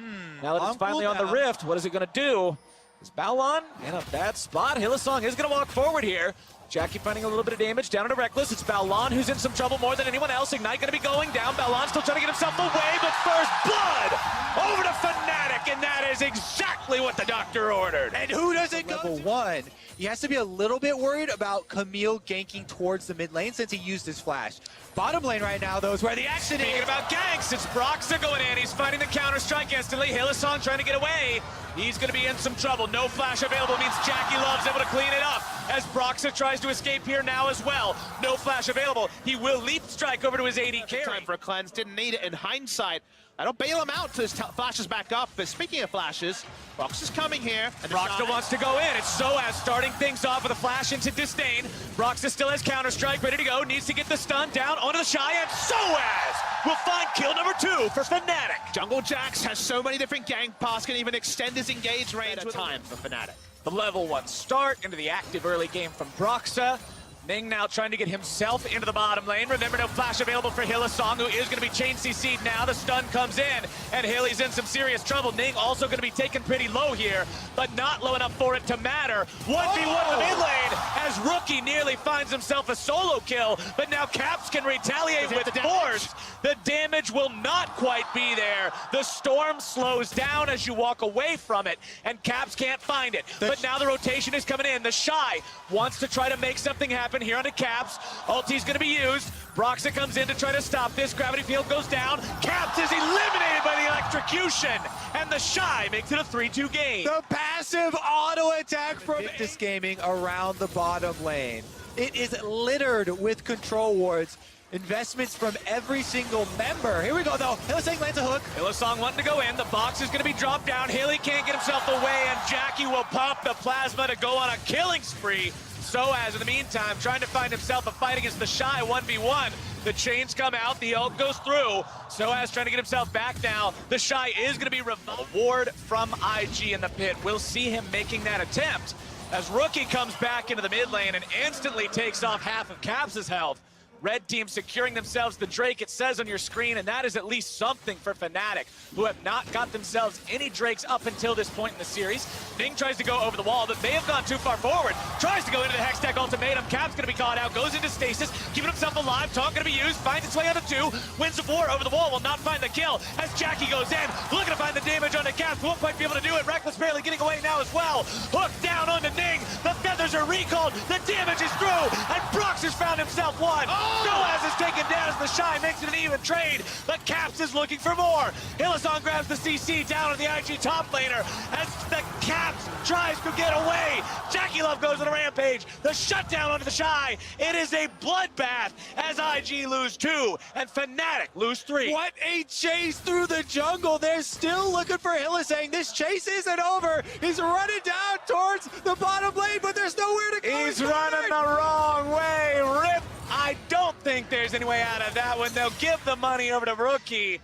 Now that it's finally on the Rift, what is it going to do? Is Balon in a bad spot? Hillsong is going to walk forward here. Jackie finding a little bit of damage down into Reckless. It's Balon who's in some trouble more than anyone else. Ignite going to be going down. Balon still trying to get himself away, but first blood over to Fnatic, and that is exactly what the doctor ordered. And who does it go level 1? He has to be a little bit worried about Camille ganking towards the mid lane since he used his flash. Bottom lane right now, though, is where the action is. Speaking about ganks, it's Broxa going in. He's finding the counter-strike instantly. Hillsong trying to get away. He's going to be in some trouble. No flash available means Jackie Love's able to clean it up. as Broxa tries to escape here now as well. No flash available. He will leap strike over to his AD carry. Time for a cleanse, didn't need it in hindsight. That'll bail him out till his flashes back up. But speaking of flashes, Brox is coming here. And Broxa wants to go in. It's Soaz starting things off with a flash into Disdain. Broxa still has Counter-Strike ready to go. Needs to get the stun down onto the Shy, and Soaz will find kill number 2 for Fnatic. Jungle Jax has so many different gang paths, can even extend his engage range at a time for Fnatic. The level 1 start into the active early game from Broxa. Ning now trying to get himself into the bottom lane. Remember, no flash available for Hylissang, who is going to be chain CC'd now. The stun comes in, and Hilly's in some serious trouble. Ning also going to be taken pretty low here, but not low enough for it to matter. 1v1 in the mid lane, as Rookie nearly finds himself a solo kill, but now Caps can retaliate with force. The damage will not quite be there. The storm slows down as you walk away from it, and Caps can't find it. But now the rotation is coming in. The Shy wants to try to make something happen here onto Caps. Ulti's going to be used. Broxa comes in to try to stop this. Gravity field goes down. Caps is eliminated by the electrocution, and the Shy makes it a 3-2 game. The passive auto attack from Invictus Gaming around the bottom lane. It is littered with control wards. Investments from every single member. Here we go, though. Hylissang lands a hook. Hylissang wanting to go in. The box is going to be dropped down. Hilly can't get himself away, and Jackie will pop the plasma to go on a killing spree. Soaz, in the meantime, trying to find himself a fight against the Shy 1v1. The chains come out. The ult goes through. Soaz trying to get himself back now. The Shy is going to be revoked. Ward from IG in the pit. We'll see him making that attempt as Rookie comes back into the mid lane and instantly takes off half of Caps' health. Red team securing themselves the Drake, it says on your screen, and that is at least something for Fnatic, who have not got themselves any Drakes up until this point in the series. Ning tries to go over the wall, but they have gone too far forward. Tries to go into the Hextech ultimatum. Cap's going to be caught out, goes into stasis, keeping himself alive. Taunt going to be used, finds its way on the 2, wins the 4 over the wall, will not find the kill as Jackie goes in, looking to find the damage onto Caps, won't quite be able to do it. Reckless barely getting away now as well. Hook down onto Ning, the feathers are recalled, the damage is through, and Brox has found himself one. Soaz is taken down as the Shy makes it an even trade, but Caps is looking for more. Hylissang grabs the CC down on the IG top laner as the Caps tries to get away. Jackie Love goes on a rampage. The shutdown onto the Shy. It is a bloodbath as IG lose 2 and Fnatic lose 3. What a chase through the jungle. They're still looking for Hylissang. This chase isn't over. He's running down towards the bottom lane, but there's nowhere to go. He's running the wrong way. Rip. I don't think there's any way out of that one. They'll give the money over to Rookie.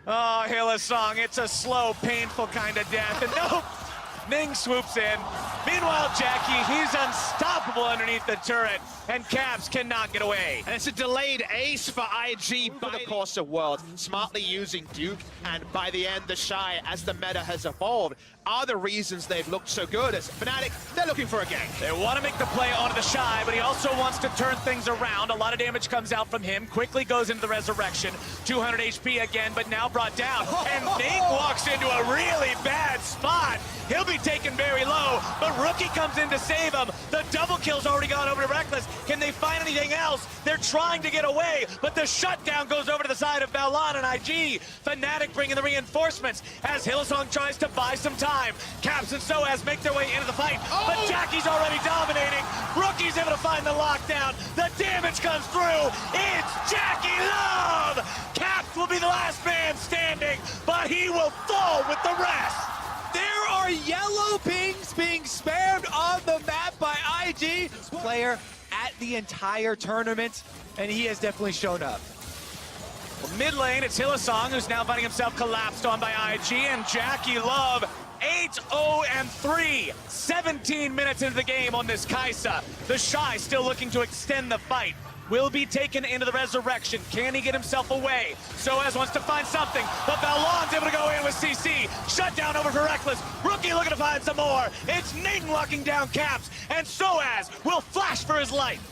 Oh, Hylissang, it's a slow, painful kind of death. And nope, Ning swoops in. Meanwhile, Jackie, he's unstoppable underneath the turret, and Caps cannot get away. And it's a delayed ace for IG by the course of Worlds, smartly using Duke, and by the end, the Shy, as the meta has evolved, are the reasons they've looked so good. As Fnatic, they're looking for a gank. They want to make the play onto the Shy, but he also wants to turn things around. A lot of damage comes out from him, quickly goes into the resurrection. 200 HP again, but now brought down. And Ning walks into a really bad spot. He'll be taken very low, but Rookie comes in to save him. The double kill's already gone over to Reckless. Can they find anything else? They're trying to get away, but the shutdown goes over to the side of Balan and IG. Fnatic bringing the reinforcements as Hylissang tries to buy some time. Caps and Soaz make their way into the fight, but Jackie's already dominating. Rookie's able to find the lockdown. The damage comes through. It's Jackie Love! Caps will be the last man standing, but he will fall with the rest. There are yellow pings being spammed on the map by IG. Player at the entire tournament, and he has definitely shown up. Well, mid lane, it's Hylissang, who's now finding himself collapsed on by IG, and Jackie Love 8-0-3, 17 minutes into the game on this Kaisa. The Shy still looking to extend the fight. Will be taken into the resurrection. Can he get himself away? Soaz wants to find something, but Balan's able to go in with CC. Shut down over for Reckless. Rookie looking to find some more. It's Ning locking down Caps, and Soaz will flash for his life.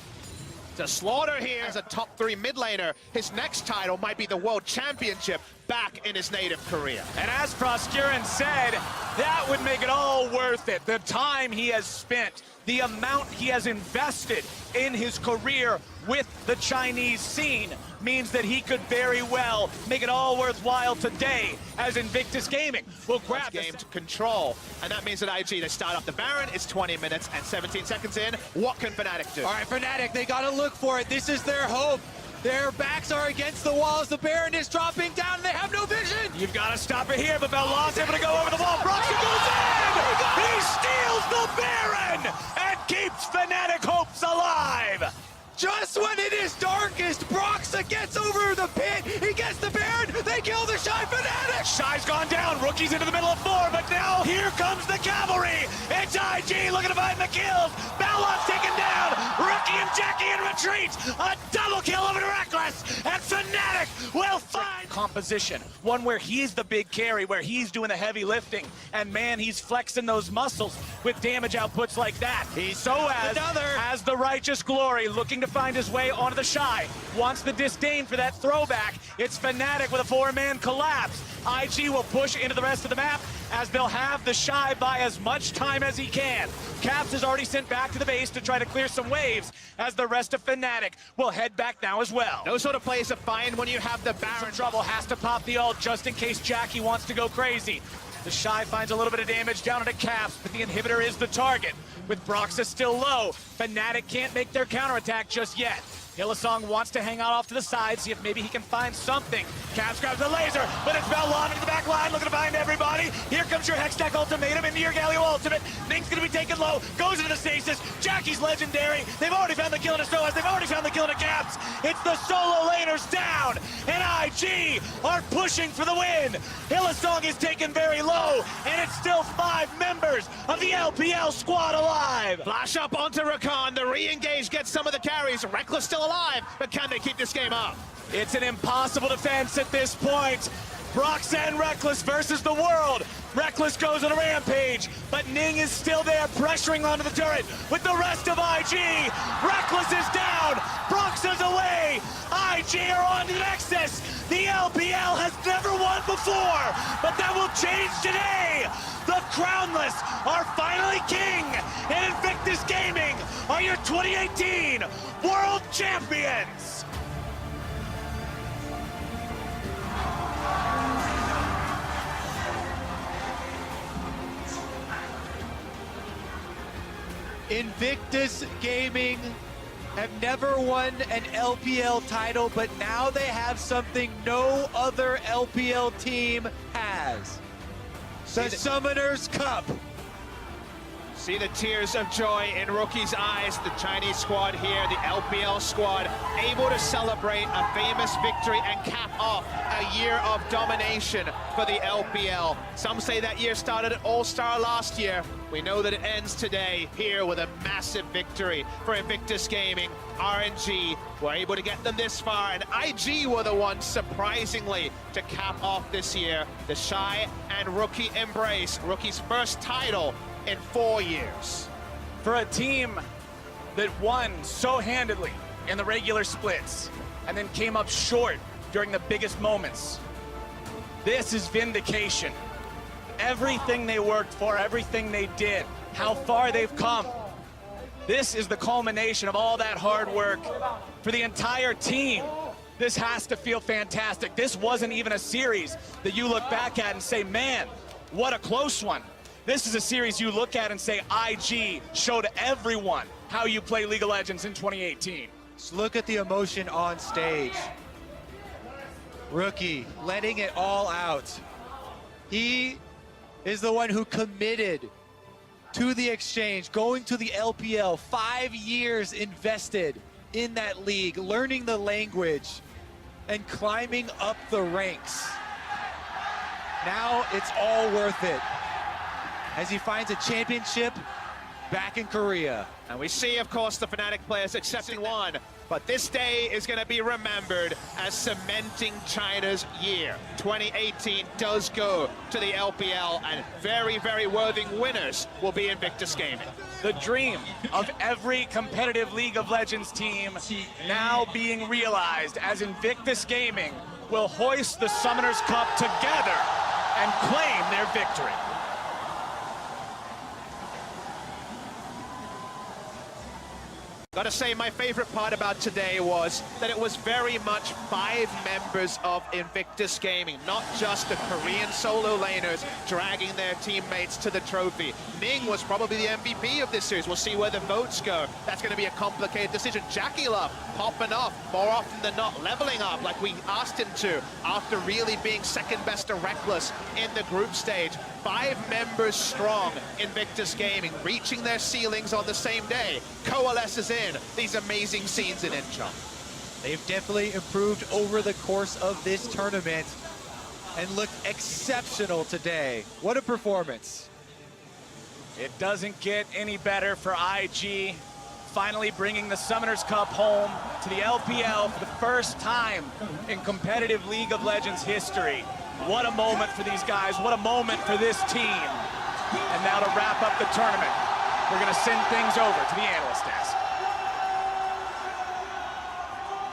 To Slaughter here as a top 3 mid laner. His next title might be the World Championship back in his native Korea. And as Proscurin said, that would make it all worth it. The time he has spent, the amount he has invested in his career with the Chinese scene means that he could very well make it all worthwhile today as Invictus Gaming will grab Game to control, and that means that IG, they start up the Baron. It's 20 minutes and 17 seconds in. What can Fnatic do? All right, Fnatic, they gotta look for it. This is their hope. Their backs are against the walls. The Baron is dropping down, and they have no vision. You've got to stop it here, but Belon's able to go over the wall. Broxton goes in! He steals the Baron and keeps Fnatic hopes alive! Just when it is darkest, Broxa gets over the pit. He gets the Baron. They kill the Shy Fnatic. Shy's gone down. Rookie's into the middle of 4, but now here comes the cavalry. It's IG looking to find the kills. Balon's taken down. Rookie and Jackie in retreat. A double kill over to Reckless. And Fnatic will find composition. One where he's the big carry, where he's doing the heavy lifting. And man, he's flexing those muscles with damage outputs like that. As the Righteous Glory looking to find his way onto the Shy. Wants the disdain for that throwback. It's Fnatic with a 4-man collapse. IG will push into the rest of the map as they'll have the Shy buy as much time as he can. Caps is already sent back to the base to try to clear some waves as the rest of Fnatic will head back now as well. No sort of plays to find when you have the Baron. Some trouble, has to pop the ult just in case Jackie wants to go crazy. The Shy finds a little bit of damage down into Caps, but the inhibitor is the target. With Broxa still low, Fnatic can't make their counterattack just yet. Hillsong wants to hang out off to the side, see if maybe he can find something. Caps grabs the laser, but it's Belon into the back line, looking to find everybody. Here comes your Hextech ultimatum into your Galio ultimate. Ning's gonna be taken low, goes into the stasis. Jackie's legendary. They've already found the kill in Astoas, they've already found the kill in Caps. It's the solo laners down, and IG are pushing for the win. Hillsong is taken very low, and it's still 5 members of the LPL squad alive. Flash up onto Rakan. The re-engage gets some of the carries. Reckless still alive, but can they keep this game up? It's an impossible defense at this point. Brox and Reckless versus the world. Reckless goes on a rampage, but Ning is still there pressuring onto the turret with the rest of IG. Reckless is down, Brox is away. IG are on to the Nexus. The LPL has never won before, but that will change today. The Crownless are finally king, and Invictus Gaming are your 2018 World Champions. Invictus Gaming have never won an LPL title, but now they have something no other LPL team has. The Summoner's Cup. See the tears of joy in Rookie's eyes. The Chinese squad here, the LPL squad, able to celebrate a famous victory and cap off a year of domination for the LPL. Some say that year started at All-Star last year. We know that it ends today here with a massive victory for Invictus Gaming. RNG were able to get them this far, and IG were the ones, surprisingly, to cap off this year. The Shy and Rookie embrace. Rookie's first title in 4 years. For a team that won so handedly in the regular splits and then came up short during the biggest moments, this is vindication. Everything they worked for, everything they did, how far they've come. This is the culmination of all that hard work for the entire team. This has to feel fantastic. This wasn't even a series that you look back at and say, man, what a close one. This is a series you look at and say, IG showed everyone how you play League of Legends in 2018. Just look at the emotion on stage. Rookie letting it all out. He is the one who committed to the exchange, going to the LPL, 5 years invested in that league, learning the language and climbing up the ranks. Now it's all worth it as he finds a championship back in Korea. And we see, of course, the Fnatic players accepting one, but this day is going to be remembered as cementing China's year. 2018 does go to the LPL, and very, very worthy winners will be Invictus Gaming. The dream of every competitive League of Legends team now being realized as Invictus Gaming will hoist the Summoner's Cup together and claim their victory. Gotta say, my favorite part about today was that it was very much 5 members of Invictus Gaming, not just the Korean solo laners dragging their teammates to the trophy. Ning was probably the MVP of this series. We'll see where the votes go. That's going to be a complicated decision. Jackie Love popping off more often than not, leveling up like we asked him to after really being second best to Reckless in the group stage. 5 members strong, Invictus Gaming, reaching their ceilings on the same day. Coalesces in these amazing scenes in Incheon. They've definitely improved over the course of this tournament and looked exceptional today. What a performance. It doesn't get any better for IG. Finally bringing the Summoners Cup home to the LPL for the first time in competitive League of Legends history. What a moment for these guys. What a moment for this team. And now to wrap up the tournament, we're going to send things over to the analyst desk.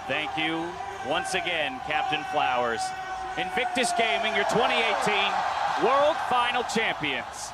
Thank you once again, Captain Flowers. Invictus Gaming, your 2018 World Final Champions.